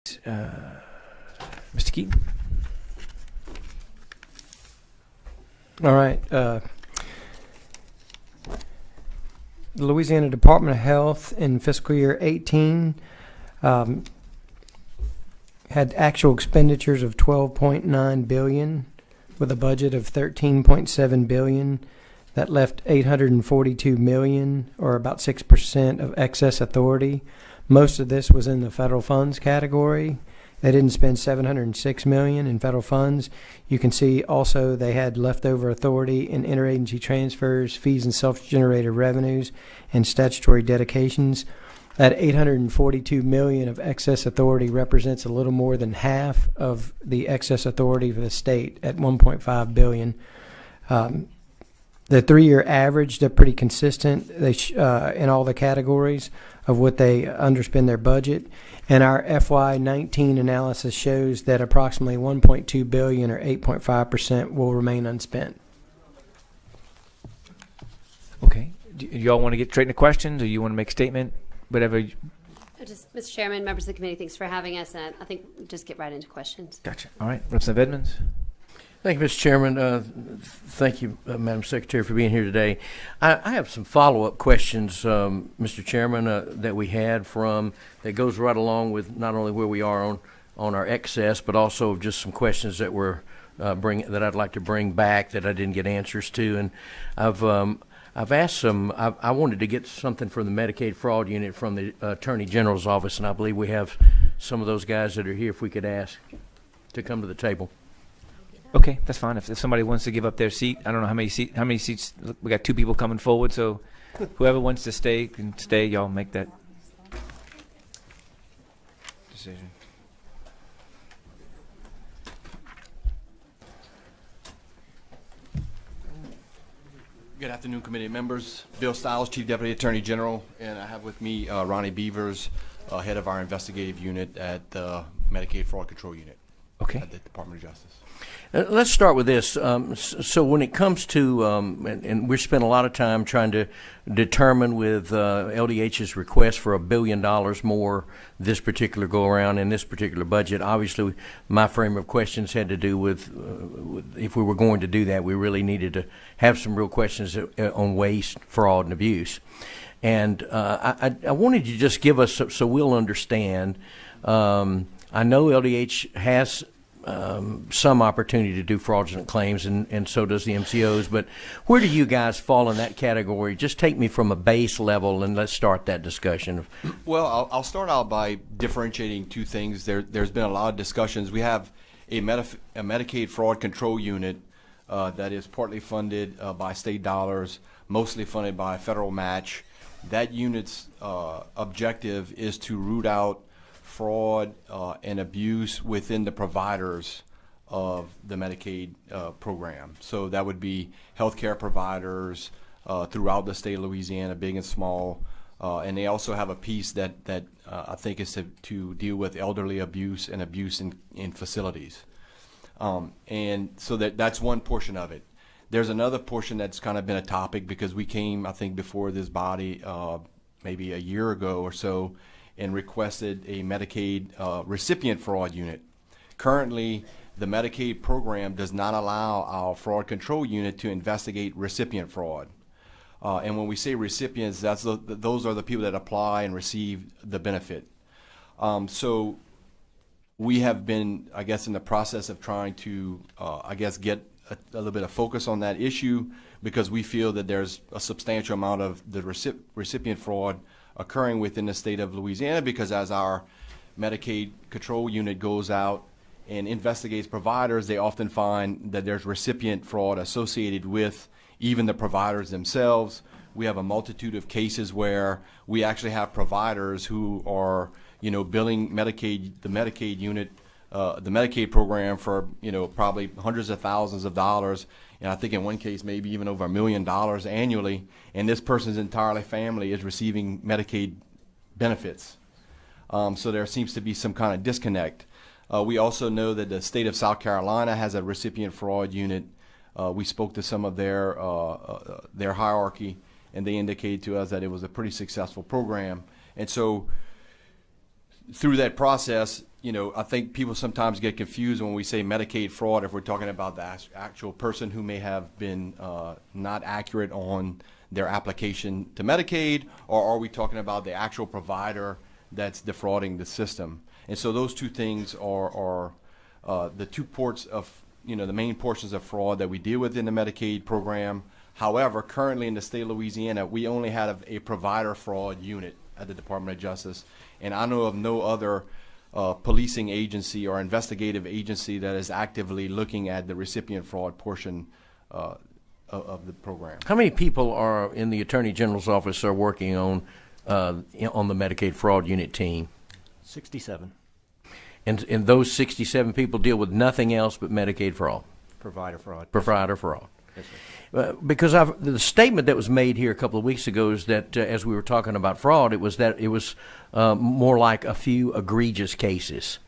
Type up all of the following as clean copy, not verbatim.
Mr. Keaton. All right. The Louisiana Department of Health in fiscal year 18 had actual expenditures of $12.9 billion with a budget of $13.7 billion. That left $842 million, or about 6% of excess authority. Most of this was in the federal funds category. They didn't spend $706 million in federal funds. You can see also they had leftover authority in interagency transfers, fees and self-generated revenues, and statutory dedications. That $842 million of excess authority represents a little more than half of the excess authority for the state at $1.5 billion. The 3-year average, they're pretty consistent in all the categories of what they underspend their budget. And our FY19 analysis shows that approximately $1.2 billion, or 8.5%, will remain unspent. Okay. Do you all want to get straight into questions, or you want to make a statement? Whatever. Mr. Chairman, members of the committee, thanks for having us. And I think we'll just get right into questions. Gotcha. All right. Representative Edmonds. Thank you, Mr. Chairman. Thank you, Madam Secretary, for being here today. I have some follow-up questions, Mr. Chairman, that we had that goes right along with not only where we are on our excess, but also just some questions that that I'd like to bring back that I didn't get answers to. And I've asked some. I wanted to get something from the Medicaid fraud unit from the Attorney General's office, and I believe we have some of those guys that are here. If we could ask to come to the table. Okay, that's fine. If somebody wants to give up their seat, I don't know how many seats. Look, we got 2 people coming forward, so whoever wants to stay can stay. Y'all make that decision. Good afternoon, committee members. Bill Stiles, Chief Deputy Attorney General, and I have with me Ronnie Beavers, head of our investigative unit at the Medicaid Fraud Control Unit at the Department of Justice. Let's start with this. So when it comes to, and we spent a lot of time trying to determine with LDH's request for $1 billion more this particular go-around in this particular budget. Obviously, my frame of questions had to do with if we were going to do that, we really needed to have some real questions on waste, fraud, and abuse. And I wanted you to just give us, so we'll understand. I know LDH has some opportunity to do fraudulent claims, and so does the MCOs, but where do you guys fall in that category? Just take me from a base level and let's start that discussion. Well, I'll start out by differentiating 2 things. There's been a lot of discussions. We have a Medicaid Fraud Control Unit that is partly funded by state dollars, mostly funded by a federal match. That unit's objective is to root out fraud and abuse within the providers of the Medicaid program. So that would be healthcare providers throughout the state of Louisiana, big and small. And they also have a piece that I think is to deal with elderly abuse and abuse in facilities. And so that's one portion of it. There's another portion that's kind of been a topic because we came, I think, before this body maybe a year ago or so and requested a Medicaid recipient fraud unit. Currently, the Medicaid program does not allow our fraud control unit to investigate recipient fraud. And when we say recipients, those are the people that apply and receive the benefit. So we have been, I guess, in the process of trying to, get a little bit of focus on that issue because we feel that there's a substantial amount of the recipient fraud occurring within the state of Louisiana because as our Medicaid control unit goes out and investigates providers, they often find that there's recipient fraud associated with even the providers themselves. We have a multitude of cases where we actually have providers who are, billing the Medicaid unit, the Medicaid program for, probably hundreds of thousands of dollars. And I think in one case, maybe even over $1 million annually. And this person's entire family is receiving Medicaid benefits. So there seems to be some kind of disconnect. We also know that the state of South Carolina has a recipient fraud unit. We spoke to some of their hierarchy, and they indicated to us that it was a pretty successful program. And so through that process, I think people sometimes get confused when we say Medicaid fraud if we're talking about the actual person who may have been not accurate on their application to Medicaid, or are we talking about the actual provider that's defrauding the system? And so those two things are the two ports of, the main portions of fraud that we deal with in the Medicaid program. However, currently in the state of Louisiana, we only have a provider fraud unit at the Department of Justice, and I know of no other policing agency or investigative agency that is actively looking at the recipient fraud portion of the program. How many people are in the Attorney General's office are working on the Medicaid fraud unit team? 67. And those 67 people deal with nothing else but Medicaid fraud? Provider fraud. Provider fraud. Yes, sir. Because the statement that was made here a couple of weeks ago is that as we were talking about fraud, it was more like a few egregious cases.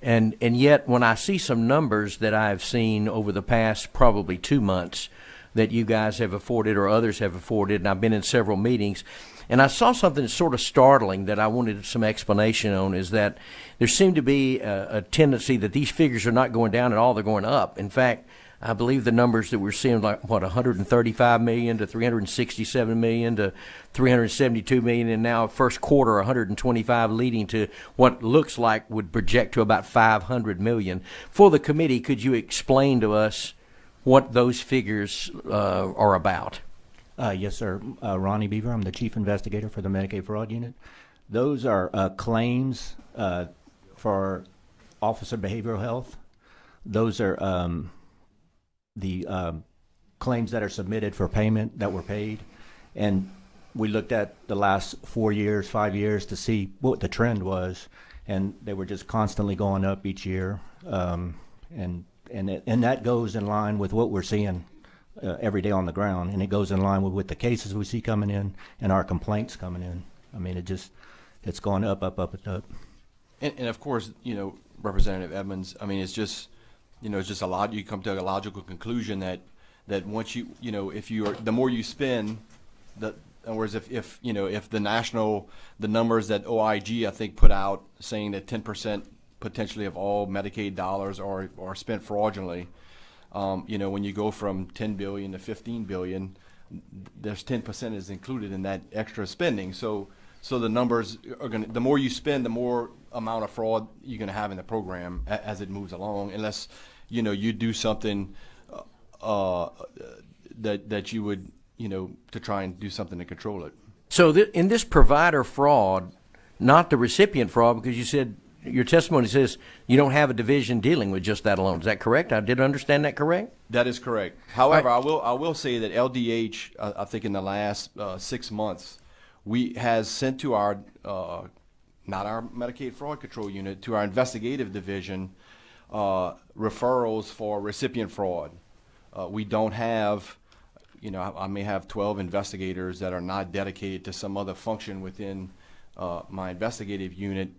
And yet when I see some numbers that I've seen over the past probably 2 months that you guys have afforded or others have afforded, and I've been in several meetings, and I saw something that's sort of startling that I wanted some explanation on, is that there seemed to be a tendency that these figures are not going down at all, they're going up. In fact, I believe the numbers that we're seeing, like, 135 million to 367 million to 372 million, and now first quarter 125, leading to what looks like would project to about 500 million. For the committee, could you explain to us what those figures are about? Yes, sir. Ronnie Beaver, I'm the chief investigator for the Medicaid fraud unit. Those are claims for officer behavioral health. Those are the claims that are submitted for payment that were paid. And we looked at the last 4 years, 5 years to see what the trend was, and they were just constantly going up each year. And that goes in line with what we're seeing every day on the ground, and it goes in line with the cases we see coming in and our complaints coming in. I mean, it's going up, up, up, up. And of course, Representative Edmonds, I mean, it's just a lot. You come to a logical conclusion that once the more you spend, in other words, if the numbers that OIG I think put out saying that 10% potentially of all Medicaid dollars are spent fraudulently, when you go from 10 billion to 15 billion, there's 10% is included in that extra spending. So the numbers are the more you spend, the more amount of fraud you're going to have in the program as it moves along, unless you do something that you would to try and do something to control it. So in this provider fraud, not the recipient fraud, because you said your testimony says you don't have a division dealing with just that alone. Is that correct? I did understand that correct? That is correct. However, I will say that LDH, I think in the last 6 months, has sent to our not our Medicaid fraud control unit, to our investigative division, referrals for recipient fraud. We don't have, I may have 12 investigators that are not dedicated to some other function within my investigative unit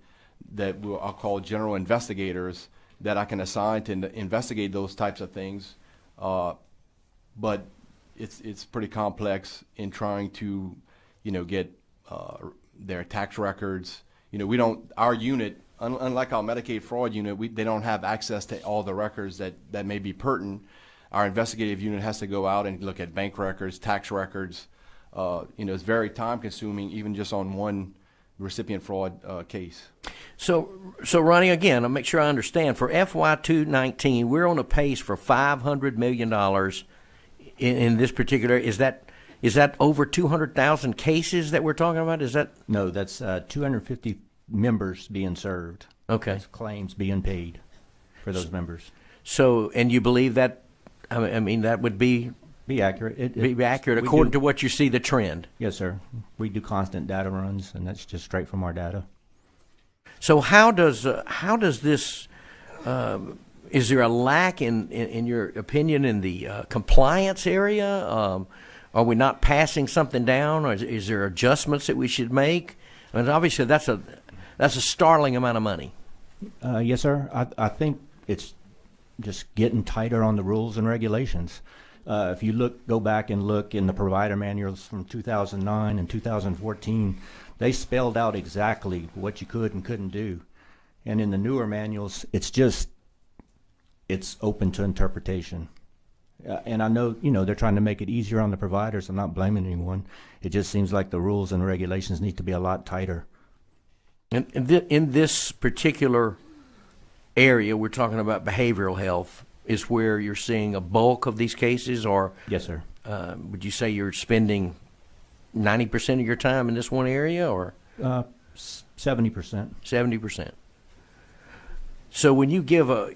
that I'll call general investigators that I can assign to investigate those types of things. But it's pretty complex in trying to, get their tax records. Our unit, unlike our Medicaid fraud unit, they don't have access to all the records that may be pertinent. Our investigative unit has to go out and look at bank records, tax records. It's very time consuming, even just on one recipient fraud case. So Ronnie, again, I'll make sure I understand. For FY 219, we're on a pace for $500 million in this particular. Is that over 200,000 cases that we're talking about? Is that? No, that's 250 members being served. Okay. That's claims being paid for those members. So, and you believe that? I mean, that would be accurate. Be accurate according to what you see the trend. Yes, sir. We do constant data runs, and that's just straight from our data. So how does this? Is there a lack in your opinion in the compliance area? Are we not passing something down, or is there adjustments that we should make? And obviously, that's a startling amount of money. Yes, sir. I think it's just getting tighter on the rules and regulations. If you go back and look in the provider manuals from 2009 and 2014, they spelled out exactly what you could and couldn't do. And in the newer manuals, it's open to interpretation. And I know, they're trying to make it easier on the providers. I'm not blaming anyone. It just seems like the rules and regulations need to be a lot tighter. And in this particular area, we're talking about behavioral health, is where you're seeing a bulk of these cases, or Yes, sir. would you say you're spending 90% of your time in this one area, or 70%. 70%? So when you give a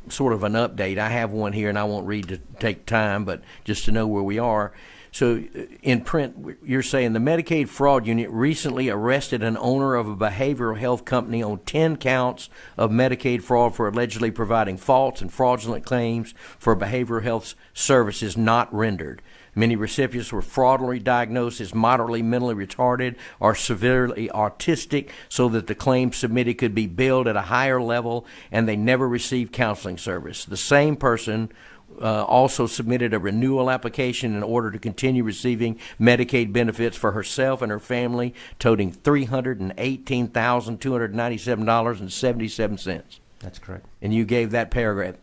sort of an update, I have one here, and I won't read to take time, but just to know where we are. So in print, you're saying the Medicaid Fraud Unit recently arrested an owner of a behavioral health company on 10 counts of Medicaid fraud for allegedly providing false and fraudulent claims for behavioral health services not rendered. Many recipients were fraudulently diagnosed as moderately mentally retarded or severely autistic so that the claim submitted could be billed at a higher level, and they never received counseling service. The same person also submitted a renewal application in order to continue receiving Medicaid benefits for herself and her family, totaling $318,297.77. That's correct. And you gave that paragraph.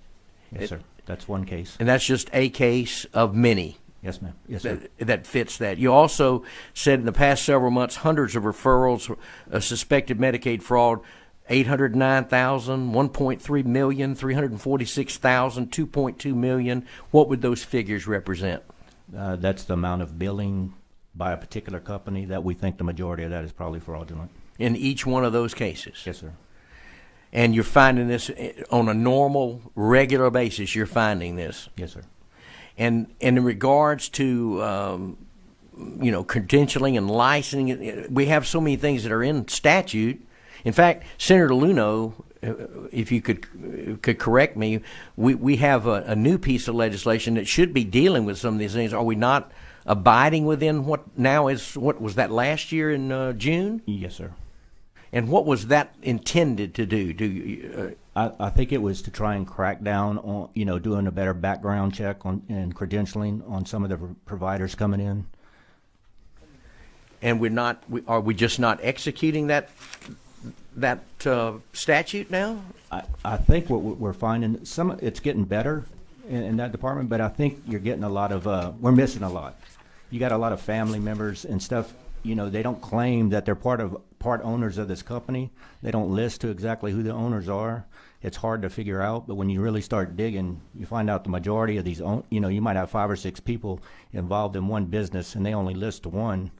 Yes, sir. That's one case. And that's just a case of many. Yes, ma'am. Yes, sir. That fits that. You also said in the past several months, hundreds of referrals of suspected Medicaid fraud, 809,000, 1.3 million, 346,000, 2.2 million. What would those figures represent? That's the amount of billing by a particular company that we think the majority of that is probably fraudulent. In each one of those cases? Yes, sir. And you're finding this on a normal, regular basis, you're finding this? Yes, sir. And in regards to, credentialing and licensing, we have so many things that are in statute. In fact, Senator Luno, if you could correct me, we have a new piece of legislation that should be dealing with some of these things. Are we not abiding within what was that last year in June? Yes, sir. And what was that intended to do? I think it was to try and crack down on, doing a better background check on and credentialing on some of the providers coming in. And are we just not executing that statute now? I think what we're finding, it's getting better in that department, but I think you're getting a lot of, we're missing a lot. You got a lot of family members and stuff, they don't claim that they're part owners of this company. They don't list to exactly who the owners are. It's hard to figure out, but when you really start digging, you find out the majority of these, you might have 5 or 6 people involved in one business, and they only list one.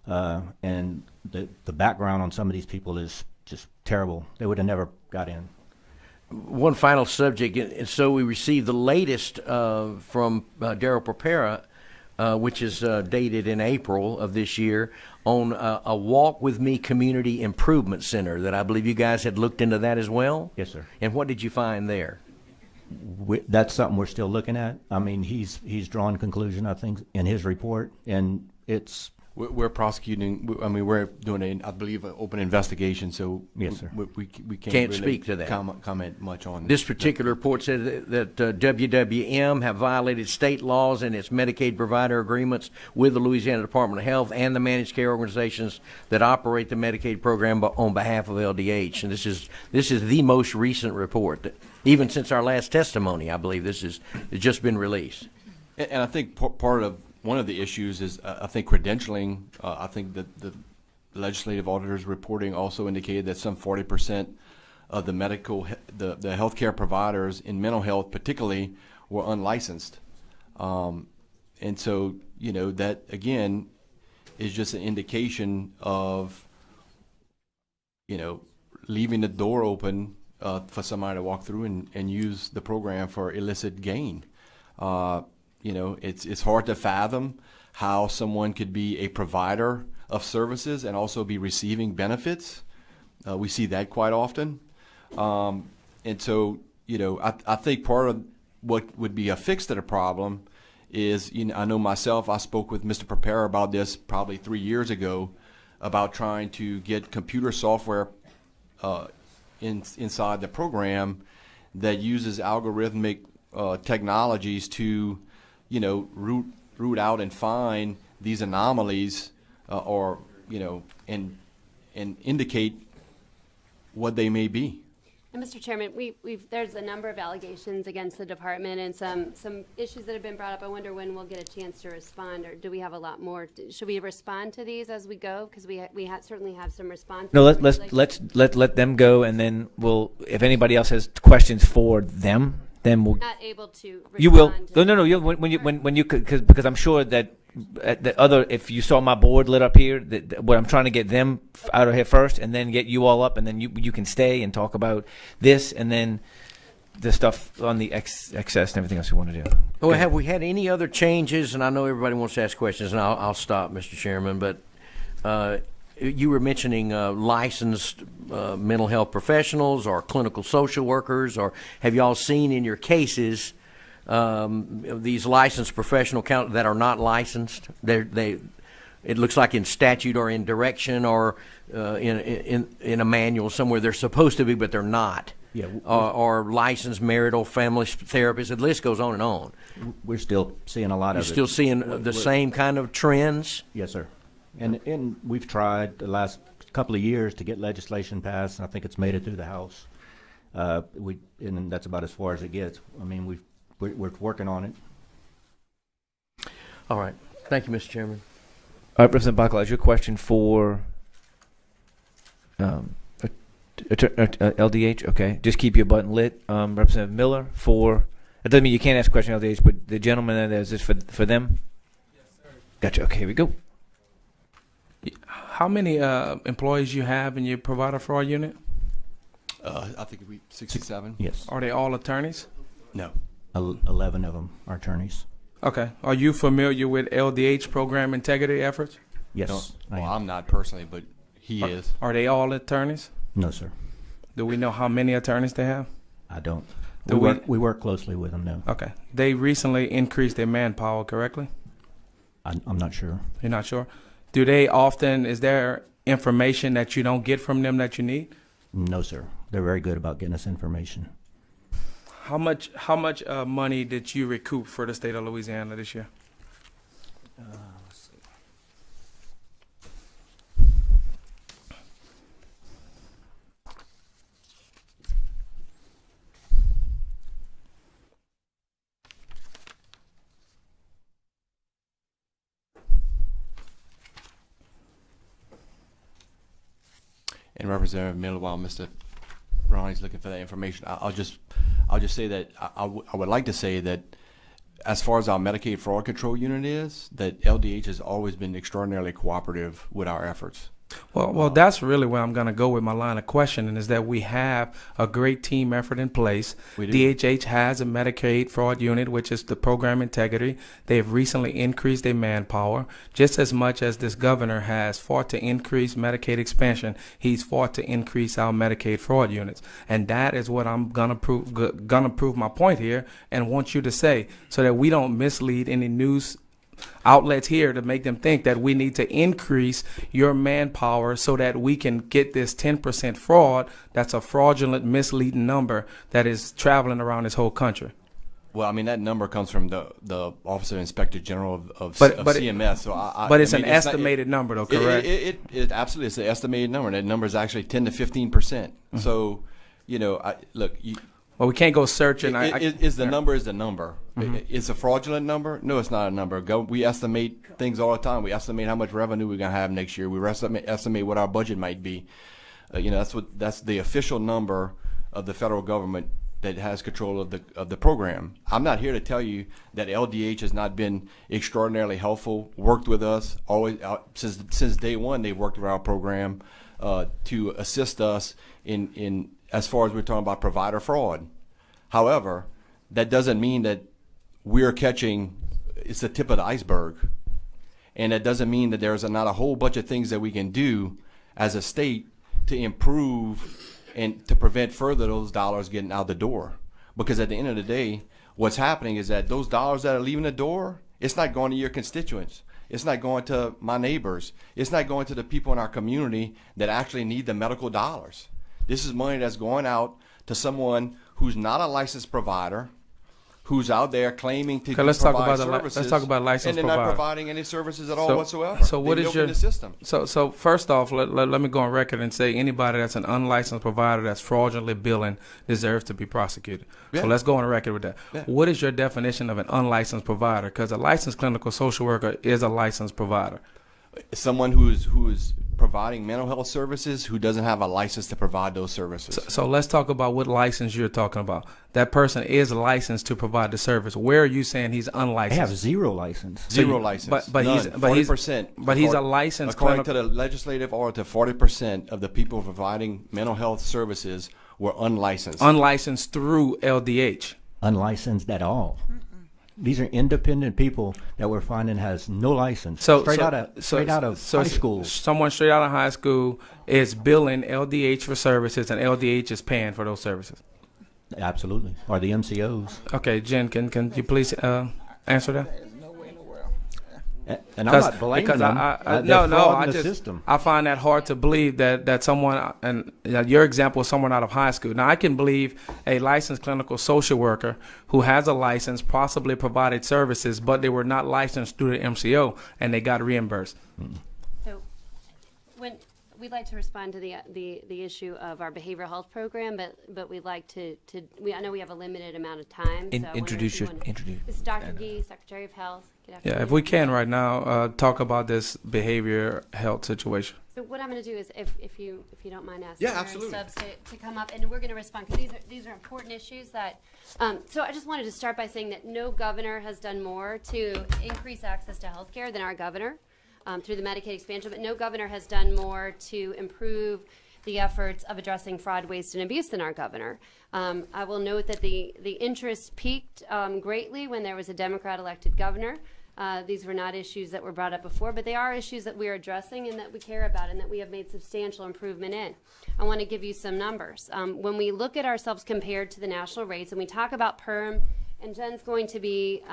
And the background on some of these people is just terrible. They would have never got in. One final subject, and so we received the latest from Daryl Propera, which is dated in April of this year, on a Walk With Me Community Improvement Center that I believe you guys had looked into that as well? Yes, sir. And what did you find there? That's something we're still looking at. I mean, he's drawn conclusion, I think, in his report, and it's... We're prosecuting. I mean, we're doing I believe, an open investigation. So yes, sir. We can't really speak to that. Comment much on this particular report. Said that WWM have violated state laws and its Medicaid provider agreements with the Louisiana Department of Health and the managed care organizations that operate the Medicaid program on behalf of LDH. And this is the most recent report. Even since our last testimony, I believe it's just been released. And I think part of one of the issues is, I think, credentialing. I think that the legislative auditor's reporting also indicated that some 40% of the healthcare providers in mental health, particularly, were unlicensed, and so that again is just an indication of leaving the door open for somebody to walk through and use the program for illicit gain. It's hard to fathom how someone could be a provider of services and also be receiving benefits. We see that quite often. And so, I think part of what would be a fix to the problem is, I know myself, I spoke with Mr. Propera about this probably 3 years ago about trying to get computer software inside the program that uses algorithmic technologies to root out and find these anomalies, and indicate, what they may be. And Mr. Chairman, there's a number of allegations against the department and some issues that have been brought up. I wonder when we'll get a chance to respond, or do we have a lot more? Should we respond to these as we go? Because certainly have some responses. No, let them go, and then if anybody else has questions for them, then we'll. Not able to. You will. respond No. to When you because I'm sure that if you saw my board lit up here, what I'm trying to get them out of here first, and then get you all up, and then you can stay and talk about this, and then the stuff on the excess and everything else we want to do. Well, have we had any other changes? And I know everybody wants to ask questions, and I'll stop, Mr. Chairman. But you were mentioning licensed mental health professionals or clinical social workers, or have y'all seen in your cases these licensed professional that are not licensed? It looks like in statute or in direction or in a manual somewhere they're supposed to be, but they're not. Yeah, or licensed marital family therapists. The list goes on and on. we're still seeing a lot of it. You're still seeing the same kind of trends? Yes, sir. And we've tried the last couple of years to get legislation passed, and I think it's made it through the House. And that's about as far as it gets. I mean, we're working on it. All right. Thank you, Mr. Chairman. All right, Representative Bacala, is your question for LDH? Okay, just keep your button lit. Representative Miller for. It doesn't mean you can't ask a question on LDH, but the gentleman there, is this for them? Yes, sir. Gotcha. Okay, here we go. How many employees you have in your provider fraud unit? I think we 67. Yes. Are they all attorneys? No. 11 of them are attorneys. Okay. Are you familiar with LDH program integrity efforts? Yes. I Well, am. I'm not personally, but he is. Are they all attorneys? No, sir. Do we know how many attorneys they have? I don't. Do We work closely with them, no. Okay. They recently increased their manpower, correctly? I'm not sure. You're not sure? Do they often, is there information that you don't get from them that you need? No, sir. They're very good about getting us information. How much money did you recoup for the state of Louisiana this year? Let's see. And Representative Miller, while Mr. Ronnie's looking for that information, I'll just say that I would like to say that as far as our Medicaid fraud control unit is, that LDH has always been extraordinarily cooperative with our efforts. Well, that's really where I'm going to go with my line of questioning, is that we have a great team effort in place. We do. DHH has a Medicaid fraud unit, which is the program integrity. They have recently increased their manpower. Just as much as this governor has fought to increase Medicaid expansion, he's fought to increase our Medicaid fraud units. And that is what I'm going to prove my point here and want you to say, so that we don't mislead any news outlets here to make them think that we need to increase your manpower so that we can get this 10% fraud. That's a fraudulent, misleading number that is traveling around this whole country. Well, I mean, that number comes from the Office of Inspector General of But CMS. So but it's I mean, an estimated number, though, correct? It absolutely is an estimated number. And that number is actually 10 to 15%. So, look. Well, we can't go searching. Is the number the number? Mm-hmm. It's a fraudulent number? No, it's not a number. We estimate things all the time. We estimate how much revenue we're going to have next year. We estimate what our budget might be. That's the official number of the federal government that has control of the program. I'm not here to tell you that LDH has not been extraordinarily helpful, worked with us always since day one. They've worked with our program to assist us in as far as we're talking about provider fraud. However, that doesn't mean that we're catching, it's the tip of the iceberg. And that doesn't mean that there's not a whole bunch of things that we can do as a state to improve and to prevent further those dollars getting out the door. Because at the end of the day, what's happening is that those dollars that are leaving the door, it's not going to your constituents. It's not going to my neighbors. It's not going to the people in our community that actually need the medical dollars. This is money that's going out to someone who's not a licensed provider, who's out there claiming to Okay, let's talk provide about services. let's talk about licensed and they're not provider. providing any services at all whatsoever. So what They're is your milking the system? So first off, let me go on record and say anybody that's an unlicensed provider that's fraudulently billing deserves to be prosecuted. Yeah. So let's go on record with that. Yeah. What is your definition of an unlicensed provider? Because a licensed clinical social worker is a licensed provider. Someone who's providing mental health services who doesn't have a license to provide those services. So let's talk about what license you're talking about. That person is licensed to provide the service. Where are you saying he's They unlicensed? have zero license. Zero license. but he's- None. but he's- 40%. but he's a licensed According to the legislative order, 40% of the people providing mental health services were unlicensed. Unlicensed through LDH. Unlicensed at all. These are independent people that we're finding has no license. Straight out of high school. Someone straight out of high school is billing LDH for services, and LDH is paying for those services. Absolutely. Or the MCOs. Okay, Jen, can you please answer that? And I'm not blaming them. They're frauding the system. I find that hard to believe that someone, and your example is someone out of high school. Now, I can believe a licensed clinical social worker who has a license possibly provided services, but they were not licensed through the MCO, and they got reimbursed. So, when we'd like to respond to the issue of our behavioral health program, but we'd like to I know we have a limited amount of time. So I wonder Introduce if you your wanna- introduce. This is Dr. Gee, Secretary of Health. Good afternoon. Yeah, if we can right now, talk about this behavior health situation. So what I'm going to do is, if you don't mind asking Yeah, our absolutely. subs to come up, and we're going to respond because these are important issues that. So I just wanted to start by saying that no governor has done more to increase access to health care than our governor through the Medicaid expansion, but no governor has done more to improve the efforts of addressing fraud, waste, and abuse than our governor. I will note that the interest peaked greatly when there was a Democrat-elected governor. These were not issues that were brought up before, but they are issues that we're addressing and that we care about and that we have made substantial improvement in. I want to give you some numbers. When we look at ourselves compared to the national rates, and we talk about PERM, and Jen's going to be,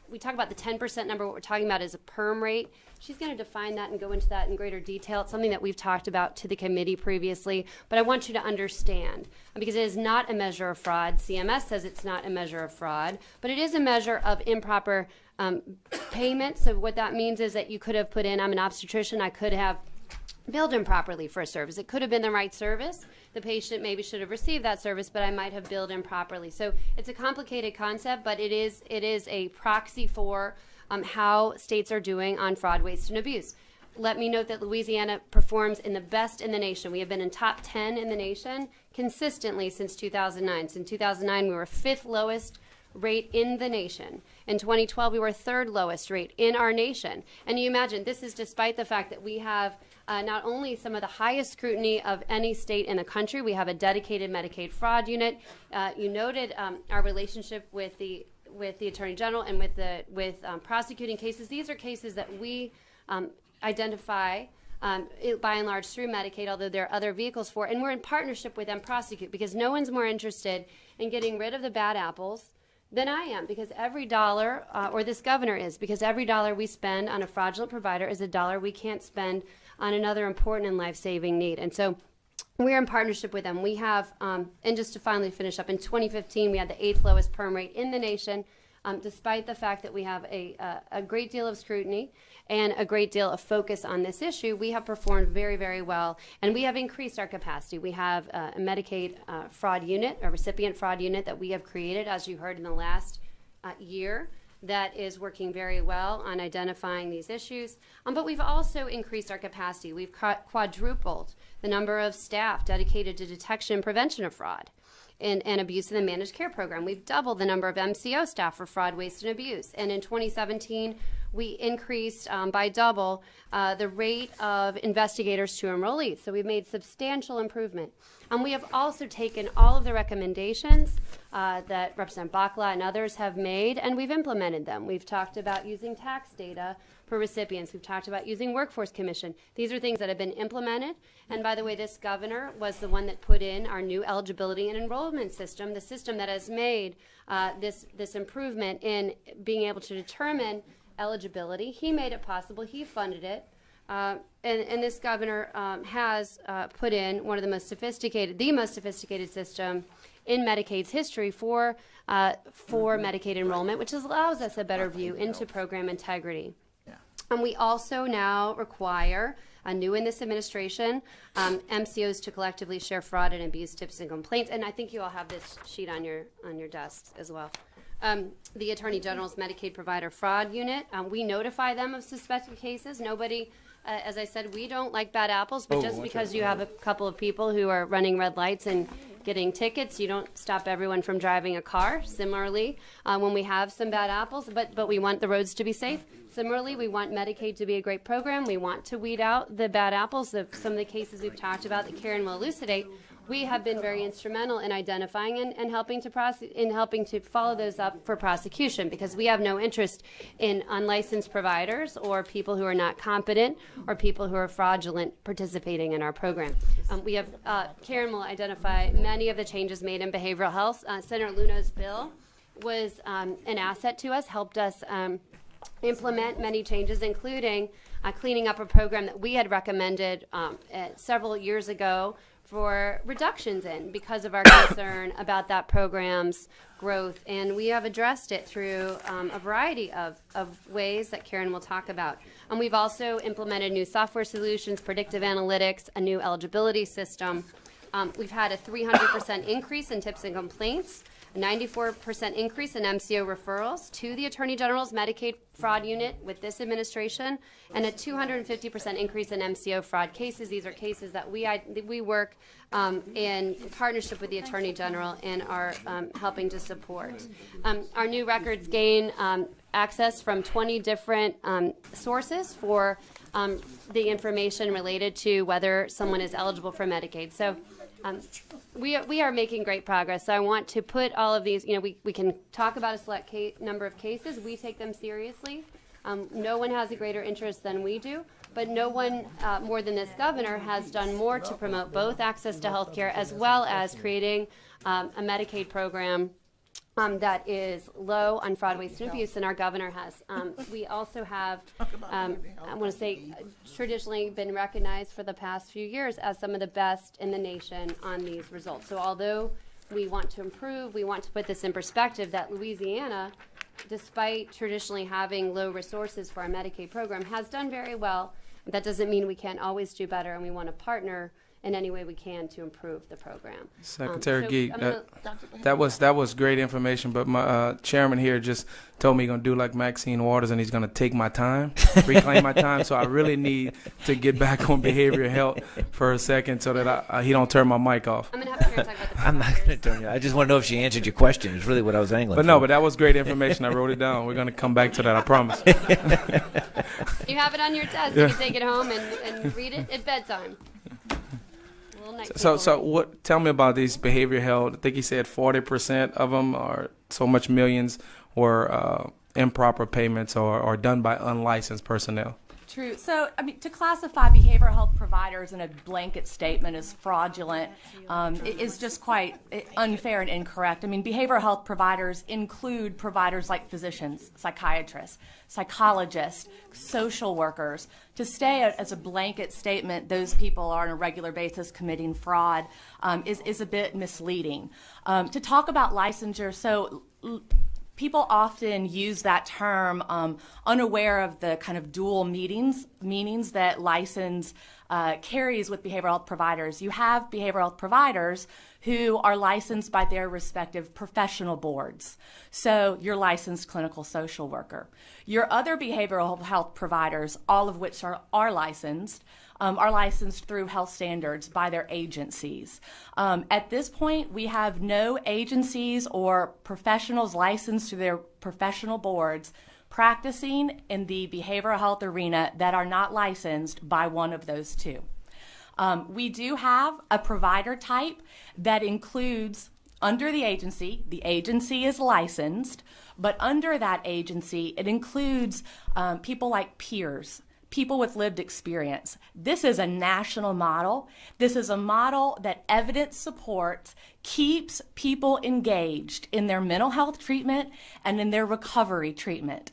we talk about the 10% number. What we're talking about is a PERM rate. She's going to define that and go into that in greater detail. It's something that we've talked about to the committee previously, but I want you to understand, because it is not a measure of fraud. CMS says it's not a measure of fraud, but it is a measure of improper payment. So what that means is that you could have put in, I'm an obstetrician, I could have billed improperly for a service. It could have been the right service. The patient maybe should have received that service, but I might have billed improperly. So it's a complicated concept, but it is a proxy for how states are doing on fraud, waste, and abuse. Let me note that Louisiana performs in the best in the nation. We have been in top 10 in the nation consistently since 2009. Since 2009, we were fifth lowest rate in the nation. In 2012, we were third lowest rate in our nation. And you imagine, this is despite the fact that we have not only some of the highest scrutiny of any state in the country, we have a dedicated Medicaid fraud unit. You noted our relationship with the Attorney General and with prosecuting cases. These are cases that we identify by and large through Medicaid, although there are other vehicles for it, and we're in partnership with them prosecute, because no one's more interested in getting rid of the bad apples than I am, because every dollar, or this governor is, because every dollar we spend on a fraudulent provider is a dollar we can't spend on another important and life-saving need. And so we're in partnership with them. We have, and just to finally finish up, in 2015, we had the 8th lowest PERM rate in the nation, despite the fact that we have a great deal of scrutiny and a great deal of focus on this issue. We have performed very, very well, and we have increased our capacity. We have a Medicaid fraud unit, a recipient fraud unit that we have created, as you heard in the last year, that is working very well on identifying these issues. But we've also increased our capacity. We've quadrupled the number of staff dedicated to detection and prevention of fraud and abuse in the managed care program. We've doubled the number of MCO staff for fraud, waste, and abuse. And in 2017, we increased by double the rate of investigators to enrollees. So we've made substantial improvement. We have also taken all of the recommendations that Representative Bakla and others have made, and we've implemented them. We've talked about using tax data for recipients. We've talked about using Workforce Commission. These are things that have been implemented. And by the way, this governor was the one that put in our new eligibility and enrollment system, the system that has made this improvement in being able to determine eligibility. He made it possible. He funded it And this governor has put in one of the most sophisticated system in Medicaid's history for Medicaid enrollment, which allows us a better view into program integrity. And we also now require, new in this administration, MCOs to collectively share fraud and abuse tips and complaints. And I think you all have this sheet on your desks as well. The Attorney General's Medicaid Provider Fraud Unit, we notify them of suspected cases. Nobody, as I said, we don't like bad apples, but just because you have a couple of people who are running red lights and getting tickets, you don't stop everyone from driving a car. Similarly, when we have some bad apples, but we want the roads to be safe. Similarly, we want Medicaid to be a great program. We want to weed out the bad apples. Some of the cases we've talked about that Karen will elucidate, we have been very instrumental in identifying and helping to follow those up for prosecution, because we have no interest in unlicensed providers or people who are not competent or people who are fraudulent participating in our program. Karen will identify many of the changes made in behavioral health. Senator Luna's bill was an asset to us, helped us implement many changes, including cleaning up a program that we had recommended several years ago for reductions in because of our concern about that program's growth. And we have addressed it through a variety of ways that Karen will talk about. And we've also implemented new software solutions, predictive analytics, a new eligibility system. We've had a 300% increase in tips and complaints, a 94% increase in MCO referrals to the Attorney General's Medicaid Fraud Unit with this administration, and a 250% increase in MCO fraud cases. These are cases that we work in partnership with the Attorney General and are helping to support. Our new records gain access from 20 different sources for the information related to whether someone is eligible for Medicaid. So we are making great progress. So I want to put all of these, we can talk about a select number of cases. We take them seriously. No one has a greater interest than we do, but no one more than this governor has done more to promote both access to health care as well as creating a Medicaid program that is low on fraud, waste, and abuse than our governor has. We also have, I want to say, traditionally been recognized for the past few years as some of the best in the nation on these results. So although we want to improve, we want to put this in perspective that Louisiana, despite traditionally having low resources for our Medicaid program, has done very well. That doesn't mean we can't always do better, and we want to partner in any way we can to improve the program. Secretary Gee, that was great information, but my chairman here just told me he's going to do like Maxine Waters and he's going to take my time, reclaim my time, so I really need to get back on behavioral health for a second so that he don't turn my mic off. I'm going to have Karen talk about the I'm not going to turn you. I just want to know if she answered your question. It's really what I was angling But for. no, but that was great information. I wrote it down. We're going to come back to that, I promise. You have it on your desk. You can take it home and read it at bedtime. So what? Tell me about these behavioral health. I think he said 40% of them, or so much millions, were improper payments or done by unlicensed personnel. True. So, to classify behavioral health providers in a blanket statement as fraudulent is just quite unfair and incorrect. Behavioral health providers include providers like physicians, psychiatrists, psychologists, social workers. To stay as a blanket statement, those people are on a regular basis committing fraud is a bit misleading. To talk about licensure, so people often use that term unaware of the kind of dual meanings that license carries with behavioral health providers. You have behavioral health providers who are licensed by their respective professional boards. So your licensed clinical social worker. Your other behavioral health providers, all of which are licensed through health standards by their agencies. At this point, we have no agencies or professionals licensed to their professional boards practicing in the behavioral health arena that are not licensed by one of those two. We do have a provider type that includes, under the agency is licensed, but under that agency, it includes people like peers, people with lived experience. This is a national model. This is a model that evidence supports, keeps people engaged in their mental health treatment and in their recovery treatment.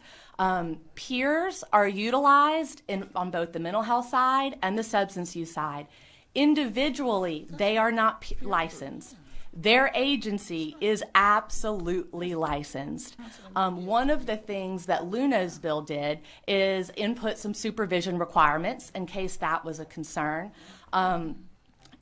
Peers are utilized on both the mental health side and the substance use side. Individually, they are not licensed. Their agency is absolutely licensed. One of the things that Luna's bill did is input some supervision requirements in case that was a concern.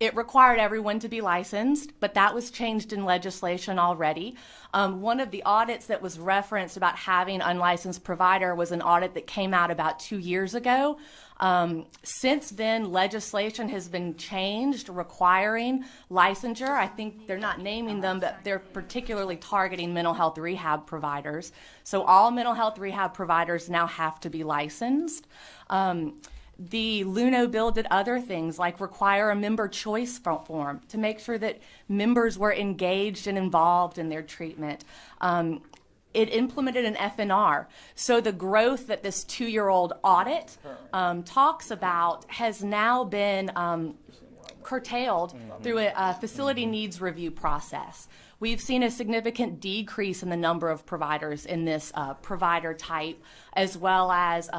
It required everyone to be licensed, but that was changed in legislation already. One of the audits that was referenced about having unlicensed provider was an audit that came out about 2 years ago. Since then, legislation has been changed requiring licensure. I think they're not naming them, but they're particularly targeting mental health rehab providers. So all mental health rehab providers now have to be licensed. The Luno bill did other things like require a member choice form to make sure that members were engaged and involved in their treatment. It implemented an FNR. So the growth that this 2-year-old audit talks about has now been curtailed through a facility needs review process. We've seen a significant decrease in the number of providers in this provider type, as well as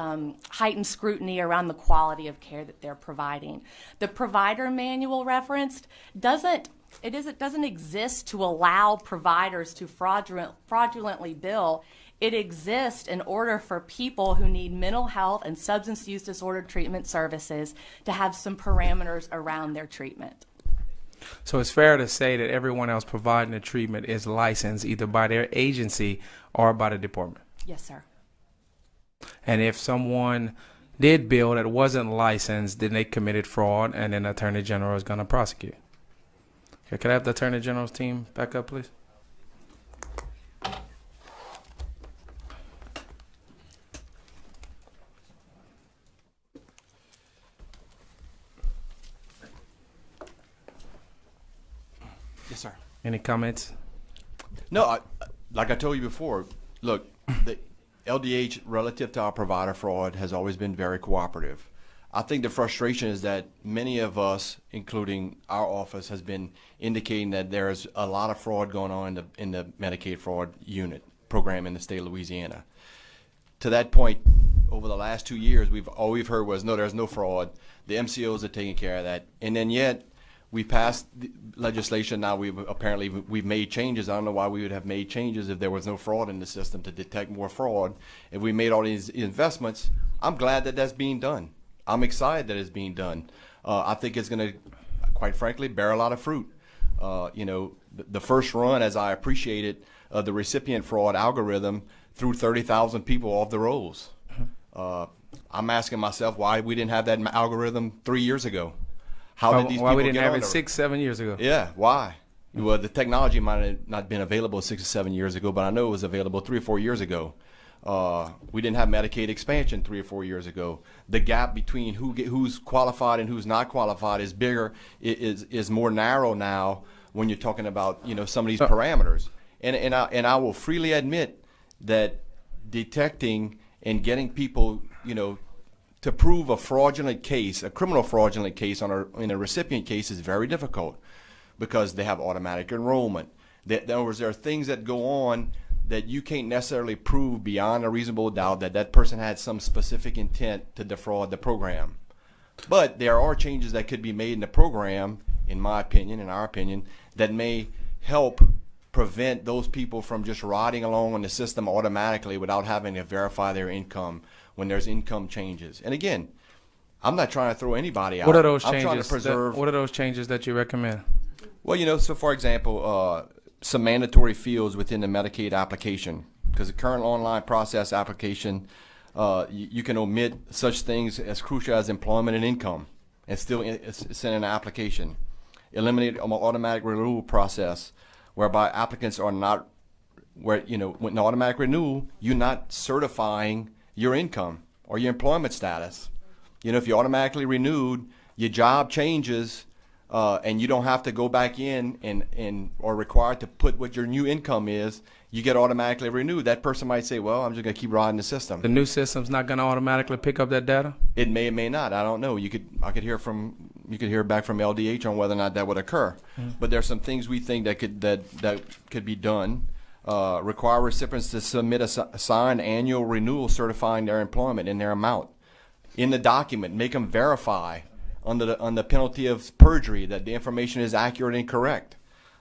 heightened scrutiny around the quality of care that they're providing. The provider manual referenced doesn't exist to allow providers to fraudulently bill. It exists in order for people who need mental health and substance use disorder treatment services to have some parameters around their treatment. So it's fair to say that everyone else providing the treatment is licensed either by their agency or by the department. Yes, sir. And if someone did bill that wasn't licensed, then they committed fraud, and then the Attorney General is going to prosecute. Okay, could I have the Attorney General's team back up, please? Yes, sir. Any comments? No, like I told you before, look, the LDH relative to our provider fraud has always been very cooperative. I think the frustration is that many of us, including our office, has been indicating that there's a lot of fraud going on in the Medicaid fraud unit program in the state of Louisiana. To that point, over the last 2 years, all we've heard was, no, there's no fraud. The MCOs are taking care of that. And then yet, we passed the legislation. Now we've made changes. I don't know why we would have made changes if there was no fraud in the system to detect more fraud. If we made all these investments, I'm glad that that's being done. I'm excited that it's being done. I think it's going to, quite frankly, bear a lot of fruit. The first run, as I appreciated, the recipient fraud algorithm threw 30,000 people off the rolls. I'm asking myself why we didn't have that algorithm 3 years ago. How did these why people we didn't get have on it 6-7 years ago? Yeah, why? Well, the technology might have not been available 6 or 7 years ago, but I know it was available 3 or 4 years ago. We didn't have Medicaid expansion 3 or 4 years ago. The gap between who's qualified and who's not qualified is bigger, is more narrow now when you're talking about some of these parameters. And I will freely admit that detecting and getting people to prove a fraudulent case, a criminal fraudulent case in a recipient case is very difficult because they have automatic enrollment. In other words, there are things that go on that you can't necessarily prove beyond a reasonable doubt that person had some specific intent to defraud the program. But there are changes that could be made in the program, in my opinion, in our opinion, that may help prevent those people from just riding along on the system automatically without having to verify their income when there's income changes. And again, I'm not trying to throw anybody out. What are those I'm changes? trying to preserve. What are those changes that you recommend? Well, so for example, some mandatory fields within the Medicaid application, because the current online process application, you can omit such things as crucial as employment and income and still send an application. Eliminate an automatic renewal process whereby applicants are not, with an automatic renewal, you're not certifying your income or your employment status. If you're automatically renewed, your job changes, and you don't have to go back in and or required to put what your new income is. You get automatically renewed. That person might say, well, I'm just going to keep riding the system. The new system's not going to automatically pick up that data? It may or may not. I don't know. You could hear back from LDH on whether or not that would occur. But there's some things we think that could be done. require recipients to submit a signed annual renewal certifying their employment and their amount. In the document, make them verify under the penalty of perjury that the information is accurate and correct.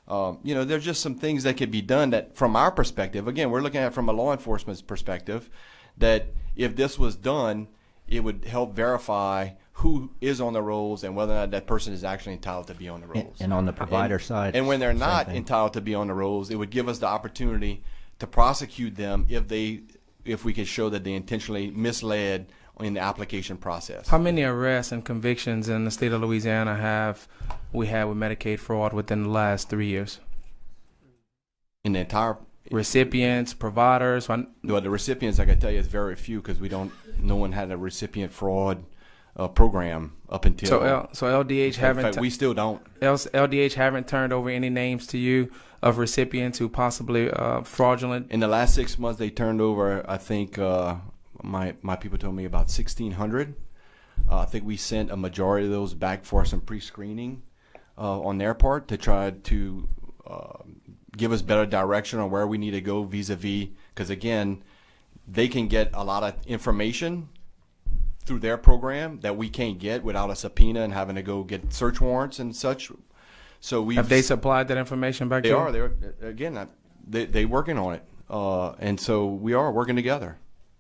There's just some things that could be done that, from our perspective, again, we're looking at it from a law enforcement's perspective, that if this was done, it would help verify who is on the rolls and whether or not that person is actually entitled to be on the rolls. And on the provider side. And when they're same not thing. entitled to be on the rolls, it would give us the opportunity to prosecute them if we could show that they intentionally misled in the application process. How many arrests and convictions in the state of Louisiana have we had with Medicaid fraud within the last 3 years? In the entire Recipients, providers. Well, the recipients, I can tell you, is very few because no one had a recipient fraud program up until. So LDH in fact, we still don't. LDH haven't turned over any names to you of recipients who possibly fraudulent. In the last 6 months, they turned over, I think, my people told me about 1,600. I think we sent a majority of those back for some pre-screening on their part to try to give us better direction on where we need to go vis-a-vis, because again, they can get a lot of information through their program that we can't get without a subpoena and having to go get search warrants and such. So we have they supplied that information back to you? They're working on it, and so we are working together.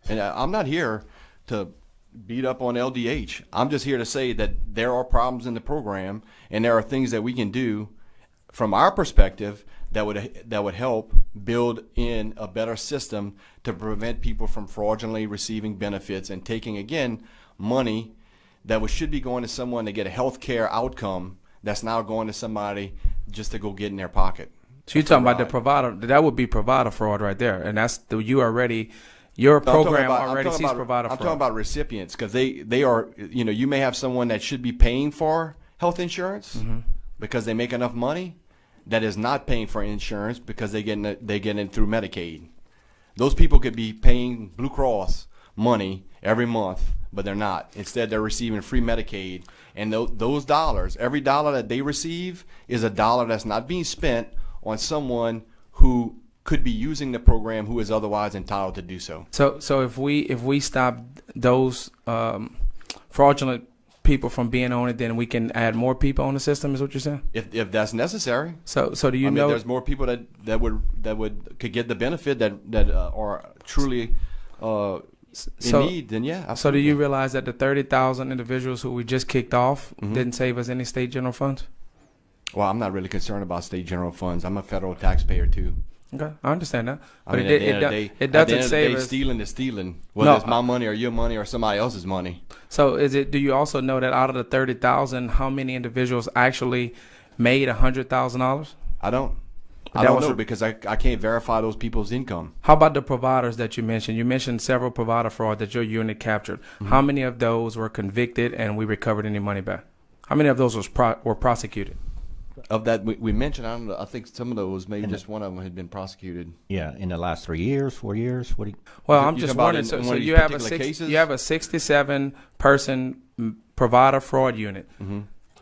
And I'm not here to beat up on LDH. I'm just here to say that there are problems in the program, and there are things that we can do from our perspective that would help build in a better system to prevent people from fraudulently receiving benefits and taking, again, money that should be going to someone to get a health care outcome that's now going to somebody just to go get in their pocket. So you're talking about the provider. That would be provider fraud right there, and that's your program already sees provider fraud. I'm talking about recipients, because they are, you may have someone that should be paying for health insurance because they make enough money that is not paying for insurance because they get it through Medicaid. Those people could be paying Blue Cross money every month, but they're not. Instead, they're receiving free Medicaid, and those dollars, every dollar that they receive is a dollar that's not being spent on someone who could be using the program who is otherwise entitled to do so. So if we stop those fraudulent people from being on it, then we can add more people on the system, is what you're saying? If that's necessary. So do you know there's more people that could get the benefit that are truly in need, then yeah, absolutely. So do you realize that the 30,000 individuals who we just kicked off didn't save us any state general funds? Well, I'm not really concerned about state general funds. I'm a federal taxpayer too. Okay, I understand that. But it doesn't save us. Stealing is stealing, whether it's my money or your money or somebody else's money. So do you also know that out of the 30,000, how many individuals actually made $100,000? I don't know because I can't verify those people's income. How about the providers that you mentioned? You mentioned several provider fraud that your unit captured. How many of those were convicted and we recovered any money back? How many of those were prosecuted? Of that we mentioned, I don't know. I think some of those, maybe just one of them had been prosecuted. Yeah, in the last 3 years, 4 years. Well, I'm just wondering. So you have a 67 person provider fraud unit.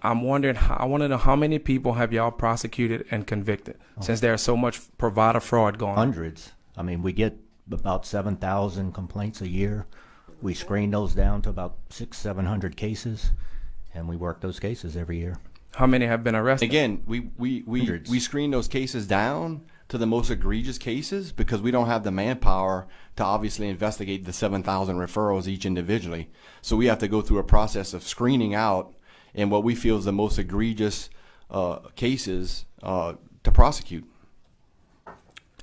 I'm wondering. I want to know how many people have y'all prosecuted and convicted since there's so much provider fraud going on. Hundreds. I mean, we get about 7,000 complaints a year. We screen those down to about 600-700 cases, and we work those cases every year. How many have been arrested? Again, we screen those cases down to the most egregious cases because we don't have the manpower to obviously investigate the 7,000 referrals each individually. So we have to go through a process of screening out and what we feel is the most egregious cases to prosecute.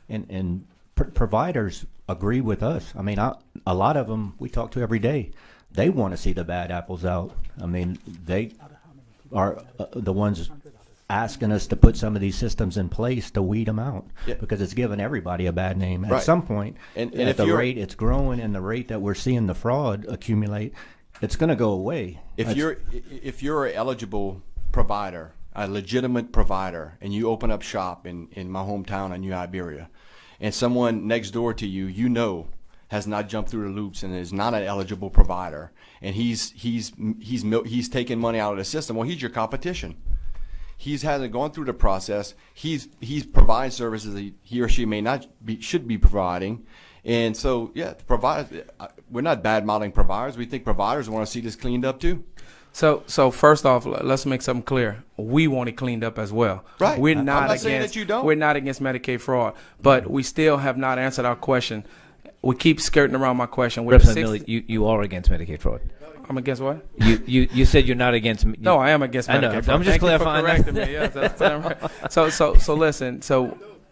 And providers agree with us. I mean, a lot of them we talk to every day. They want to see the bad apples out. I mean, they are the ones asking us to put some of these systems in place to weed them out because it's giving everybody a bad name. At some point, and at the rate it's growing and the rate that we're seeing the fraud accumulate, it's going to go away. If you're an eligible provider, a legitimate provider, and you open up shop in my hometown of New Iberia, and someone next door to you has not jumped through the loops and is not an eligible provider, and he's taking money out of the system, well, he's your competition. He hasn't gone through the process. He's providing services that he or she may not should be providing. And so, yeah, providers, we're not bad modeling providers. We think providers want to see this cleaned up too. So first off, let's make something clear. We want it cleaned up as well. Right. We're I'm not not against, saying that you don't. We're not against Medicaid fraud, but we still have not answered our question. We keep skirting around my question. With the Representative Miller, you are against Medicaid fraud. I'm against what? You said you're not against. No, I am against Medicaid I know. fraud. I'm just Thank you for clarifying correcting me. Yes, that's right. So listen.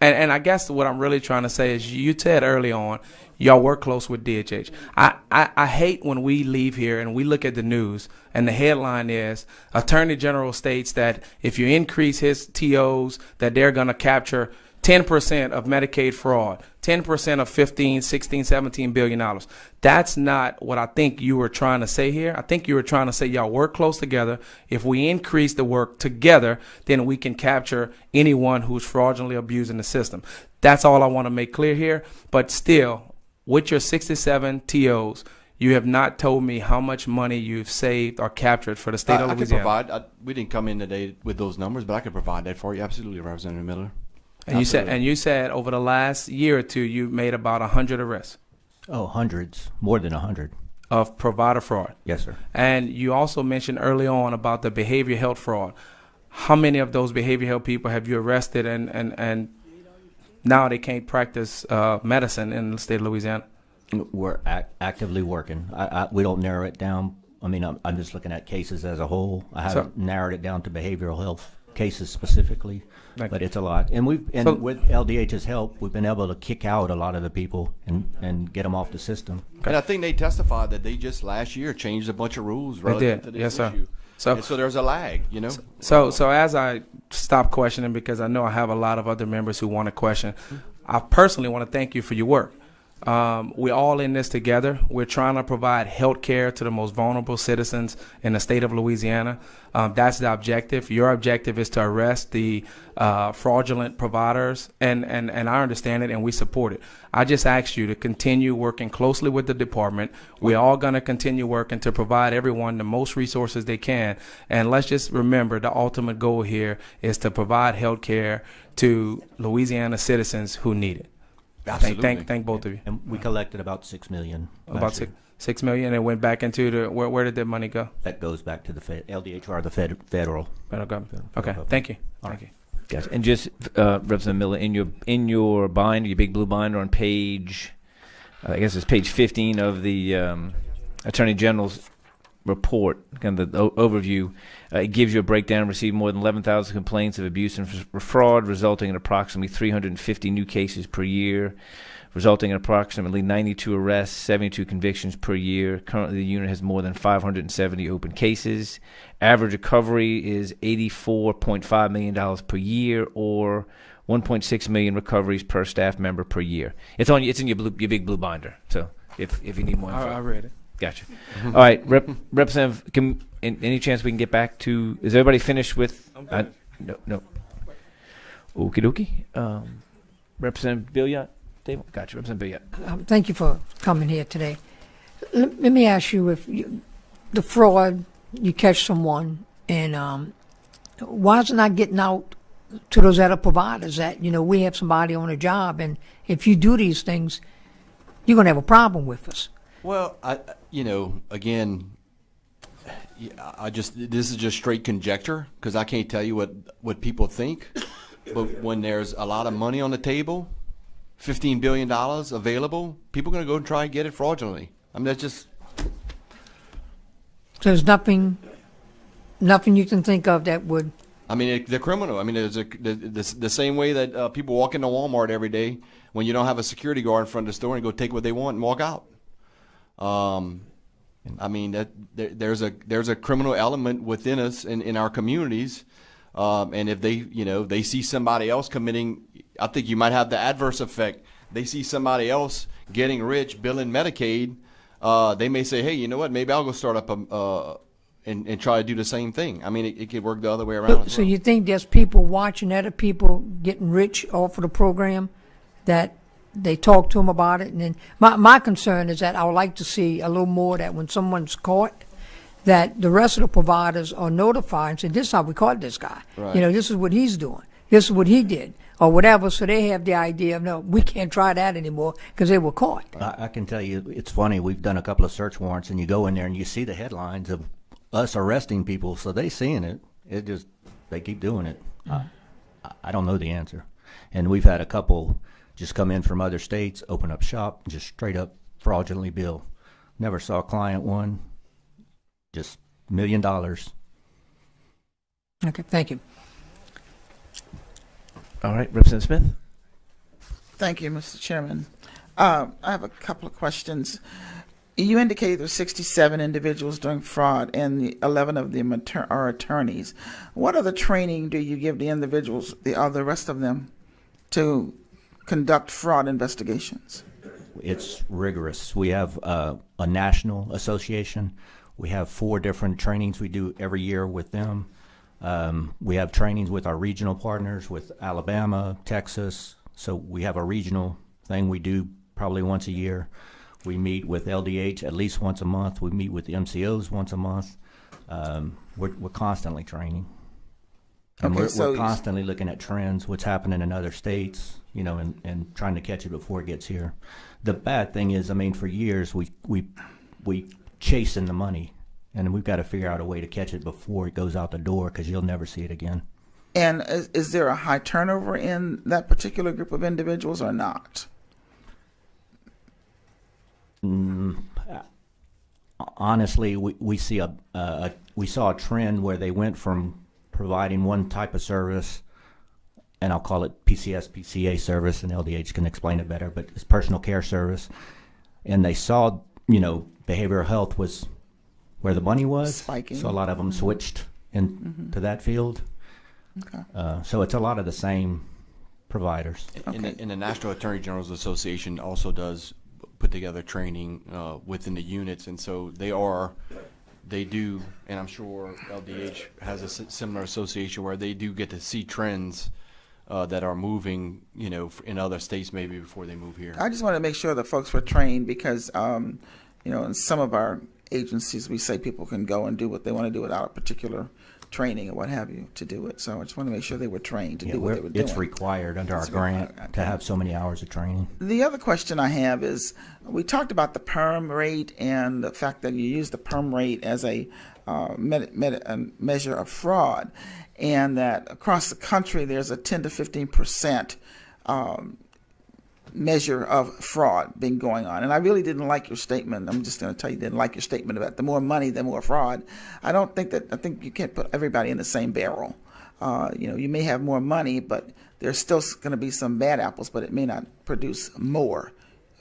And I guess what I'm really trying to say is you said early on, y'all work close with DHH. I hate when we leave here and we look at the news and the headline is Attorney General states that if you increase his TOs that they're going to capture 10% of Medicaid fraud, 10% of 15, 16, 17 billion dollars. That's not what I think you were trying to say here. I think you were trying to say y'all work close together. If we increase the work together, then we can capture anyone who's fraudulently abusing the system. That's all I want to make clear here. But still, with your 67 TOs, you have not told me how much money you've saved or captured for the state of Louisiana. I could provide. We didn't come in today with those numbers, but I could provide that for you. Absolutely, Representative Miller. And you said over the last year or two, you made about 100 arrests. Oh, hundreds, more than 100. Of provider fraud. Yes, sir. And you also mentioned early on about the behavioral health fraud. How many of those behavioral health people have you arrested and now they can't practice medicine in the state of Louisiana? We're actively working. We don't narrow it down. I mean, I'm just looking at cases as a whole. I haven't narrowed it down to behavioral health cases specifically, but it's a lot. And with LDH's help, we've been able to kick out a lot of the people and get them off the system. And I think they testified that they just last year changed a bunch of rules relative to this issue. So there's a lag, you know. So as I stop questioning, because I know I have a lot of other members who want to question, I personally want to thank you for your work. We're all in this together. We're trying to provide health care to the most vulnerable citizens in the state of Louisiana. That's the objective. Your objective is to arrest the fraudulent providers, and I understand it, and we support it. I just ask you to continue working closely with the department. We're all going to continue working to provide everyone the most resources they can. And let's just remember the ultimate goal here is to provide health care to Louisiana citizens who need it. Absolutely. Thank both of you. And we collected about $6 million. About $6 million, and it went back into the where did that money go? That goes back to the LDHR, the federal. Okay, thank you. Thank you. Gotcha. And just Representative Miller, in your binder, your big blue binder on page, I guess it's page 15 of the Attorney General's report, kind of the overview. It gives you a breakdown. Received more than 11,000 complaints of abuse and fraud, resulting in approximately 350 new cases per year, resulting in approximately 92 arrests, 72 convictions per year. Currently, the unit has more than 570 open cases. Average recovery is $84.5 million per year, or 1.6 million recoveries per staff member per year. It's in your big blue binder. So if you need more info, I read it. Gotcha. All right, Representative, any chance we can get back to? Is everybody finished with? No. Okie dokie. Representative Billiot. Gotcha. Representative Billiot. Thank you for coming here today. Let me ask you, the fraud, you catch someone, and why is it not getting out to those other providers that, we have somebody on a job, and if you do these things, you're going to have a problem with us? Well, again, this is just straight conjecture because I can't tell you what people think. But when there's a lot of money on the table, $15 billion available, people are going to go and try and get it fraudulently. I mean, that's just. So there's nothing you can think of that would. I mean, they're criminal. I mean, there's the same way that people walk into Walmart every day when you don't have a security guard in front of the store and go take what they want and walk out. I mean, there's a criminal element within us in our communities, and if they see somebody else committing, I think you might have the adverse effect. They see somebody else getting rich, billing Medicaid, they may say, hey, you know what? Maybe I'll go start up and try to do the same thing. I mean, it could work the other way around. So you think there's people watching other people getting rich off of the program that they talk to them about it? And then my concern is that I would like to see a little more that when someone's caught, that the rest of the providers are notified and say, this is how we caught this guy. Right. You know, this is what he's doing. This is what he did, or whatever. So they have the idea of, no, we can't try that anymore because they were caught. I can tell you, it's funny. We've done a couple of search warrants, and you go in there and you see the headlines of us arresting people. So they seeing it. It just they keep doing it. I don't know the answer. And we've had a couple just come in from other states, open up shop, just straight up fraudulently bill. Never saw a client one. Just $1 million. Okay, thank you. All right, Representative Smith. Thank you, Mr. Chairman. I have a couple of questions. You indicated there's 67 individuals doing fraud, and 11 of them are attorneys. What other training do you give the individuals, the rest of them, to conduct fraud investigations? It's rigorous. We have a national association. We have 4 different trainings we do every year with them. We have trainings with our regional partners, with Alabama, Texas. So we have a regional thing we do probably once a year. We meet with LDH at least once a month. We meet with the MCOs once a month. We're constantly training. And Okay, we're constantly looking at trends, what's happening in other states, you know, and trying to catch it before it gets here. The bad thing is, I mean, for years we chasing the money, and we've got to figure out a way to catch it before it goes out the door, because you'll never see it again. And is there a high turnover in that particular group of individuals or not? Honestly, we see we saw a trend where they went from providing one type of service, and I'll call it PCA service, and LDH can explain it better, but it's personal care service, and they saw, you know, behavioral health was where the money was, spiking. So a lot of them switched into that field. Okay. So it's a lot of the same providers. In the National Attorney General's Association also does put together training within the units, and so they do, and I'm sure LDH has a similar association where they do get to see trends that are moving, you know, in other states maybe before they move here. I just want to make sure that folks were trained because, you know, in some of our agencies, we say people can go and do what they want to do without a particular training or what have you to do it. So I just want to make sure they were trained to do what they were doing. It's required under our grant to have so many hours of training. The other question I have is, we talked about the perm rate and the fact that you use the perm rate as a measure of fraud, and that across the country there's a 10 to 15% measure of fraud being going on. And I really didn't like your statement. I'm just going to tell you, didn't like your statement about the more money, the more fraud. I think you can't put everybody in the same barrel. You know, you may have more money, but there's still going to be some bad apples, but it may not produce more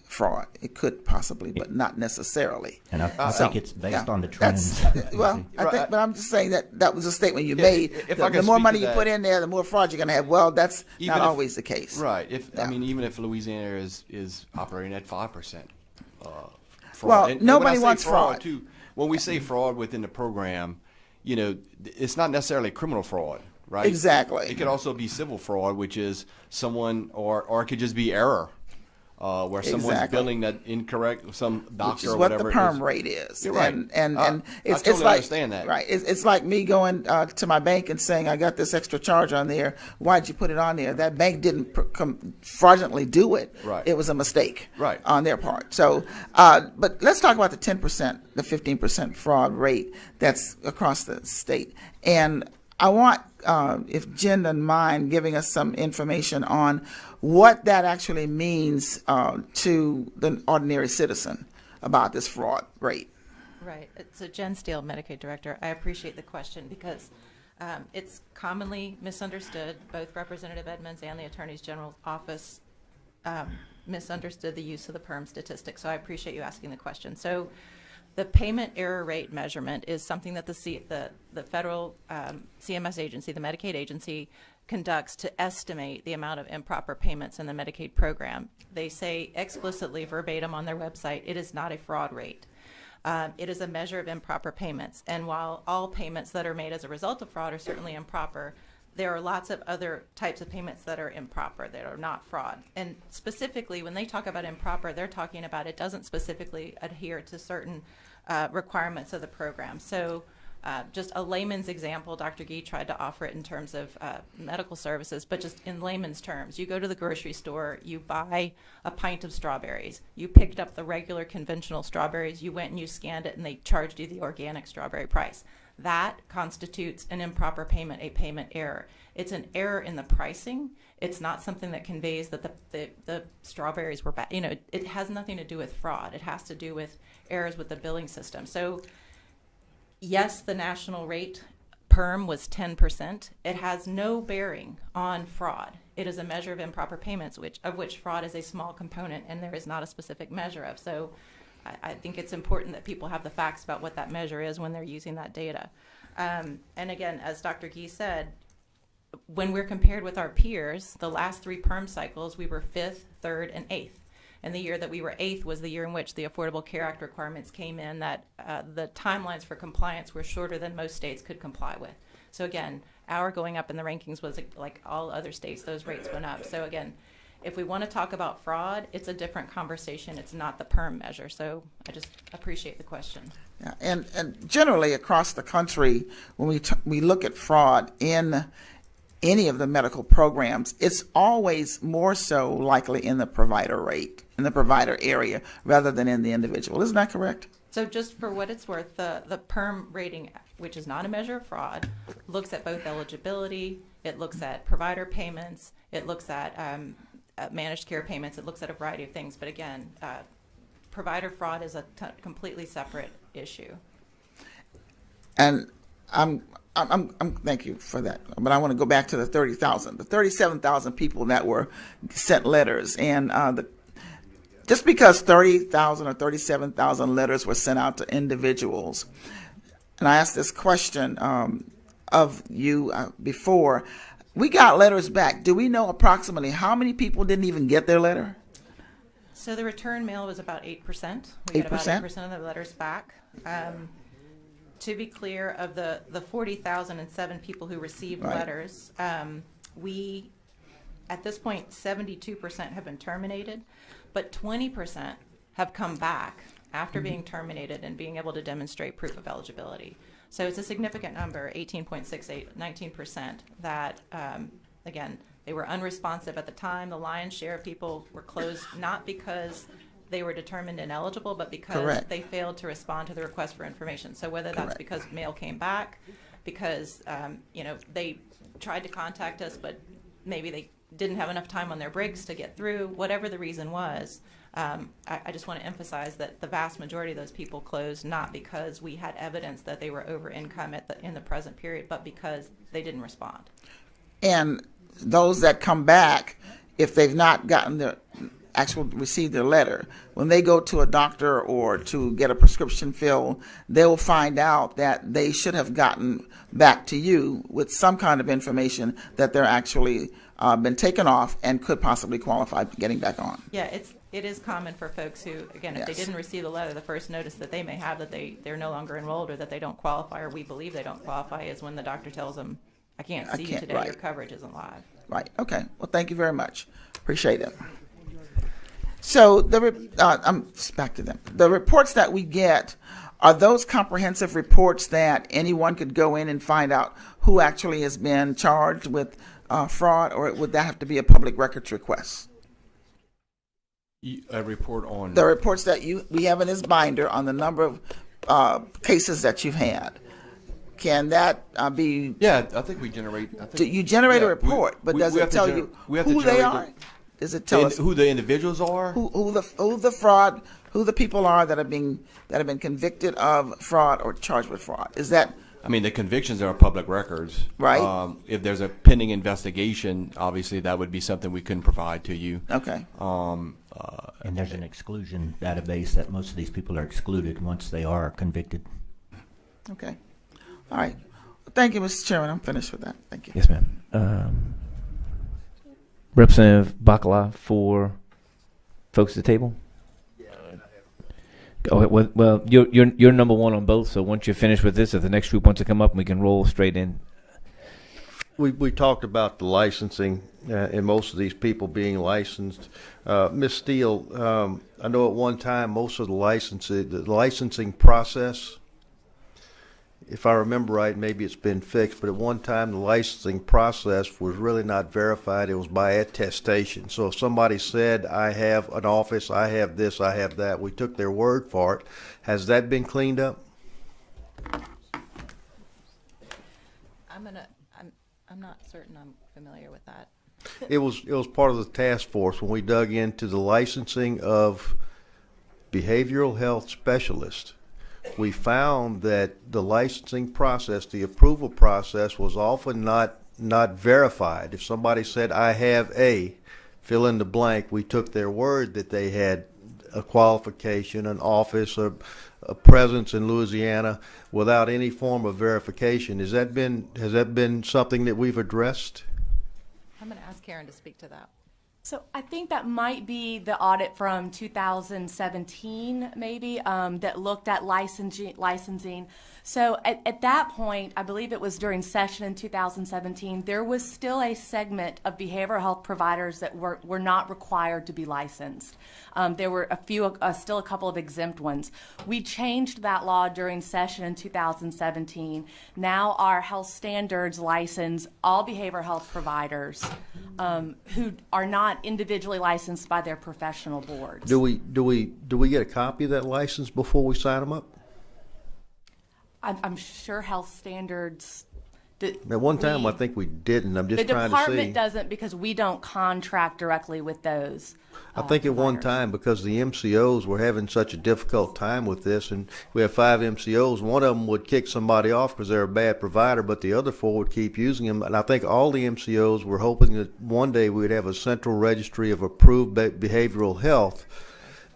fraud. It could possibly, but not necessarily. And I think it's based on the trends. Well, but I'm just saying that was a statement you made. The more money you put in there, the more fraud you're going to have. Well, that's not always the case. Right. I mean, even if Louisiana is operating at 5%. Fraud. Well, and nobody wants fraud. Too, when we say fraud within the program, you know, it's not necessarily criminal fraud, right? Exactly. It could also be civil fraud, which is someone, or it could just be error. Where someone's billing that incorrect, some doctor or whatever. Which is what the perm rate is. You're right. And it's totally like, understand that. Right. It's like me going to my bank and saying, I got this extra charge on there. Why'd you put it on there? That bank didn't fraudulently do it. Right. It was a mistake. Right. On their part. So, but let's talk about the 10%, the 15% fraud rate that's across the state. And I want, if Jen doesn't mind, giving us some information on what that actually means to the ordinary citizen about this fraud rate. Right. So Jen Steele, Medicaid Director. I appreciate the question because it's commonly misunderstood. Both Representative Edmonds and the Attorney General's office misunderstood the use of the PERM statistic. So I appreciate you asking the question. So the payment error rate measurement is something that the federal CMS agency, the Medicaid agency, conducts to estimate the amount of improper payments in the Medicaid program. They say explicitly, verbatim on their website, it is not a fraud rate. It is a measure of improper payments. And while all payments that are made as a result of fraud are certainly improper, there are lots of other types of payments that are improper, that are not fraud. And specifically, when they talk about improper, they're talking about it doesn't specifically adhere to certain requirements of the program. So just a layman's example, Dr. Gee tried to offer it in terms of medical services, but just in layman's terms, you go to the grocery store, you buy a pint of strawberries, you picked up the regular conventional strawberries, you went and you scanned it, and they charged you the organic strawberry price. That constitutes an improper payment, a payment error. It's an error in the pricing. It's not something that conveys that the strawberries were bad. You know, it has nothing to do with fraud. It has to do with errors with the billing system. So yes, the national rate perm was 10%. It has no bearing on fraud. It is a measure of improper payments, of which fraud is a small component, and there is not a specific measure of. So I think it's important that people have the facts about what that measure is when they're using that data. And again, as Dr. Gee said, when we're compared with our peers, the last 3 perm cycles, we were 5th, 3rd, and 8th. And the year that we were 8th was the year in which the Affordable Care Act requirements came in, that the timelines for compliance were shorter than most states could comply with. So again, our going up in the rankings was like all other states, those rates went up. So again, if we want to talk about fraud, it's a different conversation. It's not the perm measure. So I just appreciate the question. Yeah, and generally across the country, when we look at fraud in any of the medical programs, it's always more so likely in the provider rate, in the provider area, rather than in the individual. Isn't that correct? So just for what it's worth, the perm rating, which is not a measure of fraud, looks at both eligibility, it looks at provider payments, it looks at managed care payments, it looks at a variety of things. But again, provider fraud is a completely separate issue. And I'm thank you for that. But I want to go back to the 30,000, the 37,000 people that were sent letters, and just because 30,000 or 37,000 letters were sent out to individuals, and I asked this question of you before, we got letters back. Do we know approximately how many people didn't even get their letter? So the return mail was about 8%. We got about 8% of the letters back. To be clear, of the 40,007 people who received letters, we, at this point, 72% have been terminated, but 20% have come back after being terminated and being able to demonstrate proof of eligibility. So it's a significant number, 18.68, 19%, that, again, they were unresponsive at the time. The lion's share of people were closed not because they were determined ineligible, but because they failed to respond to the request for information. So whether that's because mail came back, because they tried to contact us, but maybe they didn't have enough time on their breaks to get through, whatever the reason was, I just want to emphasize that the vast majority of those people closed not because we had evidence that they were over income in the present period, but because they didn't respond. And those that come back, if they've not gotten their received their letter, when they go to a doctor or to get a prescription filled, they will find out that they should have gotten back to you with some kind of information that they're actually been taken off and could possibly qualify for getting back on. Yeah, it is common for folks who, again, if they didn't receive the letter, the first notice that they may have that they're no longer enrolled or that they don't qualify or we believe they don't qualify is when the doctor tells them, I can't see you today, your coverage isn't live. Right, okay. Well, thank you very much. Appreciate it. So I'm back to them. The reports that we get, are those comprehensive reports that anyone could go in and find out who actually has been charged with fraud, or would that have to be a public records request? A report on the reports that we have in this binder on the number of cases that you've had. Can that be? Yeah, I think we generate. You generate a report, but does it tell you who they are? Does it tell us who the individuals are? Who the people are that have been convicted of fraud or charged with fraud? Is that? I mean, the convictions are public records, right? If there's a pending investigation, obviously that would be something we couldn't provide to you. Okay. And there's an exclusion database that most of these people are excluded once they are convicted. Okay. All right. Thank you, Mr. Chairman. I'm finished with that. Thank you. Yes, ma'am. Representative Bacala for folks at the table. Oh, well, you're number one on both. So once you're finished with this, if the next group wants to come up, we can roll straight in. we talked about the licensing and most of these people being licensed. Ms. Steele, I know at one time most of the licensing process, if I remember right, maybe it's been fixed, but at one time the licensing process was really not verified. It was by attestation. So if somebody said, I have an office, I have this, I have that, we took their word for it. Has that been cleaned up? I'm not certain I'm familiar with that. It was part of the task force when we dug into the licensing of behavioral health specialists. We found that the licensing process, the approval process, was often not verified. If somebody said, I have a, fill in the blank, we took their word that they had a qualification, an office, a presence in Louisiana without any form of verification. Has that been something that we've addressed? I'm going to ask Karen to speak to that. So I think that might be the audit from 2017, maybe, that looked at licensing. So at that point, I believe it was during session in 2017, there was still a segment of behavioral health providers that were not required to be licensed. There were still a couple of exempt ones. We changed that law during session in 2017. Now our health standards license all behavioral health providers who are not individually licensed by their professional boards. Do we get a copy of that license before we sign them up? I'm sure health standards. At one time, I think we didn't. I'm just trying to see. The department doesn't because we don't contract directly with those. I think at one time, because the MCOs were having such a difficult time with this, and we have 5 MCOs, one of them would kick somebody off because they're a bad provider, but the other 4 would keep using them. And I think all the MCOs were hoping that one day we would have a central registry of approved behavioral health.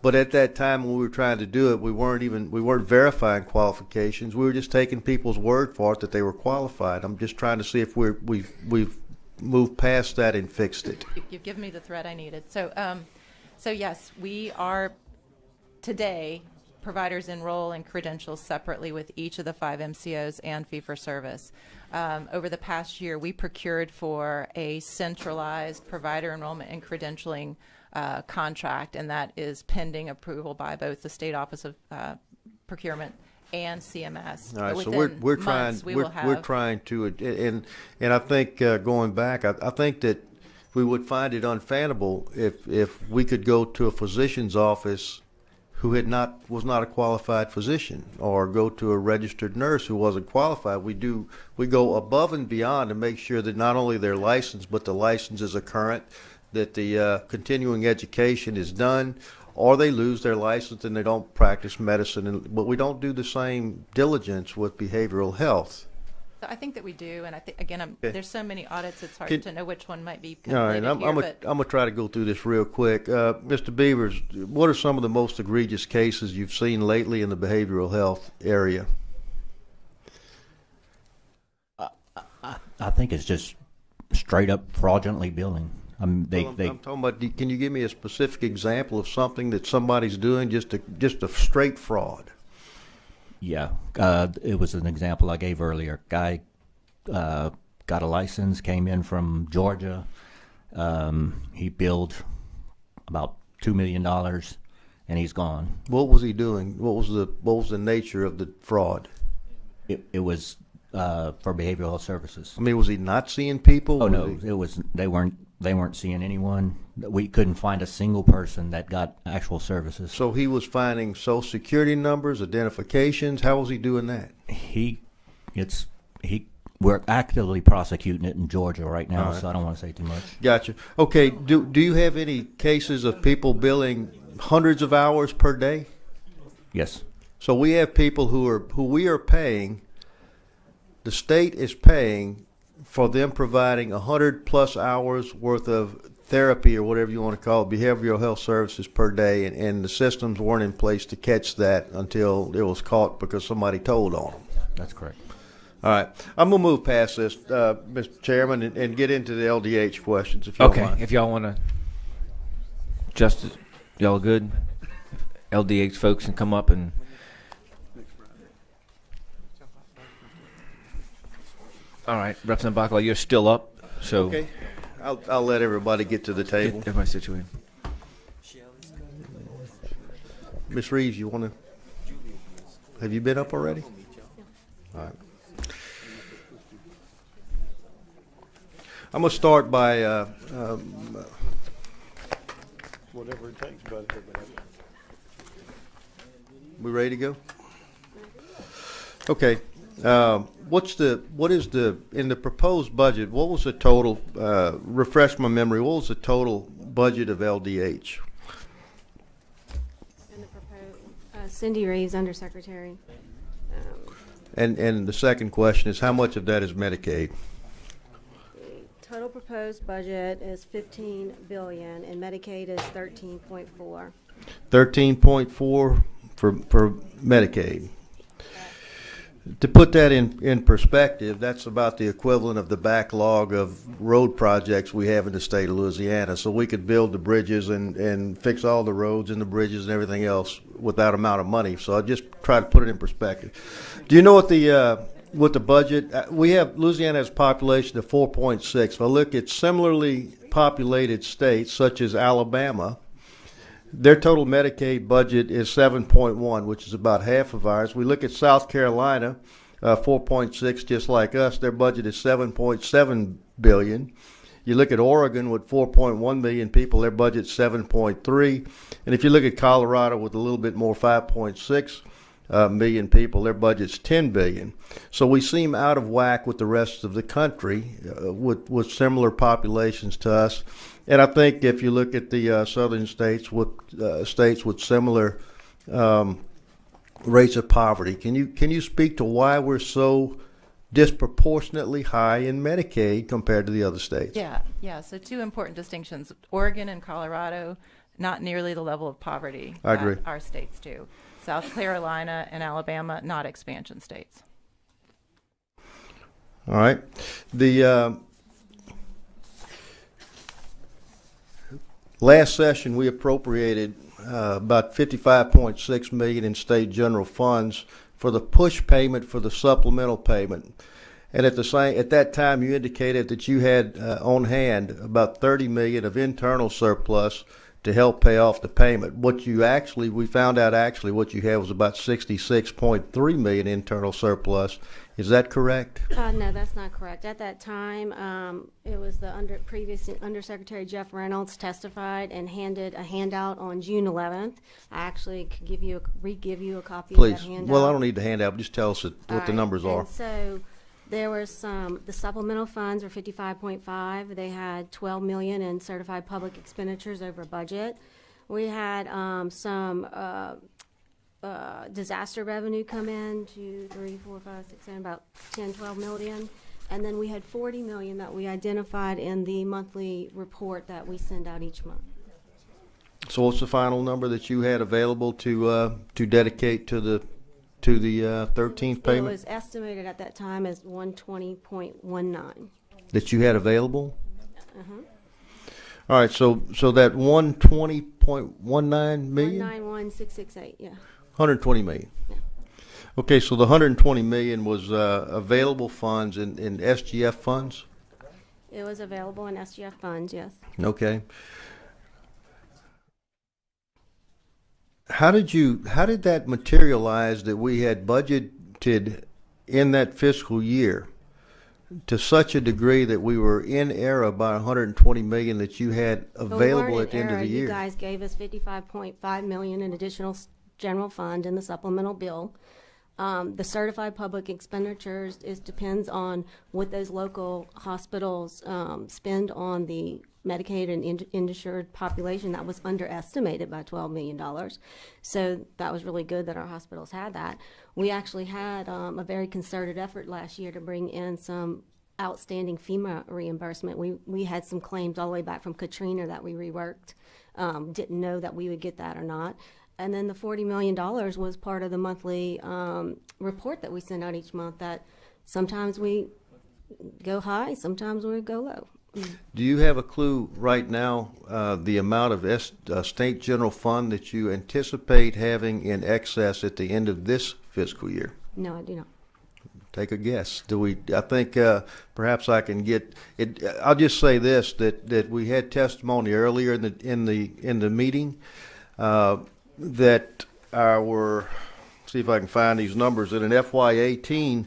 But at that time when we were trying to do it, we weren't verifying qualifications. We were just taking people's word for it that they were qualified. I'm just trying to see if we've moved past that and fixed it. You've given me the thread I needed. So yes, we are today providers enroll and credential separately with each of the 5 MCOs and fee-for-service. Over the past year, we procured for a centralized provider enrollment and credentialing contract, and that is pending approval by both the State Office of Procurement and CMS. All right, so we're trying to, and I think going back, I think that we would find it unfathomable if we could go to a physician's office who was not a qualified physician, or go to a registered nurse who wasn't qualified. We go above and beyond to make sure that not only they're licensed, but the licenses are current, that the continuing education is done, or they lose their license and they don't practice medicine. But we don't do the same diligence with behavioral health. So I think that we do, and I think again, there's so many audits, it's hard to know which one might be all right, I'm gonna try to go through this real quick. Mr. Beavers, what are some of the most egregious cases you've seen lately in the behavioral health area? I think it's just straight up fraudulently billing. I'm talking about. Can you give me a specific example of something that somebody's doing, just a straight fraud? Yeah, it was an example I gave earlier. Guy got a license, came in from Georgia. He billed about $2 million, and he's gone. What was he doing? What was the nature of the fraud? It was for behavioral health services. I mean, was he not seeing people? Oh no, they weren't seeing anyone. We couldn't find a single person that got actual services. So he was finding social security numbers, identifications. How was he doing that? We're actively prosecuting it in Georgia right now, so I don't want to say too much. Gotcha. Okay, do you have any cases of people billing hundreds of hours per day? Yes. So we have people who we are paying. The state is paying for them providing 100+ hours worth of therapy, or whatever you want to call it, behavioral health services per day, and the systems weren't in place to catch that until it was caught because somebody told on them. That's correct. All right. I'm going to move past this, Mr. Chairman, and get into the LDH questions, if you don't mind. If y'all want to, Justice, y'all good? LDH folks can come up and... All right, Representative Bacala, you're still up, so Okay, I'll let everybody get to the get table. everybody situated. Ms. Reeves, you want to? Have you been up already? All right. I'm going to start by Whatever it takes, but we ready to go? Okay. What is the in the proposed budget? What was the total? Refresh my memory. What was the total budget of LDH? And the proposed, Cindy Reeves, Undersecretary. And the second question is, how much of that is Medicaid? The total proposed budget is $15 billion, and Medicaid is 13.4. 13.4 for Medicaid. To put that in perspective, that's about the equivalent of the backlog of road projects we have in the state of Louisiana. So we could build the bridges and fix all the roads and the bridges and everything else with that amount of money. So I just try to put it in perspective. Do you know what the budget? We have Louisiana has a population of 4.6. If I look at similarly populated states such as Alabama, their total Medicaid budget is 7.1, which is about half of ours. We look at South Carolina, 4.6, just like us. Their budget is 7.7 billion. You look at Oregon with 4.1 million people, their budget's 7.3. And if you look at Colorado with a little bit more, 5.6 million people, their budget's 10 billion. So we seem out of whack with the rest of the country with similar populations to us. And I think if you look at the southern states with similar rates of poverty, can you speak to why we're so disproportionately high in Medicaid compared to the other states? Yeah. So two important distinctions: Oregon and Colorado, not nearly the level of poverty I agree. that our states do. South Carolina and Alabama, not expansion states. All right. The last session, we appropriated about $55.6 million in state general funds for the push payment for the supplemental payment. And at that time, you indicated that you had on hand about $30 million of internal surplus to help pay off the payment. We found out what you had was about $66.3 million internal surplus. Is that correct? No, that's not correct. At that time, it was the previous Undersecretary Jeff Reynolds testified and handed a handout on June 11th. I actually could give you a copy Please. of that handout. Well, I don't need the handout. Just tell us what the numbers are. And so there was the supplemental funds were 55.5. They had 12 million in certified public expenditures over budget. We had some disaster revenue come in, 2, 3, 4, 5, 6, 7, about 10, 12 million. And then we had 40 million that we identified in the monthly report that we send out each month. So what's the final number that you had available to dedicate to the 13th payment? It was estimated at that time as 120.19. That you had available? Uh-huh. All right, so that 120.19 million? 191,668, yeah. 120 million. Yeah. Okay, so the 120 million was available funds in SGF funds? It was available in SGF funds, yes. Okay. How did that materialize that we had budgeted in that fiscal year to such a degree that we were in error by 120 million that you had available at the end of the year? You guys gave us 55.5 million in additional general fund in the supplemental bill. The certified public expenditures depends on what those local hospitals spend on the Medicaid and uninsured population. That was underestimated by $12 million. So that was really good that our hospitals had that. We actually had a very concerted effort last year to bring in some outstanding FEMA reimbursement. We had some claims all the way back from Katrina that we reworked. Didn't know that we would get that or not. And then the $40 million was part of the monthly report that we send out each month, that sometimes we go high, sometimes we go low. Do you have a clue right now the amount of state general fund that you anticipate having in excess at the end of this fiscal year? No, I do not. Take a guess. Do we? I think perhaps I can get it. I'll just say this: that we had testimony earlier in the meeting that our, see if I can find these numbers, in an FY18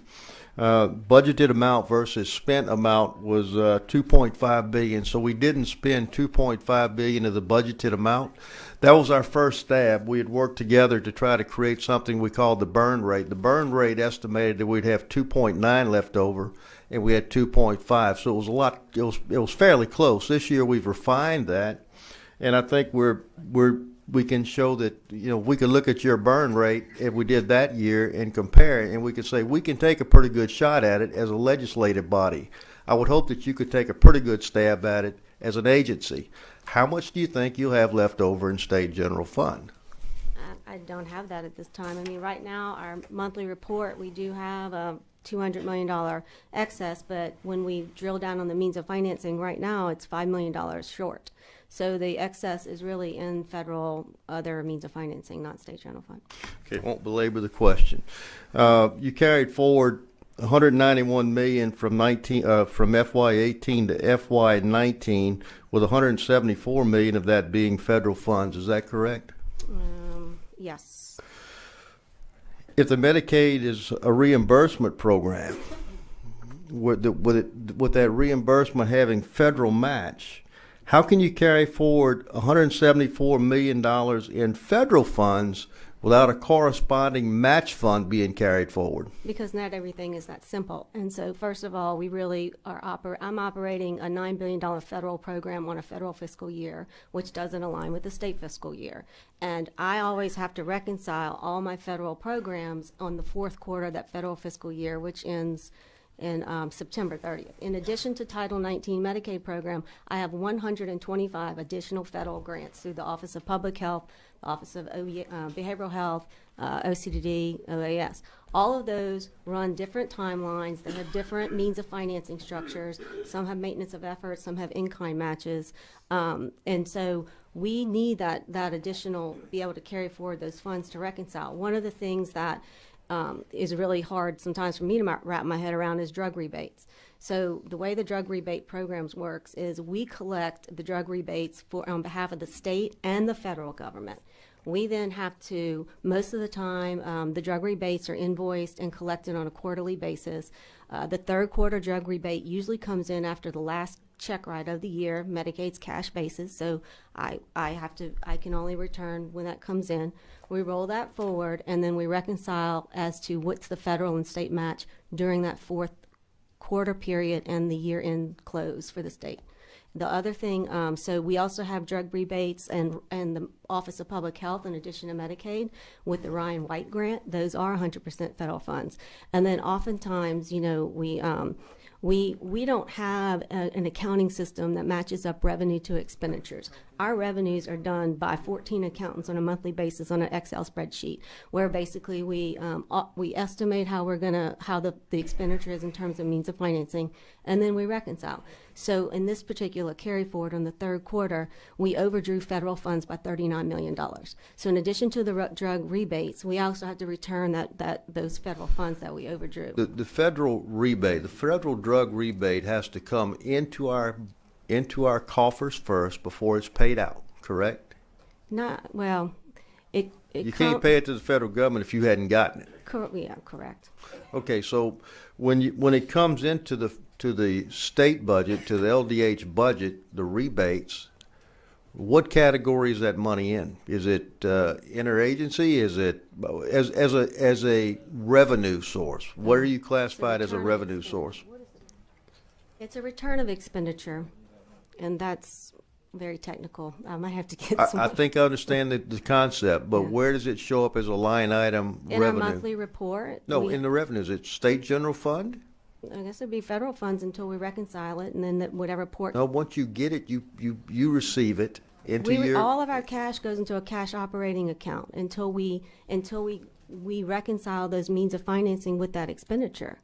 budgeted amount versus spent amount was 2.5 billion. So we didn't spend 2.5 billion of the budgeted amount. That was our first stab. We had worked together to try to create something we called the burn rate. The burn rate estimated that we'd have 2.9 left over, and we had 2.5. So it was a lot. It was fairly close. This year we've refined that, and I think we can show that, we could look at your burn rate if we did that year and compare it, and we could say we can take a pretty good shot at it as a legislative body. I would hope that you could take a pretty good stab at it as an agency. How much do you think you'll have left over in state general fund? I don't have that at this time. I mean, right now, our monthly report, we do have a $200 million excess, but when we drill down on the means of financing right now, it's $5 million short. So the excess is really in federal other means of financing, not state general fund. Okay, won't belabor the question. You carried forward $191 million from FY18 to FY19, with $174 million of that being federal funds. Is that correct? Yes. If the Medicaid is a reimbursement program, with that reimbursement having federal match, how can you carry forward $174 million in federal funds without a corresponding match fund being carried forward? Because not everything is that simple. And so, first of all, we really are I'm operating a $9 billion federal program on a federal fiscal year, which doesn't align with the state fiscal year. And I always have to reconcile all my federal programs on the fourth quarter of that federal fiscal year, which ends in September 30th. In addition to Title 19 Medicaid program, I have 125 additional federal grants through the Office of Public Health, the Office of Behavioral Health, OCDD, OAS. All of those run different timelines. They have different means of financing structures. Some have maintenance of effort, some have in-kind matches. And so we need that additional, be able to carry forward those funds to reconcile. One of the things that is really hard sometimes for me to wrap my head around is drug rebates. So the way the drug rebate programs works is we collect the drug rebates on behalf of the state and the federal government. We then have to, most of the time, the drug rebates are invoiced and collected on a quarterly basis. The third quarter drug rebate usually comes in after the last check write of the year, Medicaid's cash basis, so I can only return when that comes in. We roll that forward, and then we reconcile as to what's the federal and state match during that fourth quarter period and the year-end close for the state. The other thing, so we also have drug rebates and the Office of Public Health in addition to Medicaid with the Ryan White grant. Those are 100% federal funds. And then oftentimes, we don't have an accounting system that matches up revenue to expenditures. Our revenues are done by 14 accountants on a monthly basis on an Excel spreadsheet, where basically we estimate how the expenditure is in terms of means of financing, and then we reconcile. So in this particular carry forward on the third quarter, we overdrew federal funds by $39 million. So in addition to the drug rebates, we also have to return those federal funds that we overdrew. The federal rebate, the federal drug rebate has to come into our coffers first before it's paid out, correct? You can't pay it to the federal government if you hadn't gotten it. Yeah, correct. Okay, so when it comes into the state budget, to the LDH budget, the rebates, what category is that money in? Is it interagency? Is it as a revenue source? What are you classified as a revenue source? It's a return of expenditure, and that's very technical. I might have to get some. I think I understand the concept, but where does it show up as a line item in revenue? our monthly report? No, in the revenues. It's state general fund? I guess it'd be federal funds until we reconcile it, and then whatever port. No, once you get it, you receive it into your. All of our cash goes into a cash operating account until we reconcile those means of financing with that expenditure.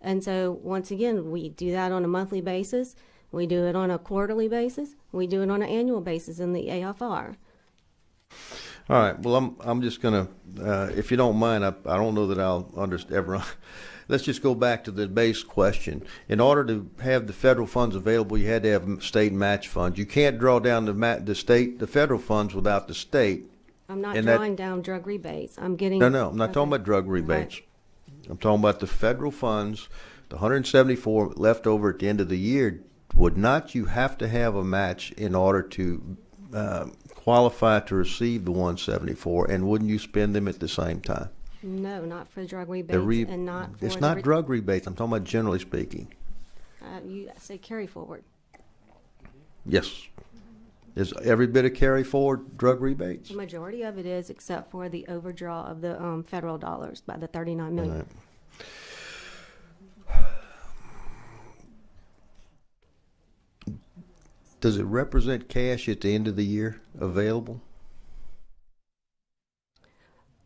And so once again, we do that on a monthly basis. We do it on a quarterly basis. We do it on an annual basis in the AFR. All right. Well, I'm just gonna, if you don't mind, I don't know that I'll ever let's just go back to the base question. In order to have the federal funds available, you had to have state match funds. You can't draw down the federal funds without the state. I'm not And drawing down drug rebates. I'm getting. No, I'm not talking about drug rebates. Right. I'm talking about the federal funds, the 174 left over at the end of the year. Would not you have to have a match in order to qualify to receive the 174, and wouldn't you spend them at the same time? No, not for drug rebates and not for. It's not drug rebates. I'm talking about generally speaking. You say carry forward. Yes. Is every bit of carry forward drug rebates? The majority of it is, except for the overdraw of the federal dollars by the $39 million. Right. Does it represent cash at the end of the year available?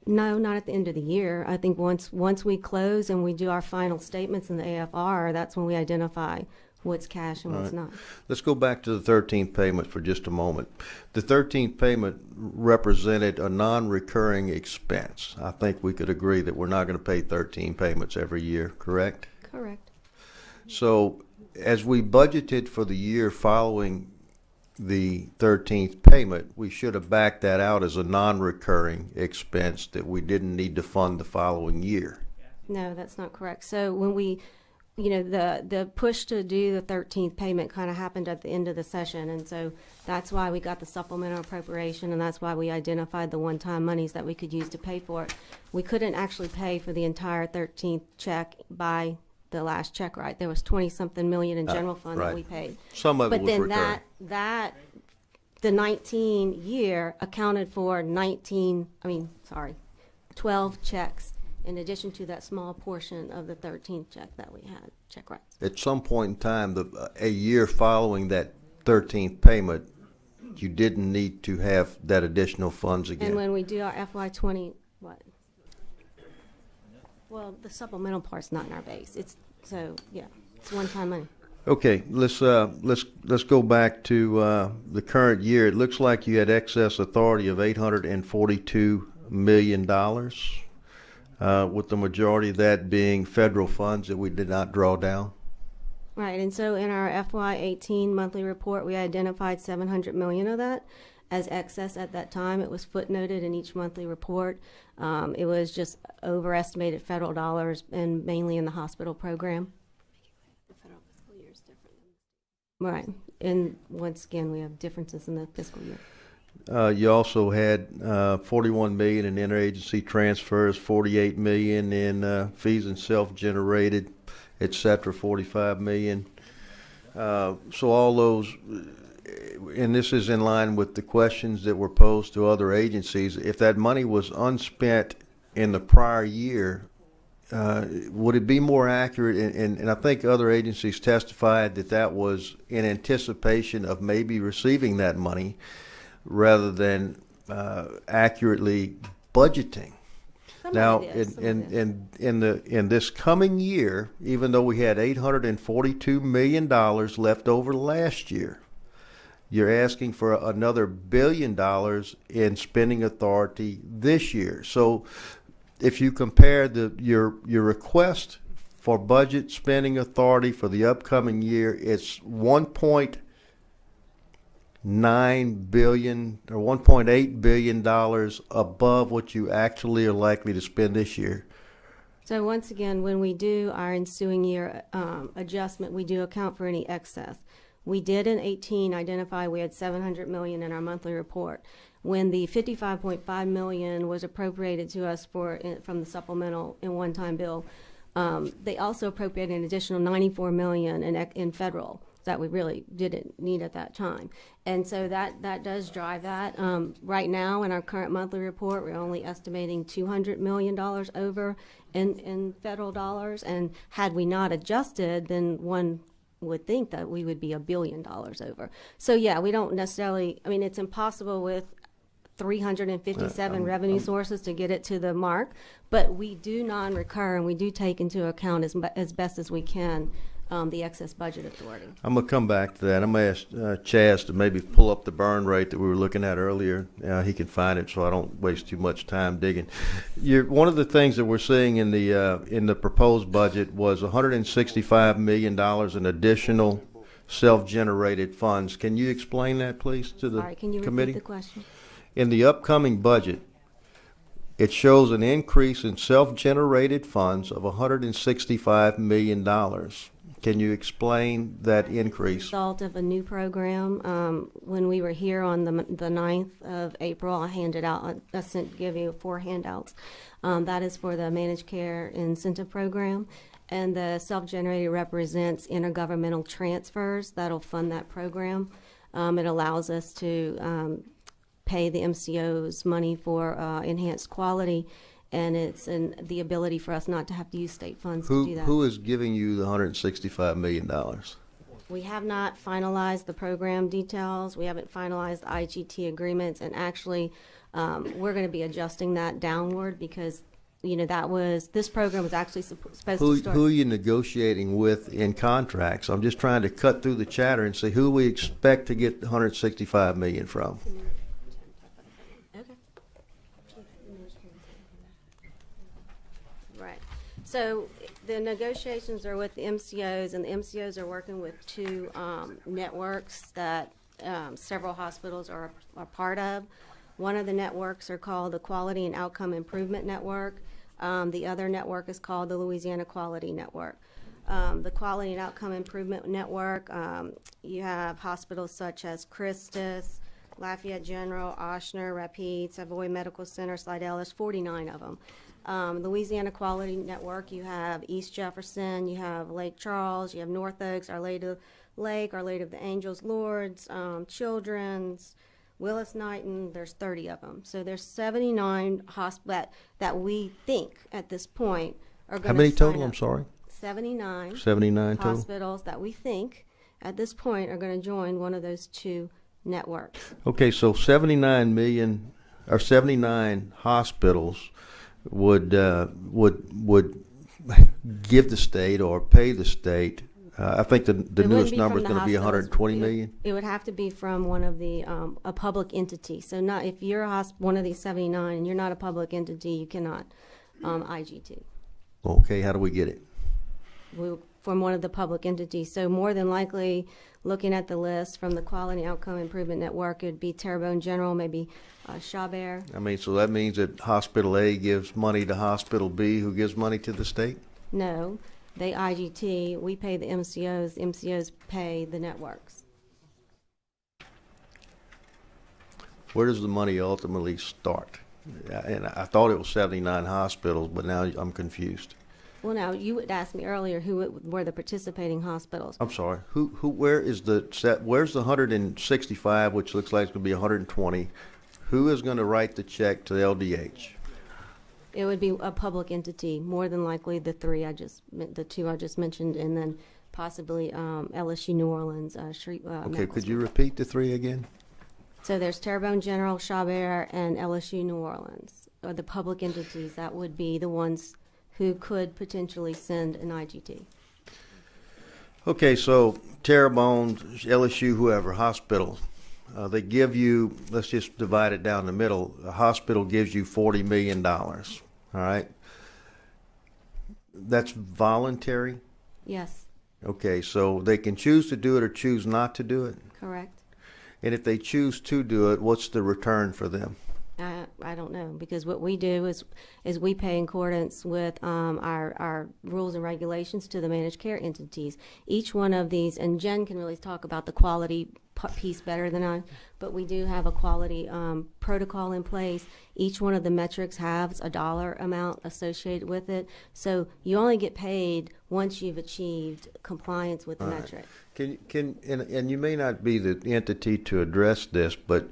No, not at the end of the year. I think once we close and we do our final statements in the AFR, that's when we identify what's cash and what's not. Let's go back to the 13th payment for just a moment. The 13th payment represented a non-recurring expense. I think we could agree that we're not going to pay 13 payments every year, correct? Correct. So as we budgeted for the year following the 13th payment, we should have backed that out as a non-recurring expense that we didn't need to fund the following year. No, that's not correct. So when we, the push to do the 13th payment kind of happened at the end of the session, and so that's why we got the supplemental appropriation, and that's why we identified the one-time monies that we could use to pay for it. We couldn't actually pay for the entire 13th check by the last check, right? There was 20-something million in general fund that we paid. Some of it was recurring. But then the 19 year accounted for 12 checks in addition to that small portion of the 13th check that we had, check rights. At some point in time, a year following that 13th payment, you didn't need to have that additional funds again. And when we do our FY20, what? Well, the supplemental part's not in our base. It's one-time money. Okay, let's go back to the current year. It looks like you had excess authority of $842 million, with the majority of that being federal funds that we did not draw down. Right, and so in our FY18 monthly report, we identified $700 million of that as excess at that time. It was footnoted in each monthly report. It was just overestimated federal dollars, and mainly in the hospital program. The federal fiscal year is different. Right, and once again, we have differences in the fiscal year. You also had $41 million in interagency transfers, $48 million in fees and self-generated, et cetera, $45 million. So all those. And this is in line with the questions that were posed to other agencies. If that money was unspent in the prior year, would it be more accurate? And I think other agencies testified that was in anticipation of maybe receiving that money rather than accurately budgeting. Now, in this coming year, even though we had $842 million left over last year, you're asking for another $1 billion in spending authority this year. So if you compare your request for budget spending authority for the upcoming year, it's $1.9 billion or $1.8 billion above what you actually are likely to spend this year. So once again, when we do our ensuing year adjustment, we do account for any excess. We did in 18 identify we had $700 million in our monthly report. When the $55.5 million was appropriated to us from the supplemental and one-time bill, they also appropriated an additional $94 million in federal that we really didn't need at that time. And so that does drive that. Right now in our current monthly report, we're only estimating $200 million over in federal dollars. And had we not adjusted, then one would think that we would be $1 billion over. So yeah, we don't necessarily, it's impossible with 357 revenue sources to get it to the mark, but we do non-recur and we do take into account as best as we can the excess budget authority. I'm going to come back to that. I'm going to ask Chaz to maybe pull up the burn rate that we were looking at earlier. He can find it so I don't waste too much time digging. One of the things that we're seeing in the proposed budget was $165 million in additional self-generated funds. Can you explain that, please, to the All right, can you committee? repeat the question? In the upcoming budget, it shows an increase in self-generated funds of $165 million. Can you explain that increase? Result of a new program. When we were here on the 9th of April, I handed out, give you 4 handouts. That is for the Managed Care Incentive Program. And the self-generated represents intergovernmental transfers that'll fund that program. It allows us to pay the MCOs money for enhanced quality, and it's the ability for us not to have to use state funds to do that. Who is giving you the $165 million? We have not finalized the program details. We haven't finalized the IGT agreements, and actually, we're going to be adjusting that downward because this program was actually supposed to start. Who are you negotiating with in contracts? I'm just trying to cut through the chatter and see who we expect to get the $165 million from. Right. So the negotiations are with the MCOs, and the MCOs are working with 2 networks that several hospitals are part of. One of the networks are called the Quality and Outcome Improvement Network. The other network is called the Louisiana Quality Network. The Quality and Outcome Improvement Network, you have hospitals such as Christus, Lafayette General, Ochsner, Rapide, Savoy Medical Center, Slidell. There's 49 of them. Louisiana Quality Network, you have East Jefferson, you have Lake Charles, you have North Oaks, Our Lady of the Lake, Our Lady of the Angels, Lourdes, Children's, Willis Knighton. There's 30 of them. So there's 79 hospitals that we think at this point are going to How many total? I'm sorry. 79. 79 total. Hospitals that we think at this point are going to join one of those 2 networks. Okay, so 79 million or 79 hospitals would give the state or pay the state. I think the newest number is going to be 120 million. It would have to be from one of the a public entity. So not if you're one of these 79 and you're not a public entity, you cannot IGT. Okay, how do we get it? From one of the public entities. So more than likely, looking at the list from the Quality Outcome Improvement Network, it would be Terrebonne General, maybe Chabert. I mean, so that means that Hospital A gives money to Hospital B, who gives money to the state? No, they IGT. We pay the MCOs. The MCOs pay the networks. Where does the money ultimately start? And I thought it was 79 hospitals, but now I'm confused. Well, now you would ask me earlier who were the participating hospitals. I'm sorry. Where's the 165, which looks like it's going to be 120? Who is going to write the check to the LDH? It would be a public entity, more than likely the 2 I just mentioned, and then possibly LSU New Orleans. Okay, could you repeat the 3 again? So there's Terrebonne General, Chabert, and LSU New Orleans, or the public entities that would be the ones who could potentially send an IGT. Okay, so Terrebonne, LSU, whoever, hospital, they give you, let's just divide it down the middle. A hospital gives you $40 million, all right? That's voluntary? Yes. Okay, so they can choose to do it or choose not to do it? Correct. And if they choose to do it, what's the return for them? I don't know, because what we do is we pay in accordance with our rules and regulations to the managed care entities. Each one of these, and Jen can really talk about the quality piece better than I, but we do have a quality protocol in place. Each one of the metrics has a dollar amount associated with it, so you only get paid once you've achieved compliance with the metric. And you may not be the entity to address this, but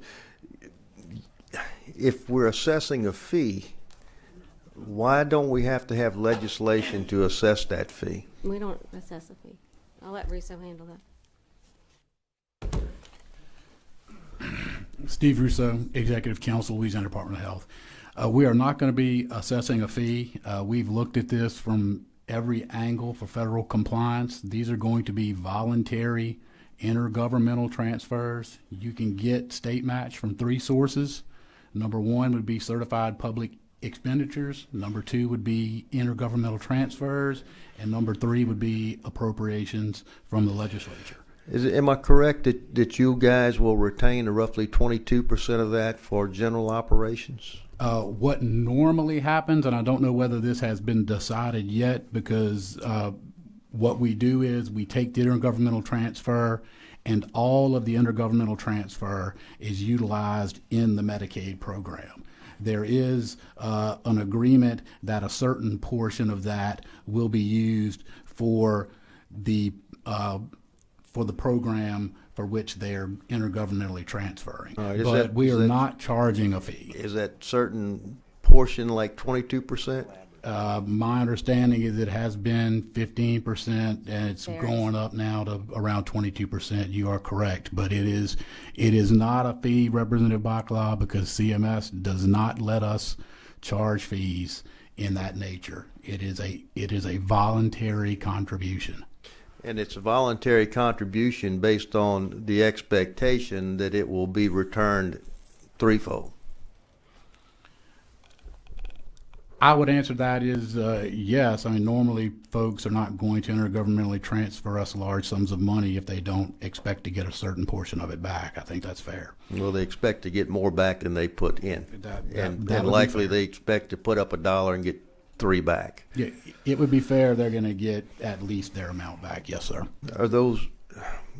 if we're assessing a fee, why don't we have to have legislation to assess that fee? We don't assess a fee. I'll let Russo handle that. Steve Russo, Executive Council, Louisiana Department of Health. We are not going to be assessing a fee. We've looked at this from every angle for federal compliance. These are going to be voluntary intergovernmental transfers. You can get state match from 3 sources. Number 1 would be certified public expenditures. Number 2 would be intergovernmental transfers. And number 3 would be appropriations from the legislature. Am I correct that you guys will retain roughly 22% of that for general operations? What normally happens, and I don't know whether this has been decided yet, because what we do is we take the intergovernmental transfer, and all of the intergovernmental transfer is utilized in the Medicaid program. There is an agreement that a certain portion of that will be used for the program for which they're intergovernmentally transferring. Right, but we are not charging a fee. Is that certain portion like 22%? My understanding is it has been 15%, and it's going up now to around 22%. You are correct, but it is not a fee, Representative Bacala, because CMS does not let us charge fees in that nature. It is a voluntary contribution. And it's a voluntary contribution based on the expectation that it will be returned threefold. I would answer that is yes. I mean, normally folks are not going to intergovernmentally transfer us large sums of money if they don't expect to get a certain portion of it back. I think that's fair. Well, they expect to get more back than they put in. And would likely be fair. they expect to put up $1 and get 3 back. Yeah, it would be fair. They're going to get at least their amount back. Yes, sir. Are those,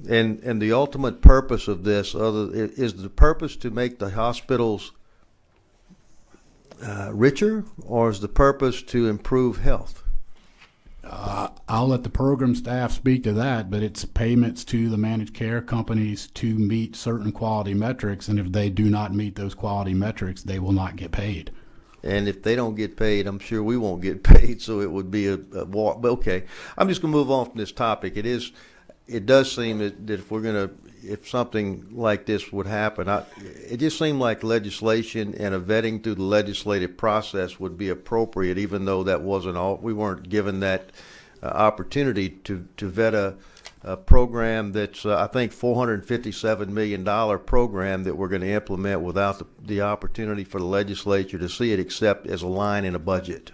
and the ultimate purpose of this, is the purpose to make the hospitals richer, or is the purpose to improve health? I'll let the program staff speak to that, but it's payments to the managed care companies to meet certain quality metrics, and if they do not meet those quality metrics, they will not get paid. And if they don't get paid, I'm sure we won't get paid, so it would be a walk. But okay, I'm just going to move on from this topic. It does seem that if something like this would happen, it just seemed like legislation and a vetting through the legislative process would be appropriate, even though that wasn't all. We weren't given that opportunity to vet a program that's, I think, $457 million program that we're going to implement without the opportunity for the legislature to see it except as a line in a budget.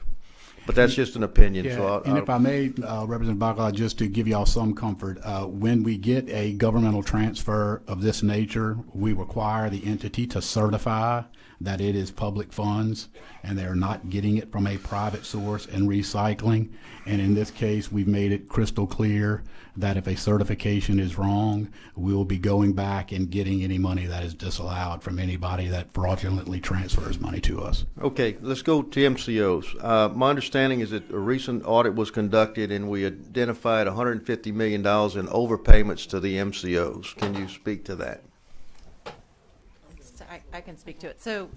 But that's just an opinion. Yeah, So and if I may, Representative Bacala, just to give y'all some comfort, when we get a governmental transfer of this nature, we require the entity to certify that it is public funds and they're not getting it from a private source and recycling. And in this case, we've made it crystal clear that if a certification is wrong, we'll be going back and getting any money that is disallowed from anybody that fraudulently transfers money to us. Okay, let's go to MCOs. My understanding is that a recent audit was conducted and we identified $150 million in overpayments to the MCOs. Can you speak to that? I can speak to it. So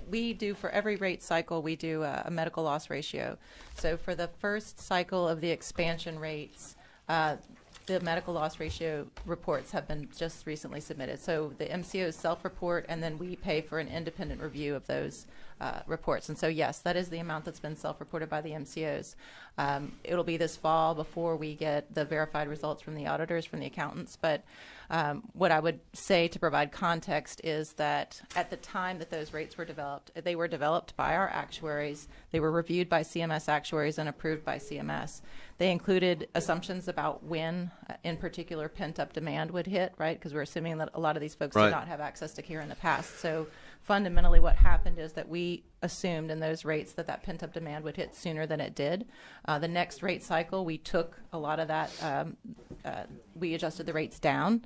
we do, for every rate cycle, we do a medical loss ratio. So for the first cycle of the expansion rates, the medical loss ratio reports have been just recently submitted. So the MCOs self-report, and then we pay for an independent review of those reports. And so, yes, that is the amount that's been self-reported by the MCOs. It'll be this fall before we get the verified results from the auditors, from the accountants. But what I would say to provide context is that at the time that those rates were developed, they were developed by our actuaries. They were reviewed by CMS actuaries and approved by CMS. They included assumptions about when, in particular, pent-up demand would hit, right? Because we're assuming that a lot of these folks did not have access to care in the past. So fundamentally what happened is that we assumed in those rates that pent-up demand would hit sooner than it did. The next rate cycle, we took a lot of that, we adjusted the rates down.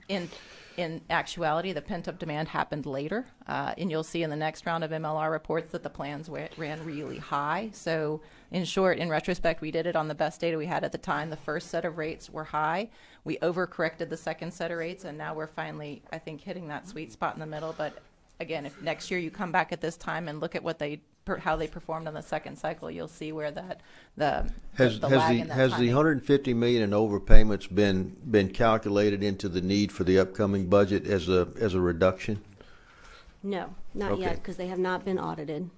In actuality, the pent-up demand happened later, and you'll see in the next round of MLR reports that the plans ran really high. So in short, in retrospect, we did it on the best data we had at the time. The first set of rates were high. We overcorrected the second set of rates, and now we're finally, I think, hitting that sweet spot in the middle. But again, if next year you come back at this time and look at how they performed on the second cycle, you'll see where the lag in that has timing. the $150 million in overpayments been calculated into the need for the upcoming budget as a reduction? No, not yet, because they have not been audited.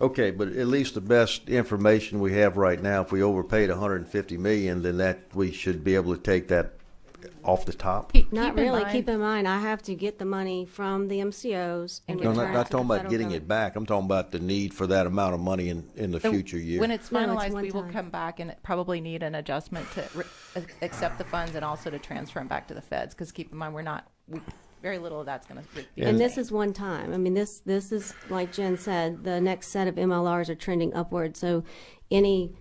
Okay, but at least the best information we have right now, if we overpaid 150 million, then that we should be able to take that off the top. Not really. Keep in mind, I have to get the money from the MCOs and No, return it not to talking the about federal getting government. it back. I'm talking about the need for that amount of money in the future year. When it's No, it's finalized, one we will time. come back and probably need an adjustment to accept the funds and also to transfer them back to the feds. Because keep in mind, very little of that's going to be. And this is one time. I mean, this is, like Jen said, the next set of MLRs are trending upward. So any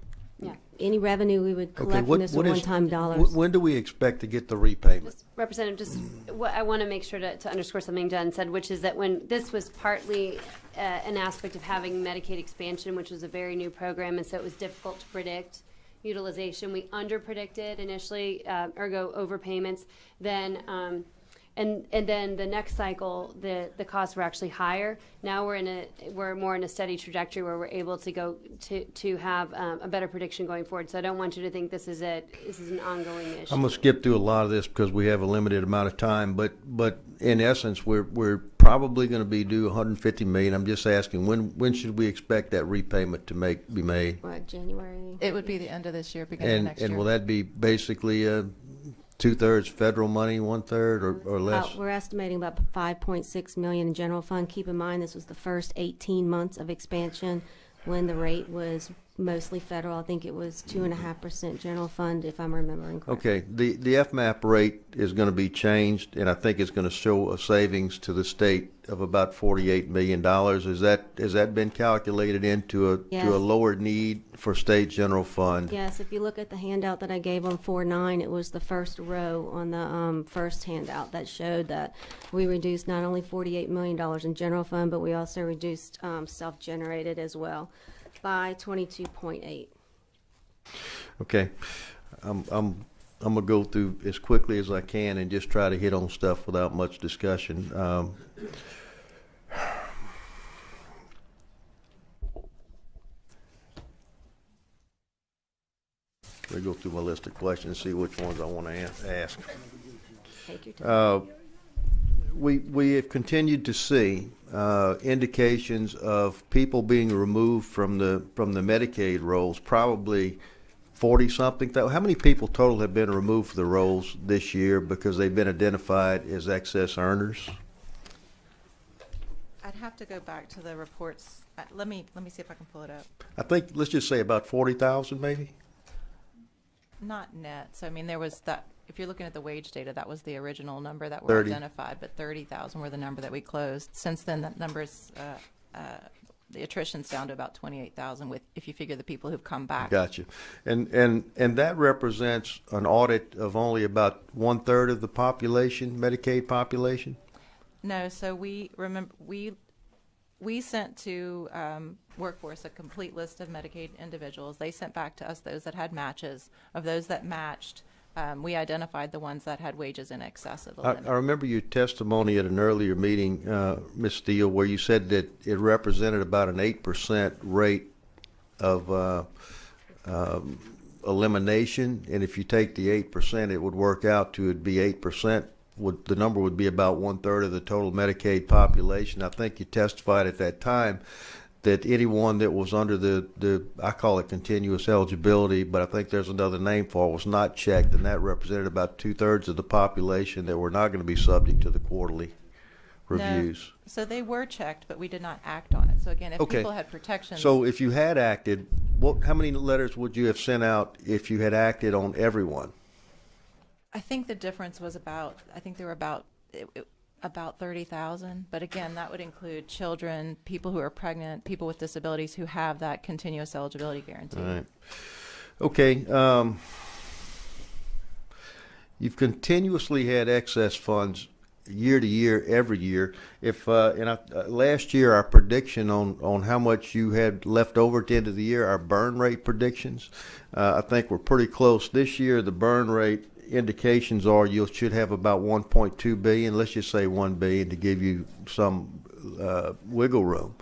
revenue we would collect from this are one-time dollars. When do we expect to get the repayment? Representative, just what I want to make sure to underscore something Jen said, which is that when this was partly an aspect of having Medicaid expansion, which was a very new program, and so it was difficult to predict utilization. We under-predicted initially, ergo overpayments. Then and then the next cycle, the costs were actually higher. Now we're more in a steady trajectory where we're able to go to have a better prediction going forward. So I don't want you to think this is an ongoing issue. I'm gonna skip through a lot of this because we have a limited amount of time. But in essence, we're probably going to be due 150 million. I'm just asking when should we expect that repayment to be made? What, January? It would be the end of this year, beginning of next year. And will that be basically 2/3 federal money, 1/3, or less? We're estimating about 5.6 million in general fund. Keep in mind, this was the first 18 months of expansion when the rate was mostly federal. I think it was 2.5% general fund, if I'm remembering correctly. Okay, the FMAP rate is going to be changed, and I think it's going to show a savings to the state of about $48 million. Has that been calculated into a Yes. lower need for state general fund? Yes, if you look at the handout that I gave on 4.9, it was the first row on the first handout that showed that we reduced not only $48 million in general fund, but we also reduced self-generated as well by 22.8. Okay, I'm gonna go through as quickly as I can and just try to hit on stuff without much discussion. Let me go through my list of questions and see which ones I want to ask. Take your time. We have continued to see indications of people being removed from the Medicaid rolls, probably 40-something. How many people total have been removed from the rolls this year because they've been identified as excess earners? I'd have to go back to the reports. Let me see if I can pull it up. I think, let's just say about 40,000 maybe? Not net. So, I mean, there was that. If you're looking at the wage data, that was the original number that were 30. identified, but 30,000 were the number that we closed. Since then, that number's the attrition's down to about 28,000. With if you figure the people who've come back. Gotcha, and that represents an audit of only about 1/3 of the population, Medicaid population. No, so we sent to Workforce a complete list of Medicaid individuals. They sent back to us those that had matches. Of those that matched, we identified the ones that had wages in excess of the limit. I remember your testimony at an earlier meeting, Ms. Steele, where you said that it represented about an 8% rate of elimination, and if you take the 8%, it would work out to it'd be 8%. The number would be about 1/3 of the total Medicaid population. I think you testified at that time that anyone that was under the I call it continuous eligibility, but I think there's another name for it, was not checked, and that represented about 2/3 of the population that were not going to be subject to the quarterly reviews. No. So they were checked, but we did not act on it. So again, if people had protections. So if you had acted, how many letters would you have sent out if you had acted on everyone? I think the difference was about 30,000. But again, that would include children, people who are pregnant, people with disabilities who have that continuous eligibility guarantee. All right. Okay. You've continuously had excess funds year to year, every year. Last year, our prediction on how much you had left over at the end of the year, our burn rate predictions, I think we're pretty close. This year, the burn rate indications are you should have about 1.2 billion. Let's just say 1 billion to give you some wiggle room.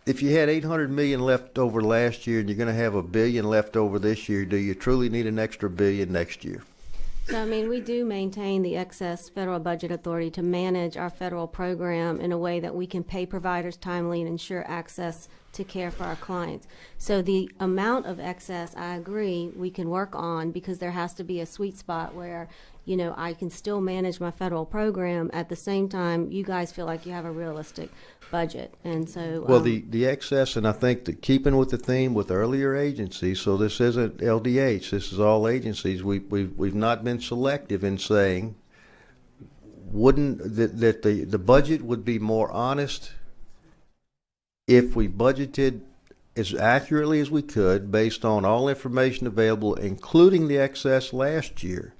If you had 800 million left over last year and you're going to have $1 billion left over this year, do you truly need an extra $1 billion next year? So, I mean, we do maintain the excess federal budget authority to manage our federal program in a way that we can pay providers timely and ensure access to care for our clients. So the amount of excess, I agree, we can work on, because there has to be a sweet spot where, you know, I can still manage my federal program at the same time you guys feel like you have a realistic budget. And so well, the excess, and I think that keeping with the theme with earlier agencies, so this isn't LDH, this is all agencies. We've not been selective in saying that the budget would be more honest if we budgeted as accurately as we could based on all information available, including the excess last year.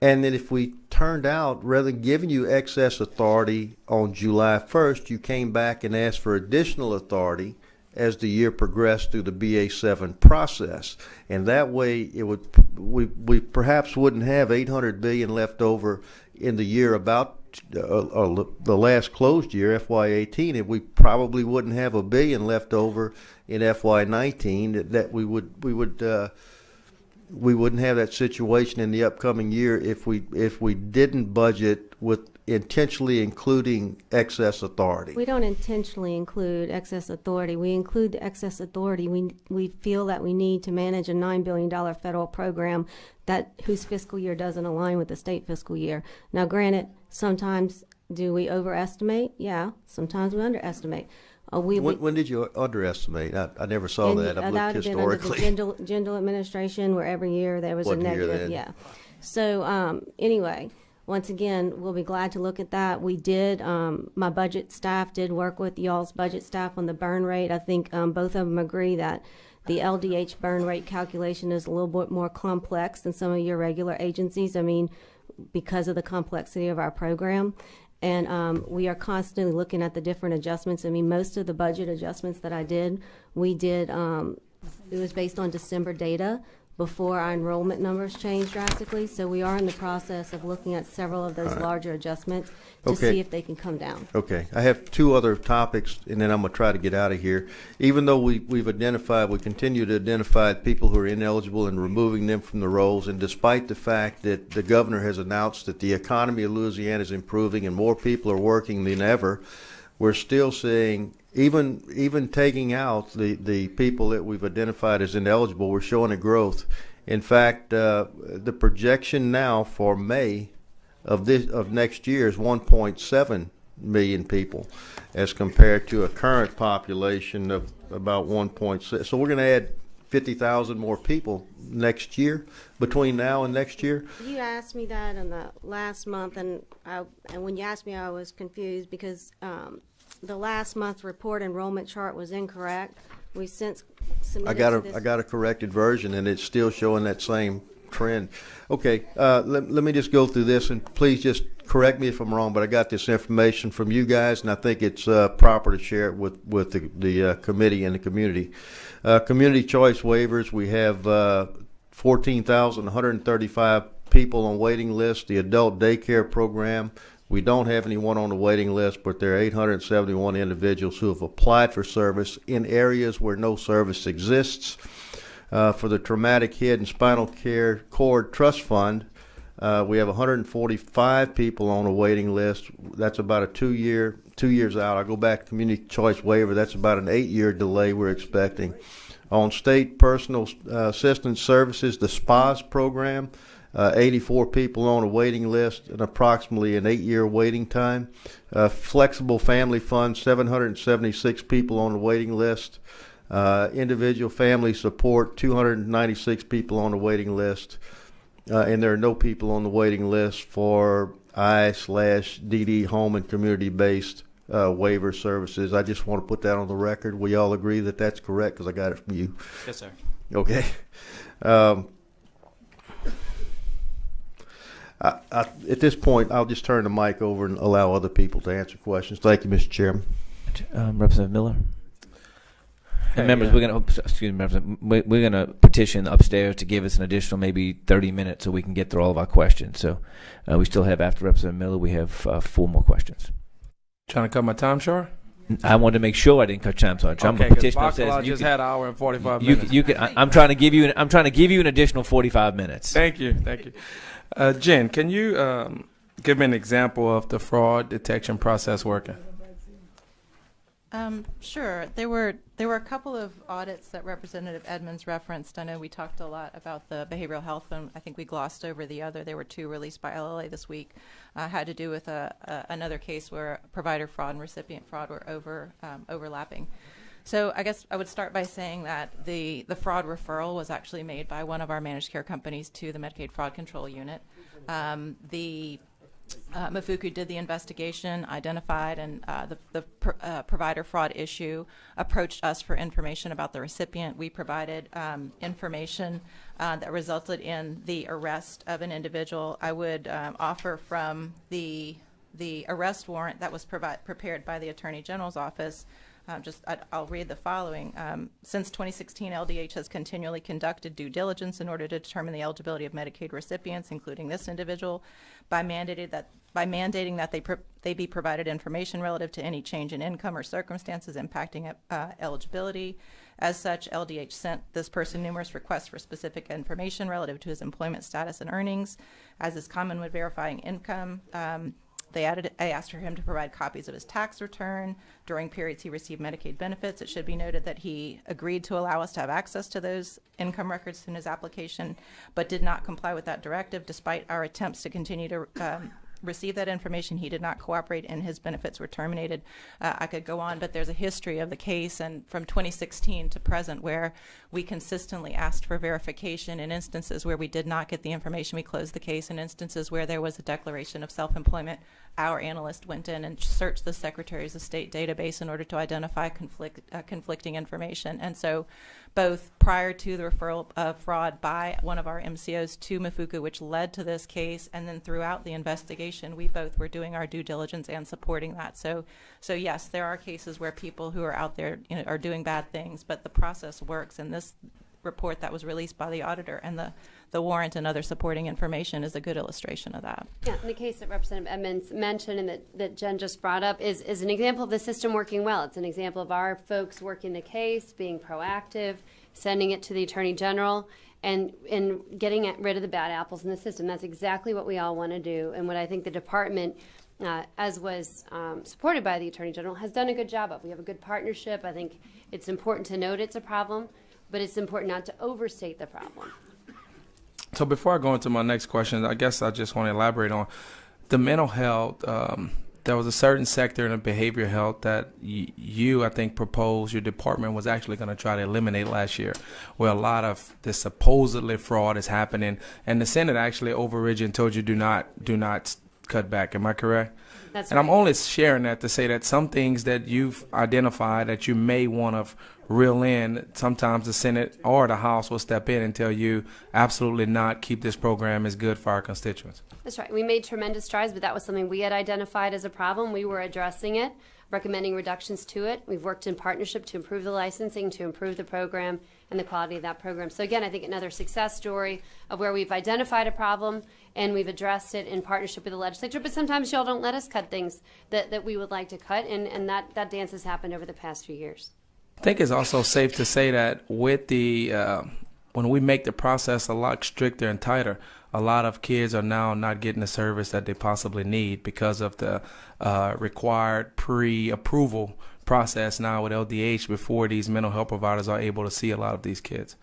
And then if we turned out, rather than giving you excess authority on July 1st, you came back and asked for additional authority as the year progressed through the BA7 process. And that way it would, we perhaps wouldn't have $800 billion left over in the year about the last closed year, FY18, and we probably wouldn't have $1 billion left over in FY19. That we wouldn't have that situation in the upcoming year if we didn't budget with intentionally including excess authority. we don't intentionally include excess authority. We include the excess authority we feel that we need to manage a $9 billion federal program whose fiscal year doesn't align with the state fiscal year. Now, granted, sometimes do we overestimate? Yeah. Sometimes we underestimate. When did you underestimate? I never saw that. I've looked historically. Under the Jindal administration, where every year there was a negative. Yeah. So anyway, once again, we'll be glad to look at that. We did. My budget staff did work with y'all's budget staff on the burn rate. I think both of them agree that the LDH burn rate calculation is a little bit more complex than some of your regular agencies. I mean, because of the complexity of our program. And we are constantly looking at the different adjustments. I mean, most of the budget adjustments that I did, we did, it was based on December data before our enrollment numbers changed drastically. So we are in the process of looking at several of those larger adjustments to see if they can come down. Okay. I have two other topics, and then I'm going to try to get out of here. Even though we continue to identify people who are ineligible and removing them from the rolls, and despite the fact that the governor has announced that the economy of Louisiana is improving and more people are working than ever, we're still seeing, even taking out the people that we've identified as ineligible, we're showing a growth. In fact, the projection now for May of next year is 1.7 million people, as compared to a current population of about 1.6. So we're going to add 50,000 more people next year, between now and next year. You asked me that in the last month, and when you asked me, I was confused because the last month's report enrollment chart was incorrect. We since submitted I got a corrected version, and it's still showing that same trend. Okay, let me just go through this, and please just correct me if I'm wrong, but I got this information from you guys, and I think it's proper to share it with the committee and the community. Community choice waivers, we have 14,135 people on waiting list. The adult daycare program, we don't have anyone on the waiting list, but there are 871 individuals who have applied for service in areas where no service exists. For the Traumatic Head and Spinal Cord Trust Fund, we have 145 people on a waiting list. That's about a 2 years out. I go back to community choice waiver. That's about an 8-year delay we're expecting. On state personal assistance services, the SPAS program, 84 people on a waiting list and approximately an 8-year waiting time. Flexible Family Fund, 776 people on the waiting list. Individual family support, 296 people on the waiting list. And there are no people on the waiting list for I/DD home and community-based waiver services. I just want to put that on the record. We all agree that that's correct because I got it from you. Yes, sir. Okay. At this point, I'll just turn the mic over and allow other people to answer questions. Thank you, Mr. Chairman. Representative Miller. And members, we're going to petition upstairs to give us an additional maybe 30 minutes so we can get through all of our questions. So we still have, after Representative Miller, we have 4 more questions. Trying to cut my time short? I wanted to make sure I didn't cut time short. Okay, because Bacala just had an hour and 45 minutes. I'm trying to give you an additional 45 minutes. Thank you. Jen, can you give me an example of the fraud detection process working? Sure. There were a couple of audits that Representative Edmonds referenced. I know we talked a lot about the behavioral health one. I think we glossed over the other. There were two released by LLA this week. Had to do with another case where provider fraud and recipient fraud were overlapping. So I guess I would start by saying that the fraud referral was actually made by one of our managed care companies to the Medicaid Fraud Control Unit. Mafuku did the investigation, identified, and the provider fraud issue approached us for information about the recipient. We provided information that resulted in the arrest of an individual. I would offer from the arrest warrant that was prepared by the Attorney General's office. I'll read the following. Since 2016, LDH has continually conducted due diligence in order to determine the eligibility of Medicaid recipients, including this individual, by mandating that they be provided information relative to any change in income or circumstances impacting eligibility. As such, LDH sent this person numerous requests for specific information relative to his employment status and earnings. As is common with verifying income, I asked for him to provide copies of his tax return during periods he received Medicaid benefits. It should be noted that he agreed to allow us to have access to those income records in his application, but did not comply with that directive. Despite our attempts to continue to receive that information, he did not cooperate and his benefits were terminated. I could go on, but there's a history of the case, and from 2016 to present, where we consistently asked for verification. In instances where we did not get the information, we closed the case. In instances where there was a declaration of self-employment, our analyst went in and searched the Secretaries of State database in order to identify conflicting information. And so both prior to the referral of fraud by one of our MCOs to Mafuku, which led to this case, and then throughout the investigation, we both were doing our due diligence and supporting that. So yes, there are cases where people who are out there, are doing bad things, but the process works. And this report that was released by the auditor and the warrant and other supporting information is a good illustration of that. Yeah, and the case that Representative Edmonds mentioned and that Jen just brought up is an example of the system working well. It's an example of our folks working the case, being proactive, sending it to the Attorney General, and getting rid of the bad apples in the system. That's exactly what we all want to do, and what I think the department, as was supported by the Attorney General, has done a good job of. We have a good partnership. I think it's important to note it's a problem, but it's important not to overstate the problem. So before I go into my next question, I guess I just want to elaborate on the mental health. There was a certain sector in the behavioral health that you, I think, proposed your department was actually going to try to eliminate last year, where a lot of this supposedly fraud is happening, and the Senate actually overridden and told you do not cut back. Am I correct? That's and right. I'm only sharing that to say that some things that you've identified that you may want to reel in, sometimes the Senate or the House will step in and tell you absolutely not, keep this program is good for our constituents. That's right. We made tremendous strides, but that was something we had identified as a problem. We were addressing it, recommending reductions to it. We've worked in partnership to improve the licensing, to improve the program and the quality of that program. So again, I think another success story of where we've identified a problem and we've addressed it in partnership with the legislature. But sometimes y'all don't let us cut things that we would like to cut, and that dance has happened over the past few years. I think it's also safe to say that with the when we make the process a lot stricter and tighter, a lot of kids are now not getting the service that they possibly need because of the required pre-approval process now with LDH before these mental health providers are able to see a lot of these kids.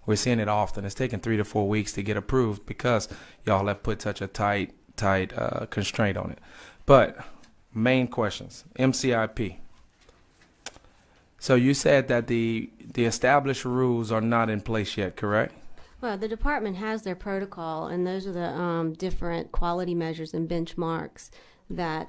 We're seeing it often. It's taking 3 to 4 weeks to get approved because y'all have put such a tight constraint on it. But main questions, MCIP. So you said that the established rules are not in place yet, correct? Well, the department has their protocol, and those are the different quality measures and benchmarks that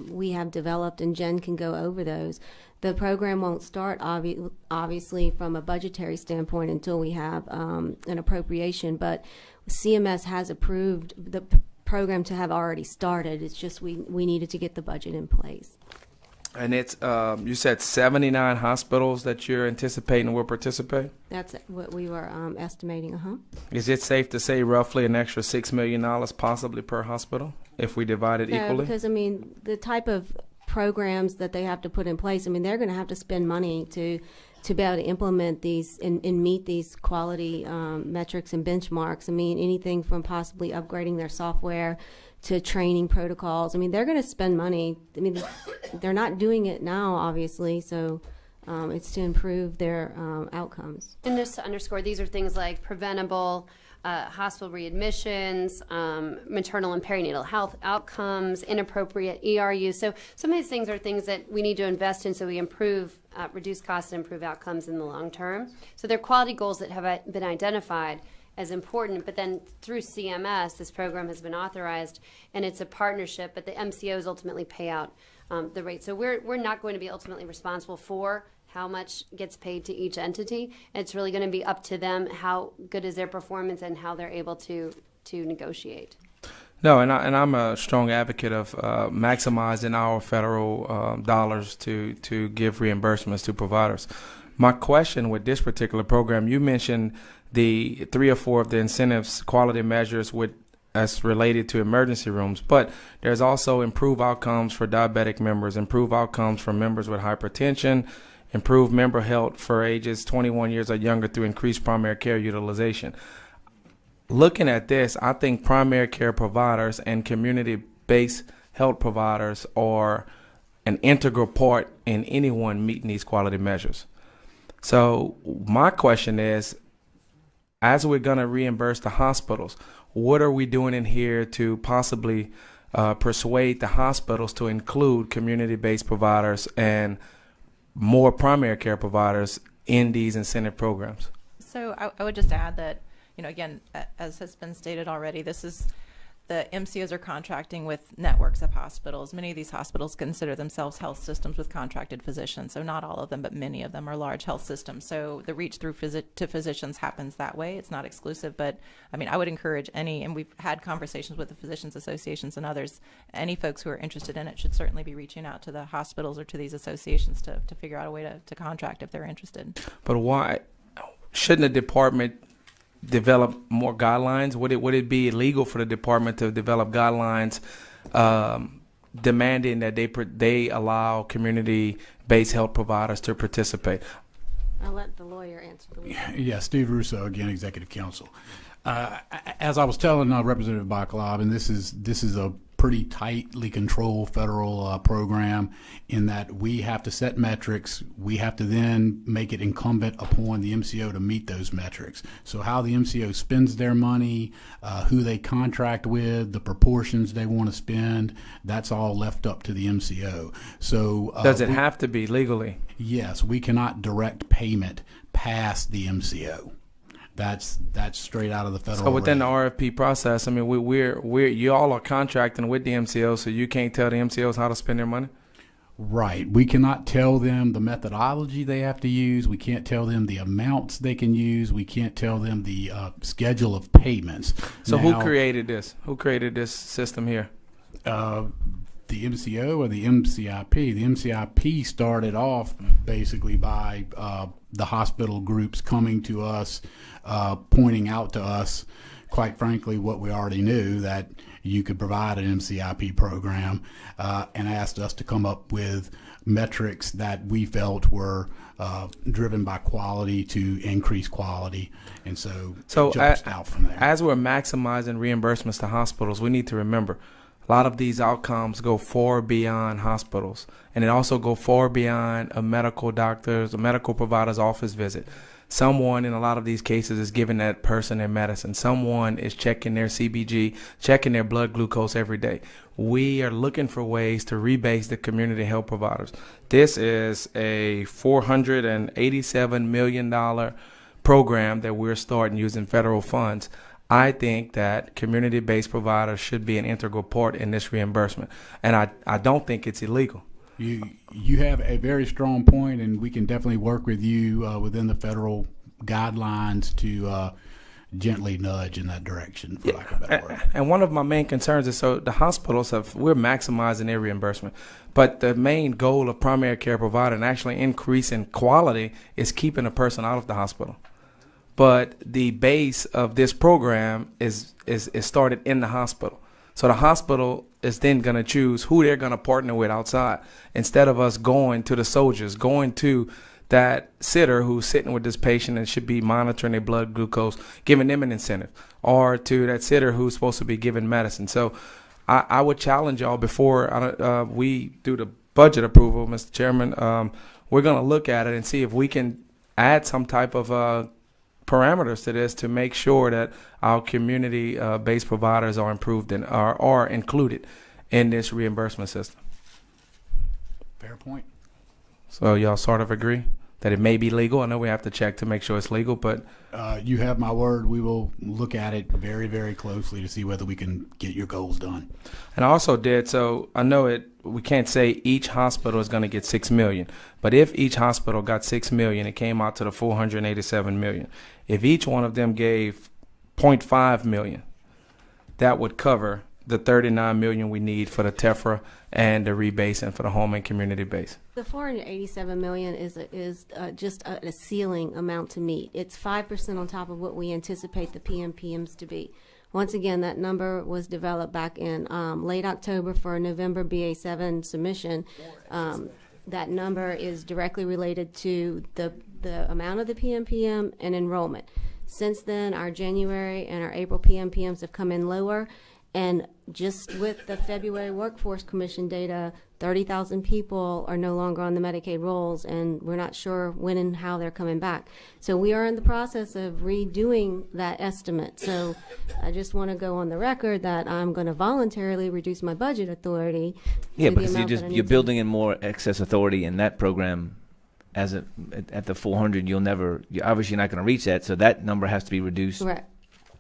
we have developed, and Jen can go over those. The program won't start, obviously, from a budgetary standpoint until we have an appropriation, but CMS has approved the program to have already started. It's just we needed to get the budget in place. And it's you said 79 hospitals that you're anticipating will participate? That's what we were estimating, Is it safe to say roughly an extra $6 million possibly per hospital if we divide it equally? No, because, the type of programs that they have to put in place, they're going to have to spend money to to be able to implement these and meet these quality metrics and benchmarks. I mean, anything from possibly upgrading their software to training protocols. I mean, they're going to spend money. I mean, they're not doing it now, obviously, so it's to improve their outcomes. And just to underscore, these are things like preventable hospital readmissions, maternal and perinatal health outcomes, inappropriate ER use. So some of these things are things that we need to invest in so we improve, reduce costs and improve outcomes in the long term. So they're quality goals that have been identified as important, but then through CMS, this program has been authorized, and it's a partnership, but the MCOs ultimately pay out the rate. So we're not going to be ultimately responsible for how much gets paid to each entity. It's really going to be up to them how good is their performance and how they're able to negotiate. No, and I'm a strong advocate of maximizing our federal dollars to give reimbursements to providers. My question with this particular program, you mentioned the 3 or 4 of the incentives, quality measures as related to emergency rooms, but there's also improved outcomes for diabetic members, improved outcomes for members with hypertension, improved member health for ages 21 years or younger through increased primary care utilization. Looking at this, I think primary care providers and community-based health providers are an integral part in anyone meeting these quality measures. So my question is, as we're going to reimburse the hospitals, what are we doing in here to possibly persuade the hospitals to include community-based providers and more primary care providers in these incentive programs? So I would just add that, again, as has been stated already, the MCOs are contracting with networks of hospitals. Many of these hospitals consider themselves health systems with contracted physicians. So not all of them, but many of them are large health systems. So the reach through to physicians happens that way. It's not exclusive, but I mean, I would encourage and we've had conversations with the physicians associations and others, any folks who are interested in it should certainly be reaching out to the hospitals or to these associations to figure out a way to contract if they're interested. But why shouldn't the department develop more guidelines? Would it be illegal for the department to develop guidelines demanding that they allow community-based health providers to participate? I'll let the lawyer answer the question. Yeah, Steve Russo again, Executive Counsel. As I was telling Representative Bacalab, and this is a pretty tightly controlled federal program in that we have to set metrics. We have to then make it incumbent upon the MCO to meet those metrics. So how the MCO spends their money, who they contract with, the proportions they want to spend, that's all left up to the MCO. So does it have to be legally? Yes, we cannot direct payment past the MCO. That's straight out of the federal. So within the RFP process, I mean, you all are contracting with the MCOs, so you can't tell the MCOs how to spend their money? Right. We cannot tell them the methodology they have to use. We can't tell them the amounts they can use. We can't tell them the schedule of payments. So who created this? Who created this system here? The MCO or the MCIP? The MCIP started off basically by the hospital groups coming to us, pointing out to us, quite frankly, what we already knew, that you could provide an MCIP program, and asked us to come up with metrics that we felt were driven by quality to increase quality. And so out from there. As we're maximizing reimbursements to hospitals, we need to remember a lot of these outcomes go far beyond hospitals, and it also go far beyond a medical provider's office visit. Someone in a lot of these cases is giving that person their medicine. Someone is checking their CBG, checking their blood glucose every day. We are looking for ways to rebase the community health providers. This is a $487 million program that we're starting using federal funds. I think that community-based providers should be an integral part in this reimbursement, and I don't think it's illegal. You have a very strong point, and we can definitely work with you within the federal guidelines to gently nudge in that direction, for lack of a better word. And one of my main concerns is, so the hospitals we're maximizing their reimbursement, but the main goal of primary care provider and actually increasing quality is keeping a person out of the hospital. But the base of this program is started in the hospital. So the hospital is then going to choose who they're going to partner with outside, instead of us going to the soldiers, going to that sitter who's sitting with this patient and should be monitoring their blood glucose, giving them an incentive, or to that sitter who's supposed to be giving medicine. So I would challenge y'all before we do the budget approval, Mr. Chairman. We're going to look at it and see if we can add some type of parameters to this to make sure that our community-based providers are improved and are included in this reimbursement system. Fair point. So y'all sort of agree that it may be legal? I know we have to check to make sure it's legal, but You have my word. We will look at it very, very closely to see whether we can get your goals done. and I also did, so I know we can't say each hospital is going to get $6 million, but if each hospital got $6 million, it came out to the $487 million. If each one of them gave $0.5 million, that would cover the $39 million we need for the TEFRA and the rebasing for the home and community base. The $487 million is just a ceiling amount to meet. It's 5% on top of what we anticipate the PMPMs to be. Once again, that number was developed back in late October for a November BA7 submission. That number is directly related to the amount of the PMPM and enrollment. Since then, our January and our April PMPMs have come in lower. And just with the February Workforce Commission data, 30,000 people are no longer on the Medicaid rolls, and we're not sure when and how they're coming back. So we are in the process of redoing that estimate. So I just want to go on the record that I'm going to voluntarily reduce my budget authority. Yeah, because you're building in more excess authority in that program. At the 400, you're obviously not going to reach that, so that number has to be reduced. Right.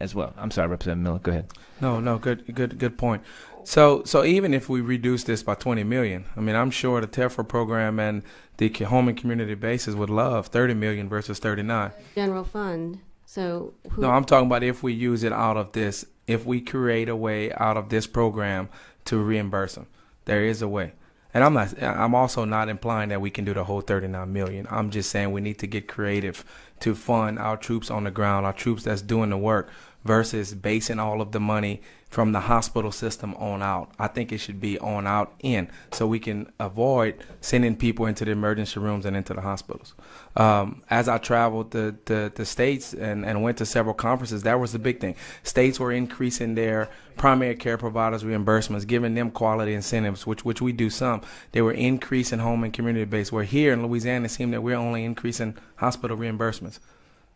As well. I'm sorry, Representative Miller. Go ahead. No, good point. So even if we reduce this by $20 million, I mean, I'm sure the TEFRA program and the home and community bases would love $30 million versus $39. General fund. So No, I'm talking about if we use it out of this, if we create a way out of this program to reimburse them. There is a way. And I'm also not implying that we can do the whole $39 million. I'm just saying we need to get creative to fund our troops on the ground, our troops that's doing the work, versus basing all of the money from the hospital system on out. I think it should be on out in, so we can avoid sending people into the emergency rooms and into the hospitals. As I traveled the states and went to several conferences, that was the big thing. States were increasing their primary care providers reimbursements, giving them quality incentives, which we do some. They were increasing home and community based. Where here in Louisiana, it seemed that we're only increasing hospital reimbursements.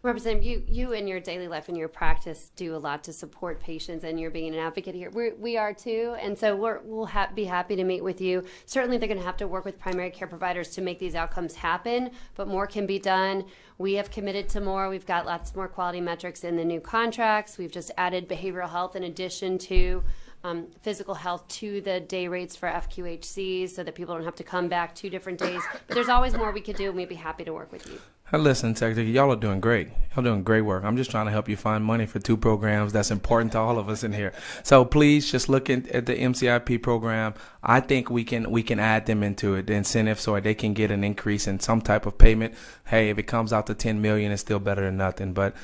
Representative, you in your daily life and your practice do a lot to support patients, and you're being an advocate here. We are too, and so we'll be happy to meet with you. Certainly, they're going to have to work with primary care providers to make these outcomes happen, but more can be done. We have committed to more. We've got lots more quality metrics in the new contracts. We've just added behavioral health in addition to physical health to the day rates for FQHCs so that people don't have to come back 2 different days. But there's always more we could do, and we'd be happy to work with you. Listen, Secretary, y'all are doing great. Y'all doing great work. I'm just trying to help you find money for 2 programs that's important to all of us in here. So please just look at the MCIP program. I think we can add them into it, the incentive, so they can get an increase in some type of payment. Hey, if it comes out to $10 million, it's still better than nothing. But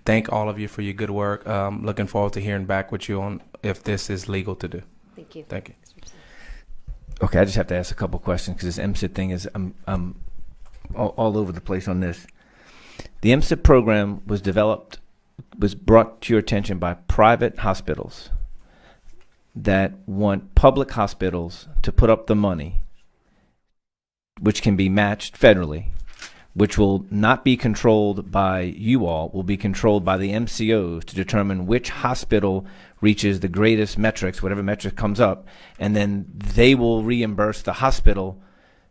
thank all of you for your good work. Looking forward to hearing back with you on if this is legal to do. Thank you. Thank you. Okay, I just have to ask a couple questions because this MSIP thing is I'm all over the place on this. The MSIP program was brought to your attention by private hospitals that want public hospitals to put up the money, which can be matched federally, which will not be controlled by you all, will be controlled by the MCOs to determine which hospital reaches the greatest metrics, whatever metric comes up, and then they will reimburse the hospital,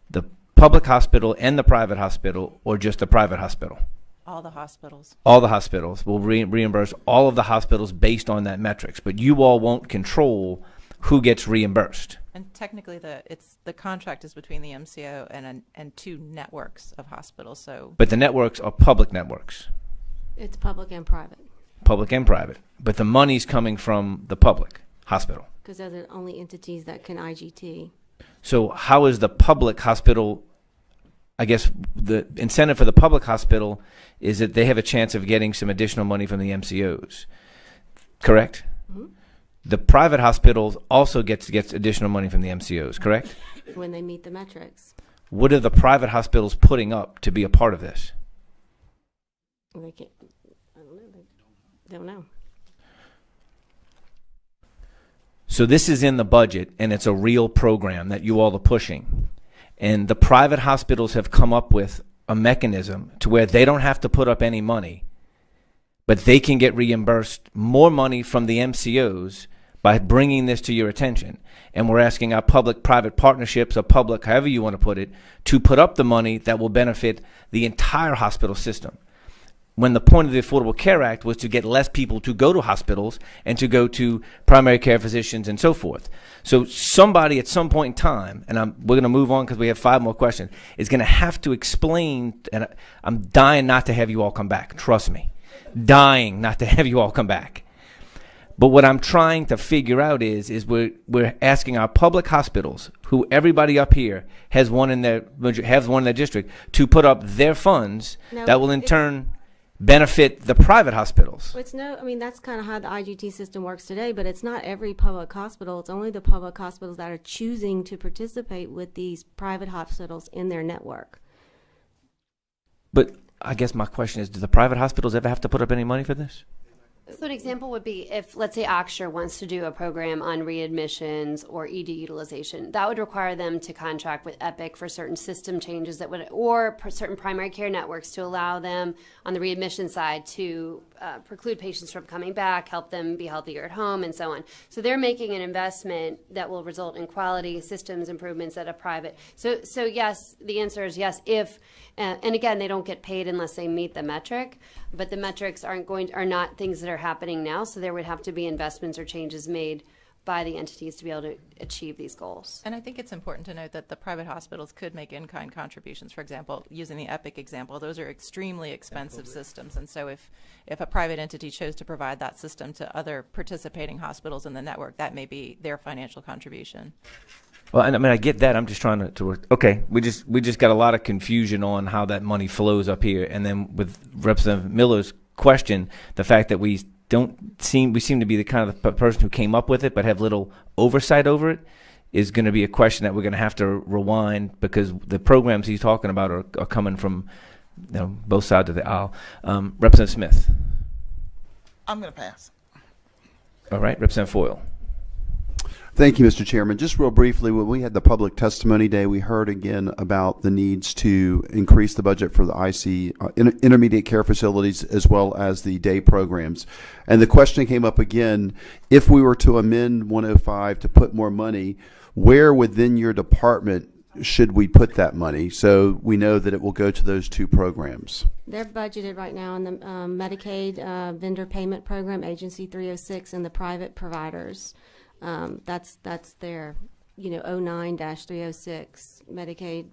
the public hospital and the private hospital, or just the private hospital? All the hospitals. All the hospitals will reimburse all of the hospitals based on that metrics, but you all won't control who gets reimbursed. And technically, the contract is between the MCO and 2 networks of hospitals. So, but the networks are public networks. it's public and private. Public and private, but the money's coming from the public hospital. Because they're the only entities that can IGT. So how is the public hospital? I guess the incentive for the public hospital is that they have a chance of getting some additional money from the MCOs. Correct? Mm-hmm. The private hospitals also gets additional money from the MCOs, correct? When they meet the metrics. what are the private hospitals putting up to be a part of this? They can't, I don't know. They don't know. So this is in the budget, and it's a real program that you all are pushing. And the private hospitals have come up with a mechanism to where they don't have to put up any money, but they can get reimbursed more money from the MCOs by bringing this to your attention. And we're asking our public-private partnerships, or public, however you want to put it, to put up the money that will benefit the entire hospital system. When the point of the Affordable Care Act was to get less people to go to hospitals and to go to primary care physicians and so forth. So somebody at some point in time, and we're going to move on because we have 5 more questions, is going to have to explain, and I'm dying not to have you all come back, trust me. Dying not to have you all come back. But what I'm trying to figure out is we're asking our public hospitals, who everybody up here has one in their district, to put up their funds that will in turn benefit the private hospitals. It's that's kind of how the IGT system works today, but it's not every public hospital. It's only the public hospitals that are choosing to participate with these private hospitals in their network. But I guess my question is, do the private hospitals ever have to put up any money for this? So an example would be if, let's say, Oxshire wants to do a program on readmissions or ED utilization. That would require them to contract with Epic for certain system changes that would, or certain primary care networks to allow them on the readmission side to preclude patients from coming back, help them be healthier at home, and so on. So they're making an investment that will result in quality systems improvements at a private. So yes, the answer is yes. If and again, they don't get paid unless they meet the metric, but the metrics are not things that are happening now. So there would have to be investments or changes made by the entities to be able to achieve these goals. And I think it's important to note that the private hospitals could make in-kind contributions. For example, using the Epic example, those are extremely expensive systems. And so if a private entity chose to provide that system to other participating hospitals in the network, that may be their financial contribution. Well, and I get that. I'm just trying to work. Okay, we just got a lot of confusion on how that money flows up here. And then with Representative Miller's question, the fact that we seem to be the kind of person who came up with it but have little oversight over it is going to be a question that we're going to have to rewind, because the programs he's talking about are coming from both sides of the aisle. Representative Smith. I'm going to pass. All right, Representative Foyle. Thank you, Mr. Chairman. Just real briefly, when we had the public testimony day, we heard again about the needs to increase the budget for the IC, intermediate care facilities, as well as the day programs. And the question came up again, if we were to amend 105 to put more money, where within your department should we put that money so we know that it will go to those 2 programs? They're budgeted right now in the Medicaid vendor payment program, Agency 306, and the private providers. That's their 09-306 Medicaid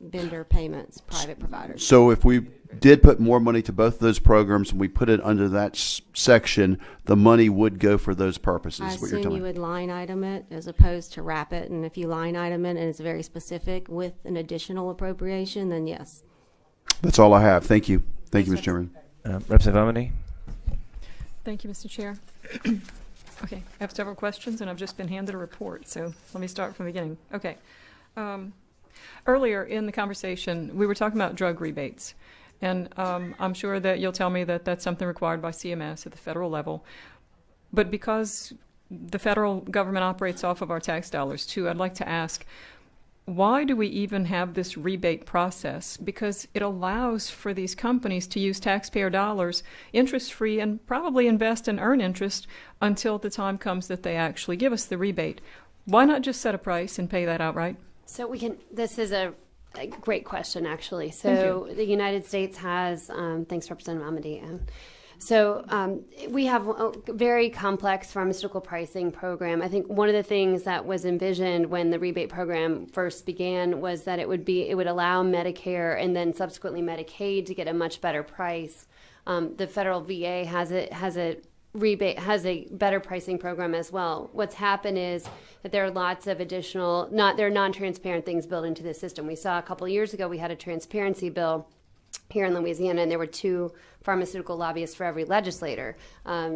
vendor payments, private providers. So if we did put more money to both of those programs and we put it under that section, the money would go for those purposes. I what you're assume telling you me. would line item it as opposed to wrap it, and if you line item it and it's very specific with an additional appropriation, then yes. That's all I have. Thank you. Thank you, Mr. Chairman. Representative Amity. Thank you, Mr. Chair. Okay, I have several questions, and I've just been handed a report, so let me start from the beginning. Okay. Earlier in the conversation, we were talking about drug rebates, and I'm sure that you'll tell me that that's something required by CMS at the federal level. But because the federal government operates off of our tax dollars, too, I'd like to ask, why do we even have this rebate process? Because it allows for these companies to use taxpayer dollars interest-free and probably invest and earn interest until the time comes that they actually give us the rebate. Why not just set a price and pay that outright? So this is a great question, actually. So the United States has, thanks Representative Amity. So we have a very complex pharmaceutical pricing program. I think one of the things that was envisioned when the rebate program first began was that it would allow Medicare and then subsequently Medicaid to get a much better price. The federal VA has a better pricing program as well. What's happened is that there are lots of additional non-transparent things built into the system. We saw a couple of years ago we had a transparency bill here in Louisiana, and there were 2 pharmaceutical lobbyists for every legislator